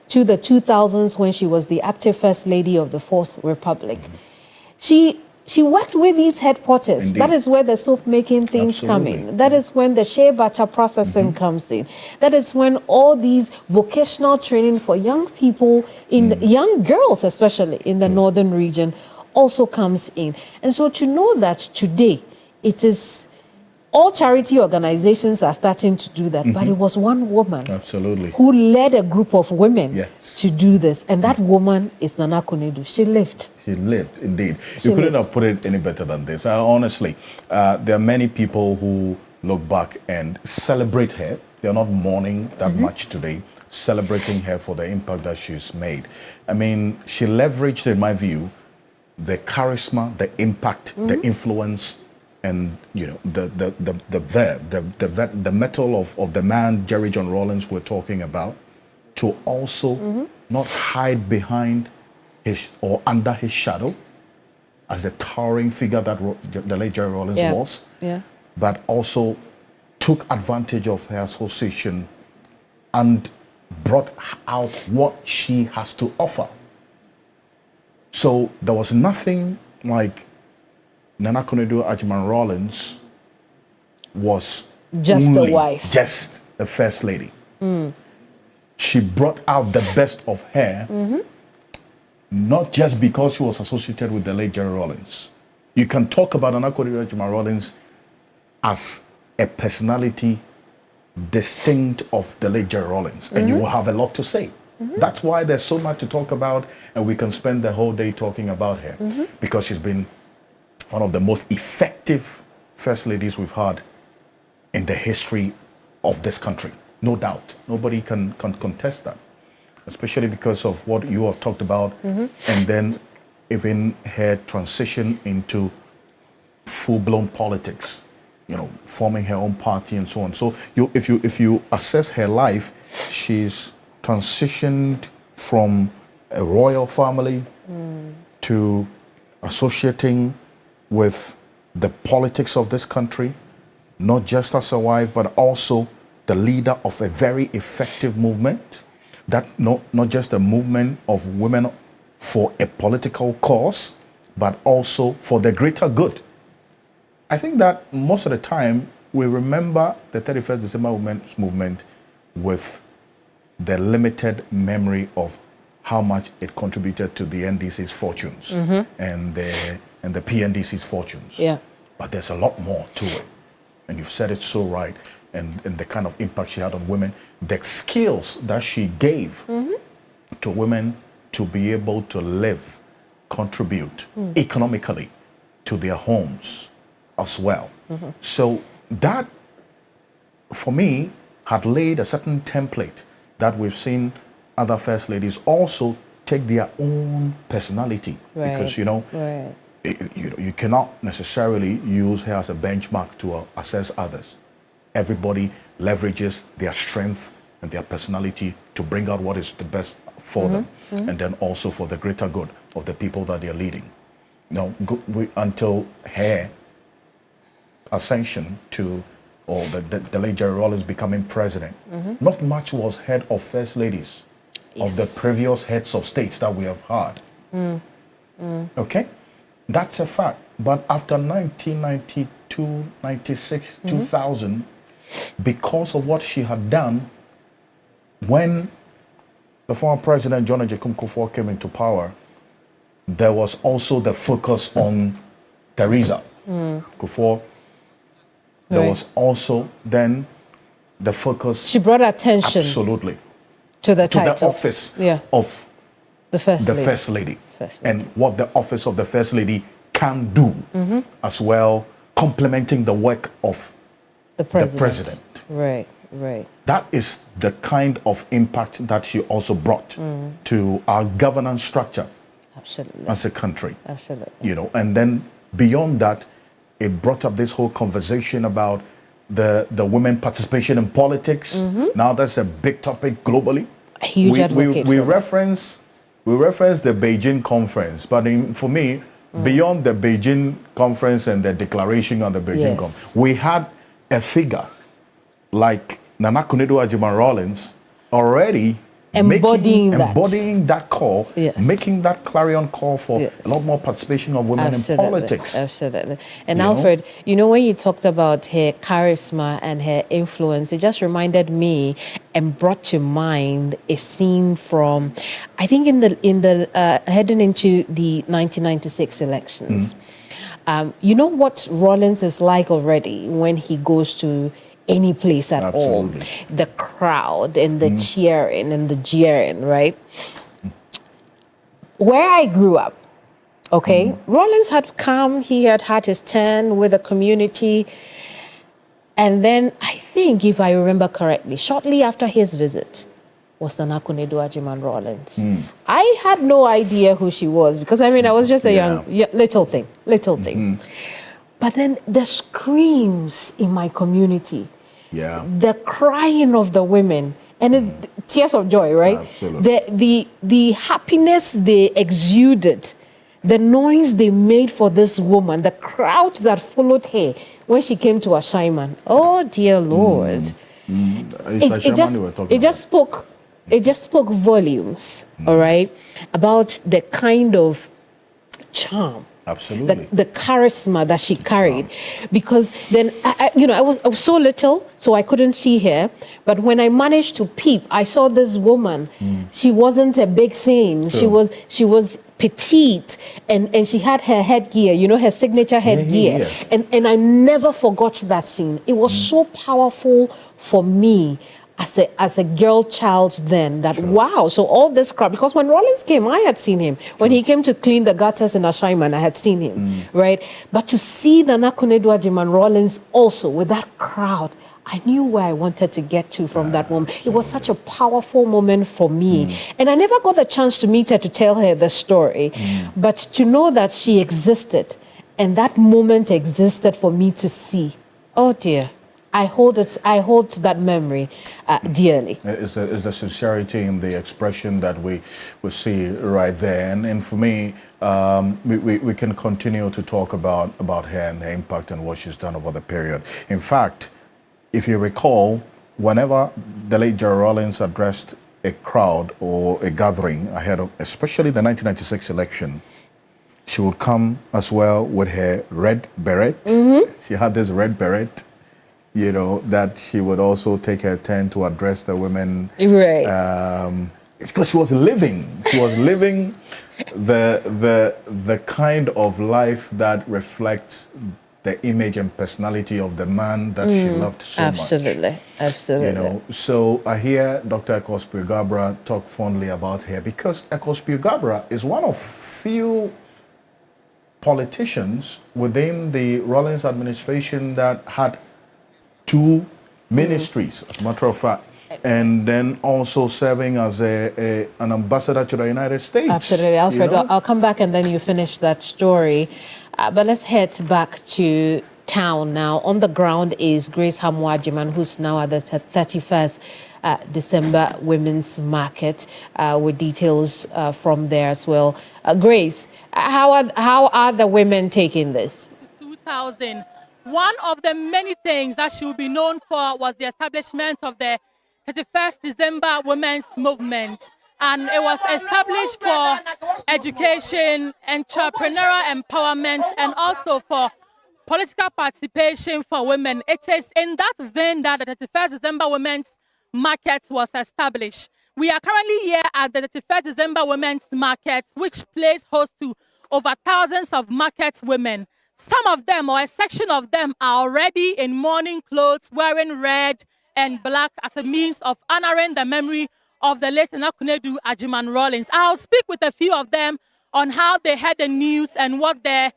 to the 2000s, when she was the active First Lady of the Fourth Republic, she worked with these headquarters. That is where the soap making things come in. That is when the shea butter processing comes in. That is when all these vocational training for young people, young girls especially in the northern region, also comes in. And so to know that today it is all charity organizations are starting to do that, but it was one woman who led a group of women to do this. And that woman is Nana Konadu. She lived. She lived, indeed. You couldn't have put it any better than this. Honestly, there are many people who look back and celebrate her. They're not mourning that much today, celebrating her for the impact that she's made. I mean, she leveraged, in my view, the charisma, the impact, the influence, and you know the metal of the man Jerry John Rawlings we're talking about, to also not hide behind his or under his shadow as a towering figure that the late Jerry Rawlings was, but also took advantage of her association and brought out what she has to offer. So there was nothing like Nana Konadu Agyeman-Rawlings was just the wife, just the First Lady. She brought out the best of her, not just because she was associated with the late Jerry Rawlings. You can talk about Nana Konadu Agyeman-Rawlings as a personality distinct of the late Jerry Rawlings, and you will have a lot to say. That's why there's so much to talk about, and we can spend the whole day talking about her, because she's been one of the most effective First Ladies we've had in the history of this country. No doubt. Nobody can contest that, especially because of what you have talked about, and then even her transition into full-blown politics, you know, forming her own party and so on. So if you assess her life, she's transitioned from a royal family to associating with the politics of this country, not just as a wife, but also the leader of a very effective movement, that not just a movement of women for a political cause, but also for the greater good. I think that most of the time we remember the 31st December Women's Movement with the limited memory of how much it contributed to the NDC's fortunes and the PNDC's fortunes. But there's a lot more to it. And you've said it so right. And the kind of impact she had on women, the skills that she gave to women to be able to live, contribute economically to their homes as well. So that, for me, had laid a certain template that we've seen other First Ladies also take their own personality. Because, you know, you cannot necessarily use her as a benchmark to assess others. Everybody leverages their strength and their personality to bring out what is the best for them, and then also for the greater good of the people that they're leading. Now, until her ascension to, or the late Jerry Rawlings becoming president, not much was heard of First Ladies of the previous heads of states that we have had. Okay? That's a fact. But after 1992, 96, 2000, because of what she had done when the former president John Agyeman Kufuor came into power, there was also the focus on Theresa Kufuor. There was also then the focus. She brought attention. Absolutely. To the to title. the office of the first lady. First Lady. And what the office of the First Lady can do as well, complementing the work of the president. Right, right. That is the kind of impact that she also brought to our governance structure as a country. Absolutely. You know, and then beyond that, it brought up this whole conversation about the women participation in politics. Now that's a big topic globally. A huge advocate we for reference the Beijing conference, but for me, beyond the Beijing conference and the declaration on the Beijing conference, we had a figure like Konadu Agyeman-Rawlings already embodying that call, making that clarion call for a lot more participation of women in politics. Absolutely. And Alfred, you know, when you talked about her charisma and her influence, it just reminded me and brought to mind a scene from, I think in the heading into the 1996 elections. You know what Rawlings is like already when he goes to any place at all. The crowd and the cheering and the jeering, right? Where I grew up, Rawlings had come, he had had his turn with the community. And then I think, if I remember correctly, shortly after his visit was Konadu Agyeman-Rawlings. I had no idea who she was because, I mean, I was just a young, little thing. But then the screams in my community, the crying of the women, and tears of joy, right? Absolutely. The happiness they exuded, the noise they made for this woman, the crowd that followed her when she came to Ashaiman. Oh dear Lord! It just spoke volumes. All right, about the kind of charm. Absolutely. The charisma that she carried, because then I was so little, so I couldn't see her. But when I managed to peep, I saw this woman. She wasn't a big thing. Sure. She was petite, and she had her headgear, her signature headgear. And I never forgot that scene. It was so powerful for me as a girl child then, that wow, so all this crowd, because when Rawlings came, I had seen him. When he came to clean the gutters in Ashaiman, I had seen him, right? But to see Konadu Agyeman-Rawlings also with that crowd, I knew where I wanted to get to from that moment. It was such a powerful moment for me. And I never got the chance to meet her to tell her the story, but to know that she existed and that moment existed for me to see. Oh dear. I hold that memory dearly. It's the sincerity in the expression that we see right there. And for me, we can continue to talk about her and the impact and what she's done over the period. In fact, if you recall, whenever the late Jerry Rawlings addressed a crowd or a gathering ahead of, especially the 1996 election, she would come as well with her red beret. She had this red beret, that she would also take her turn to address the women. Right. Because she was living the kind of life that reflects the image and personality of the man that she loved so much. Absolutely. So I hear Dr. Ekos-Gabra talk fondly about her because Ekos-Gabra is one of few politicians within the Rawlings administration that had two ministries, as a matter of fact, and then also serving as an ambassador to the United States. Absolutely, Alfred. I'll come back and then you finish that story. But let's head back to town now. On the ground is Grace Agyeman, who's now at the 31st December Women's Market, with details from there as well. Grace, how are the women taking this? 2000. One of the many things that she will be known for was the establishment of the 31st December Women's Movement. And it was established for education, entrepreneurial empowerment, and also for political participation for women. It is in that vein that the 31st December Women's market was established. We are currently here at the 31st December Women's Market, which plays host to over thousands of market women. Some of them, or a section of them, are already in mourning clothes, wearing red and black as a means of honoring the memory of the late Konadu Agyeman-Rawlings. I'll speak with a few of them on how they heard the news and what they'll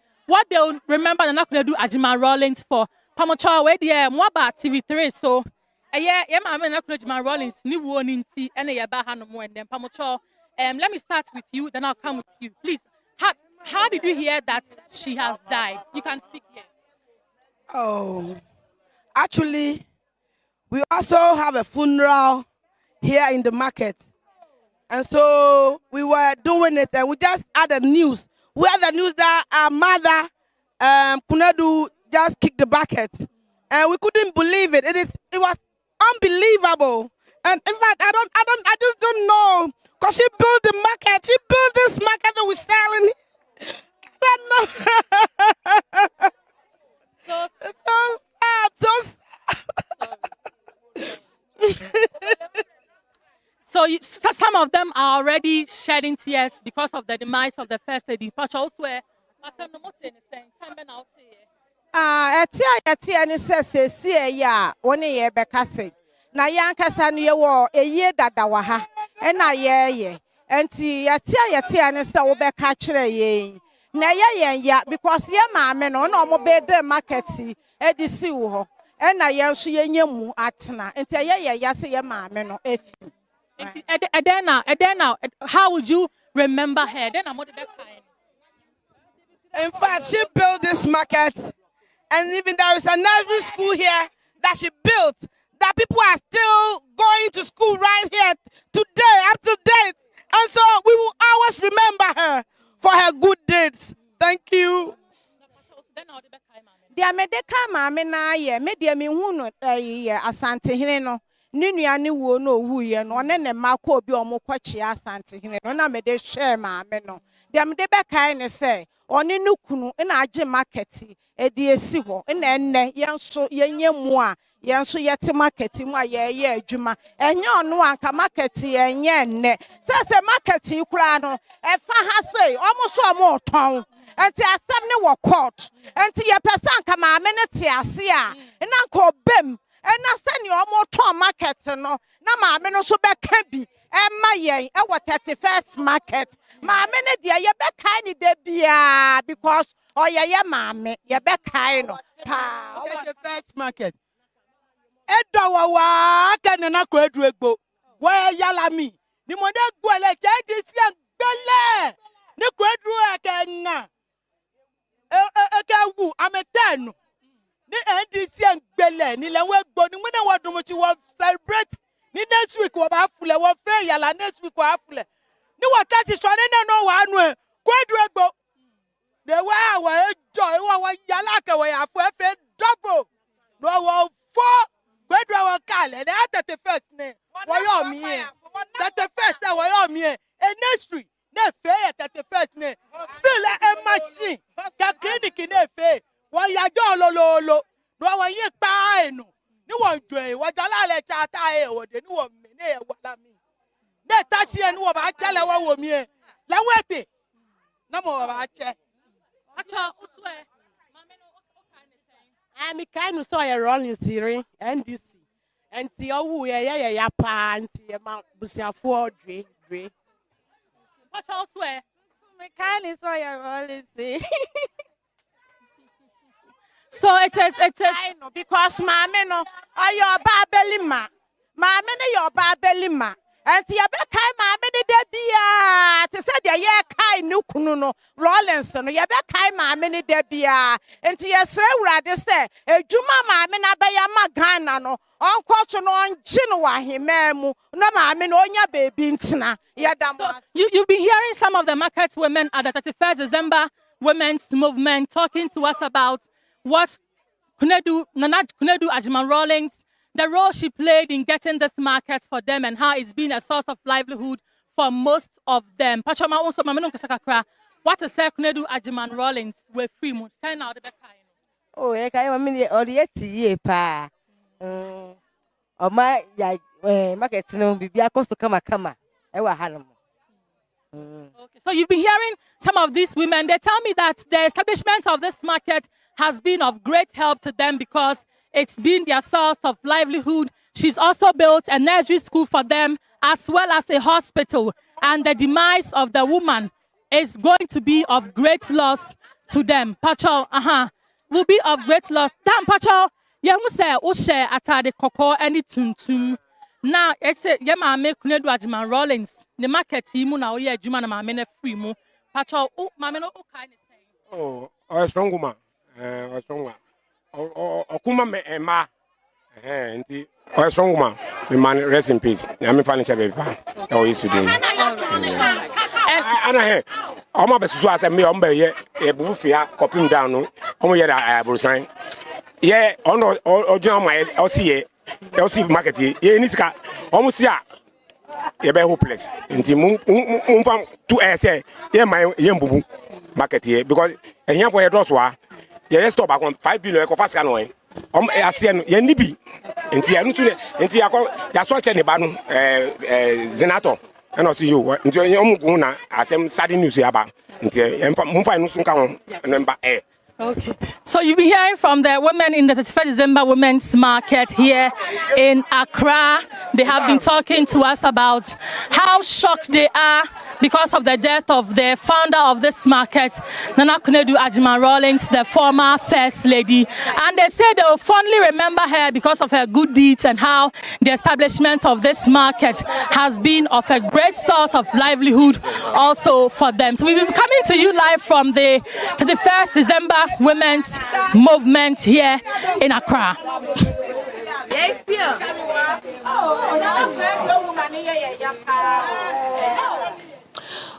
remember the Konadu Agyeman-Rawlings for. Pamocha, where the Mwaba TV3, so yeah, I'm Konadu Agyeman-Rawlings, new one in tea, and a bahano and then Pamocha. Let me start with you, then I'll come with you. Please, how did you hear that she has died? You can speak here. Oh, actually, we also have a funeral here in the market. And so we were doing it, and we just had the news. We had the news that our mother, Konadu, just kicked the bucket. And we couldn't believe it. It was unbelievable. And in fact, I just don't know. Because she built the market. She built this market that we're selling. I don't know. It's so sad. So some of them are already shedding tears because of the demise of the first lady. But also, na yankasa no yewo eye dadawa ha na ye enti yatia ne se wo be ka kire ye na ye ya because ye maame no na omo be de market edisi wo ho na ye nso ye nyamu atena enti ye ya se ye maame no efi enti edena how would you remember her then amode be kind. In fact, she built this market, and even there is a nursery school here that she built, that people are still going to school right here today, up to date. And so we will always remember her for her good deeds. Thank you. Dia medeka maame na ye media me hu no asante hene no ni nua ne wo no wu ye no ne ne mako obi omokwachi asante hene no na mede share maame no dia mede be kai ne say oni no kunu na agye market edi esi ho na enne yenso yenyemu a yenso yete market mu a ye adwuma enye ono anka market yenye enne se market kura no e fa ha sei omo so omo ton enti asem ne wo court enti ye pesa anka maame ne te ase a na anka obem na se ne omo ton market no na maame no so be ka bi Emma ye, our 31st market. Mamma, dear, you be kind de bia because ye mamma, you be kind. 31st market. Edawa can na kwedu where yala mi. Ni monde gwele JDC bele. Ni kwedu akenga. Wu ametenu. Ni NDC bele ni lewe gbo ni mwene wadumuchi wa celebrate. Ni next week wa ba fule wa fe yala next week wa fule ni wa tachi so ne no wa anu kwedu egbo de wa enjoy wa yala ka wa afu fe double no wa fo kwedu wa kale na 31st ne wa yo mi 31st wa yo mi next week na fe 31st ne still a machine ka clinic ne fe wa ya jo lololo no wa yin pa enu ni won dwe wa jala le chata e wo de ni won me ne e wala mi ne tachi e ni wo ba chale wa wo mi e le wete na mo ba che acha uswe mama no o kind say mi kind so ye rolling siri NDC enti owu ye ya pa enti e ma busiafo dwe acha uswe mi kind so ye rolling siri. So it is I know because maame no ayo babeli ma maame ne yo babeli ma enti ye be kai maame ne da bia te se de ye kai ne kunu no Rawlings no ye be kai maame ne da bia enti ye sre wurade se edwuma maame na be ya ma Ghana no onko so no onje no wa hememu na maame no onya baby ntina ye da mo. You've been hearing some of the market women at the 31st December Women's Movement talking to us about what Konadu Agyeman-Rawlings, the role she played in getting this market for them and how it's been a source of livelihood for most of them. What is Konadu Agyeman-Rawlings with free moon? Sign out the back. Oh, I can't remember the pa. My market no bibia cost to kama e wa hanom. Okay, so you've been hearing some of these women. They tell me that the establishment of this market has been of great help to them because it's been their source of livelihood. She's also built a nursery school for them as well as a hospital. And the demise of the woman is going to be of great loss to them. Pacho, will be of great loss. Damn, Pacho, you say, Oshe, atade koko, any tuntum. Now, it's a Yama Konadu Agyeman-Rawlings. The market team now, yeah, Juma na mamene free mo. Pacho, oh, mameno, oh, kind of saying. Oh, a strong woman, a strong one. Oh, Kuma me ema. Inti, a strong woman. The man rest in peace. I'm a financial baby. Oh, he's today. And I I'm a besu as me on be a buffia copying down. I'm here at Brusign. Yeah, or John, my LC market, ye niska, almost ya, ye be hopeless. Inti mum to say, ye my yambu market here because a young boy draws wa, ye stop back on 5 billion of fast canoe. ASEAN, ye nibi, inti inti ya swatch any banu, Zenato, and I'll see you. Into your muguna, as I'm sad news about, inti, and Mumfa Nusunka, and then by air. Okay. So you've been hearing from the women in the 31st December Women's Market here in Accra. They have been talking to us about how shocked they are because of the death of the founder of this market, Nana Konadu Agyeman-Rawlings, the former First Lady. And they say they will fondly remember her because of her good deeds and how the establishment of this market has been of a great source of livelihood also for them. So we've been coming to you live from the 31st December Women's Movement here in Accra.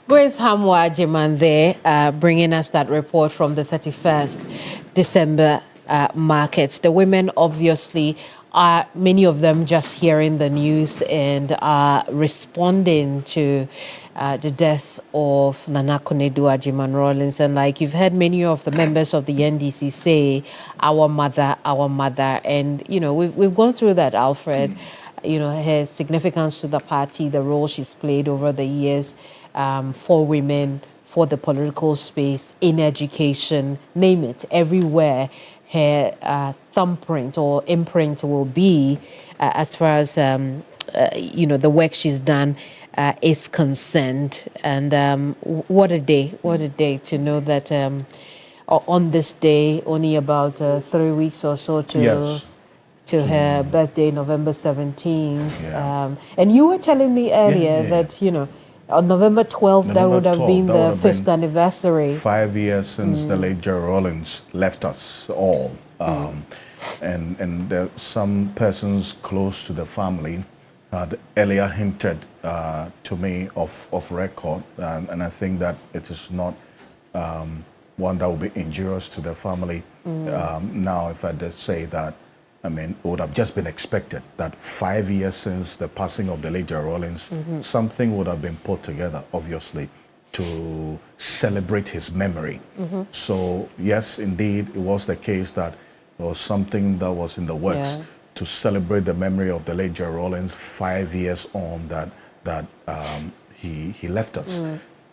Grace Hamwa Agyeman there, bringing us that report from the 31st December markets. The women obviously are, many of them just hearing the news and are responding to the death of Nana Konadu Agyeman-Rawlings. And like you've heard many of the members of the NDC say, our mother. And, you know, we've gone through that, Alfred. You know, her significance to the party, the role she's played over the years for women, for the political space, in education, name it, everywhere her thumbprint or imprint will be as far as, you know, the work she's done is concerned. And what a day to know that on this day, only about 3 weeks or so to her birthday, November 17th. Yeah. And you were telling me earlier that, you know, on November 12th, that would have been the 5th anniversary. 5 years since the late Jerry Rawlings left us all. And there, some persons close to the family had earlier hinted to me of record. And I think that it is not one that will be injurious to the family. Now, if I did say that, I mean, it would have just been expected that 5 years since the passing of the late Jerry Rawlings, something would have been put together, obviously, to celebrate his memory. So, yes, indeed, it was the case that there was something that was in the works to celebrate the memory of the late Jerry Rawlings 5 years on that he left us.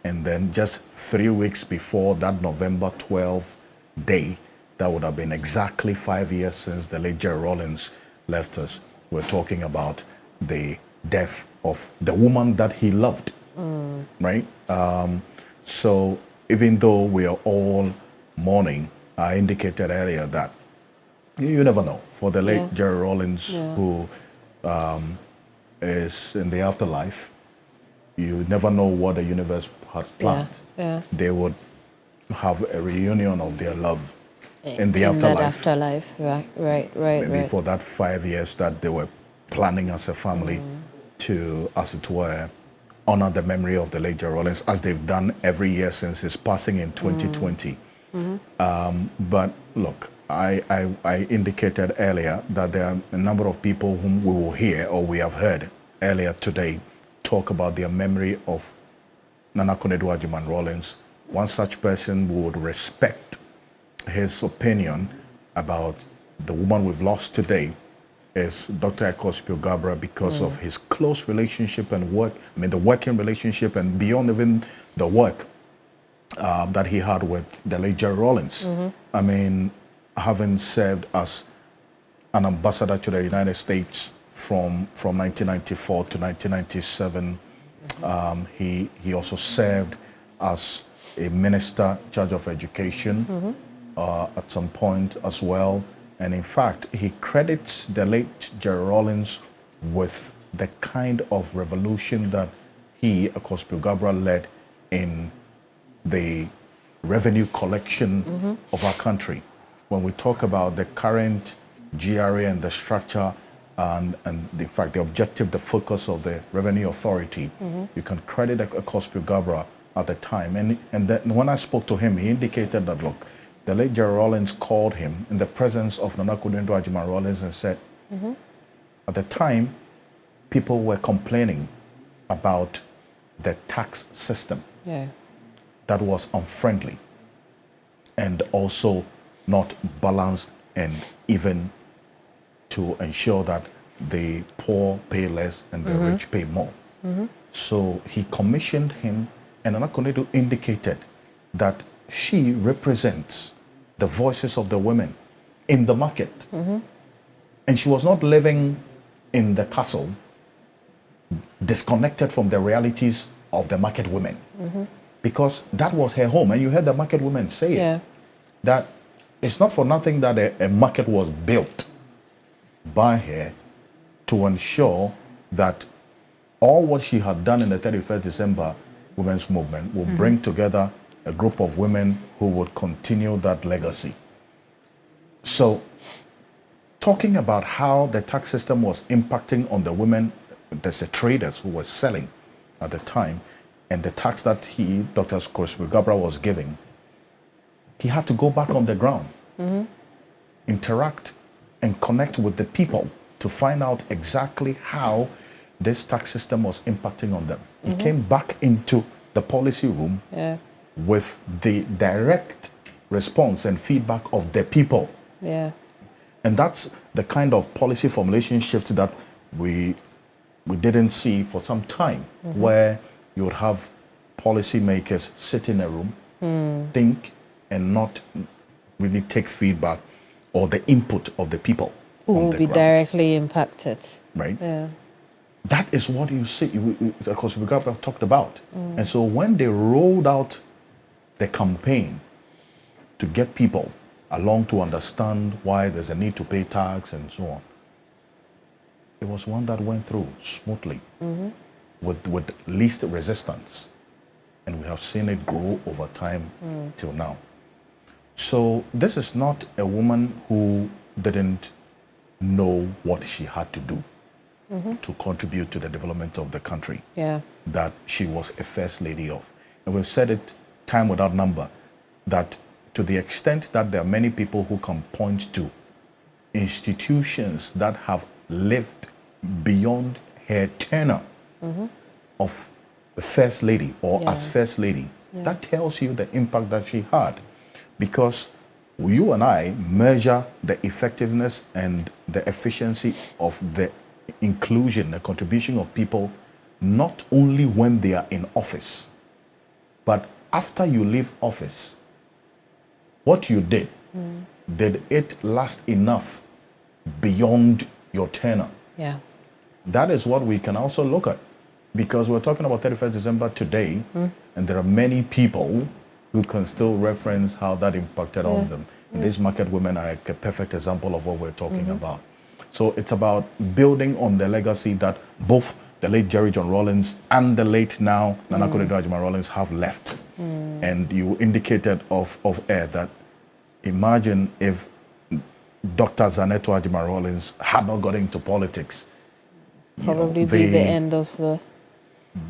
And then just 3 weeks before that November 12th day, that would have been exactly 5 years since the late Jerry Rawlings left us. We're talking about the death of the woman that he loved, right? So even though we are all mourning, I indicated earlier that you never know. For the late Jerry Rawlings, who is in the afterlife, you never know what the universe had planned. They would have a reunion of their love in the afterlife. Right. Maybe for that 5 years that they were planning as a family to, as it were, honor the memory of the late Jerry Rawlings, as they've done every year since his passing in 2020. But look, I indicated earlier that there are a number of people whom we will hear, or we have heard earlier today, talk about their memory of Nana Konadu Agyeman-Rawlings. One such person would respect his opinion about the woman we've lost today is Dr. Akosua Gabra because of his close relationship and work, the working relationship and beyond even the work that he had with the late Jerry Rawlings. I mean, having served as an ambassador to the United States from 1994 to 1997, he also served as a minister, charge of education at some point as well. And in fact, he credits the late Jerry Rawlings with the kind of revolution that he, Akosua Gabra, led in the revenue collection of our country. When we talk about the current GRA and the structure and in fact the objective, the focus of the Revenue Authority, you can credit Akosua Gabra at the time. And then when I spoke to him, he indicated that, look, the late Jerry Rawlings called him in the presence of Konadu Agyeman-Rawlings and said, at the time, people were complaining about the tax system that was unfriendly and also not balanced and even to ensure that the poor pay less and the rich pay more. So he commissioned him, and Konadu indicated that she represents the voices of the women in the market. And she was not living in the castle, disconnected from the realities of the market women. Because that was her home. And you heard the market women say it, that it's not for nothing that a market was built by her to ensure that all what she had done in the 31st December Women's Movement will bring together a group of women who would continue that legacy. So, talking about how the tax system was impacting on the women, there's the traders who were selling at the time, and the tax that Dr. Akosua Gabra, was giving, he had to go back on the ground, interact and connect with the people to find out exactly how this tax system was impacting on them. He came back into the policy room with the direct response and feedback of the people. And that's the kind of policy formulation shift that we didn't see for some time, where you would have policymakers sit in a room, think, and not really take feedback or the input of the people who will be directly impacted. Right? That is what you see, because we talked about. And so when they rolled out the campaign to get people along to understand why there's a need to pay tax and so on, it was one that went through smoothly with least resistance. And we have seen it grow over time till now. So this is not a woman who didn't know what she had to do to contribute to the development of the country that she was a first lady of. And we've said it time without number, that to the extent that there are many people who can point to institutions that have lived beyond her tenure of the first lady or as first lady, that tells you the impact that she had. Because you and I measure the effectiveness and the efficiency of the inclusion, the contribution of people, not only when they are in office, but after you leave office. What you did it last enough beyond your tenure? That is what we can also look at, because we're talking about 31st December today, and there are many people who can still reference how that impacted on them. And these market women are a perfect example of what we're talking about. So it's about building on the legacy that both the late Jerry John Rawlings and the late now Konadu Agyeman-Rawlings have left. And you indicated of air that imagine if Dr. Zaneto Agyeman-Rawlings had not got into politics. Probably be the end of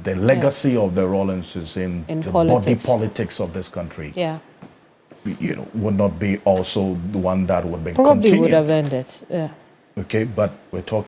the legacy of the Rawlings is in the body politics of this country. Would not be also the one that would be probably continued. Would have ended. Okay, but we're talking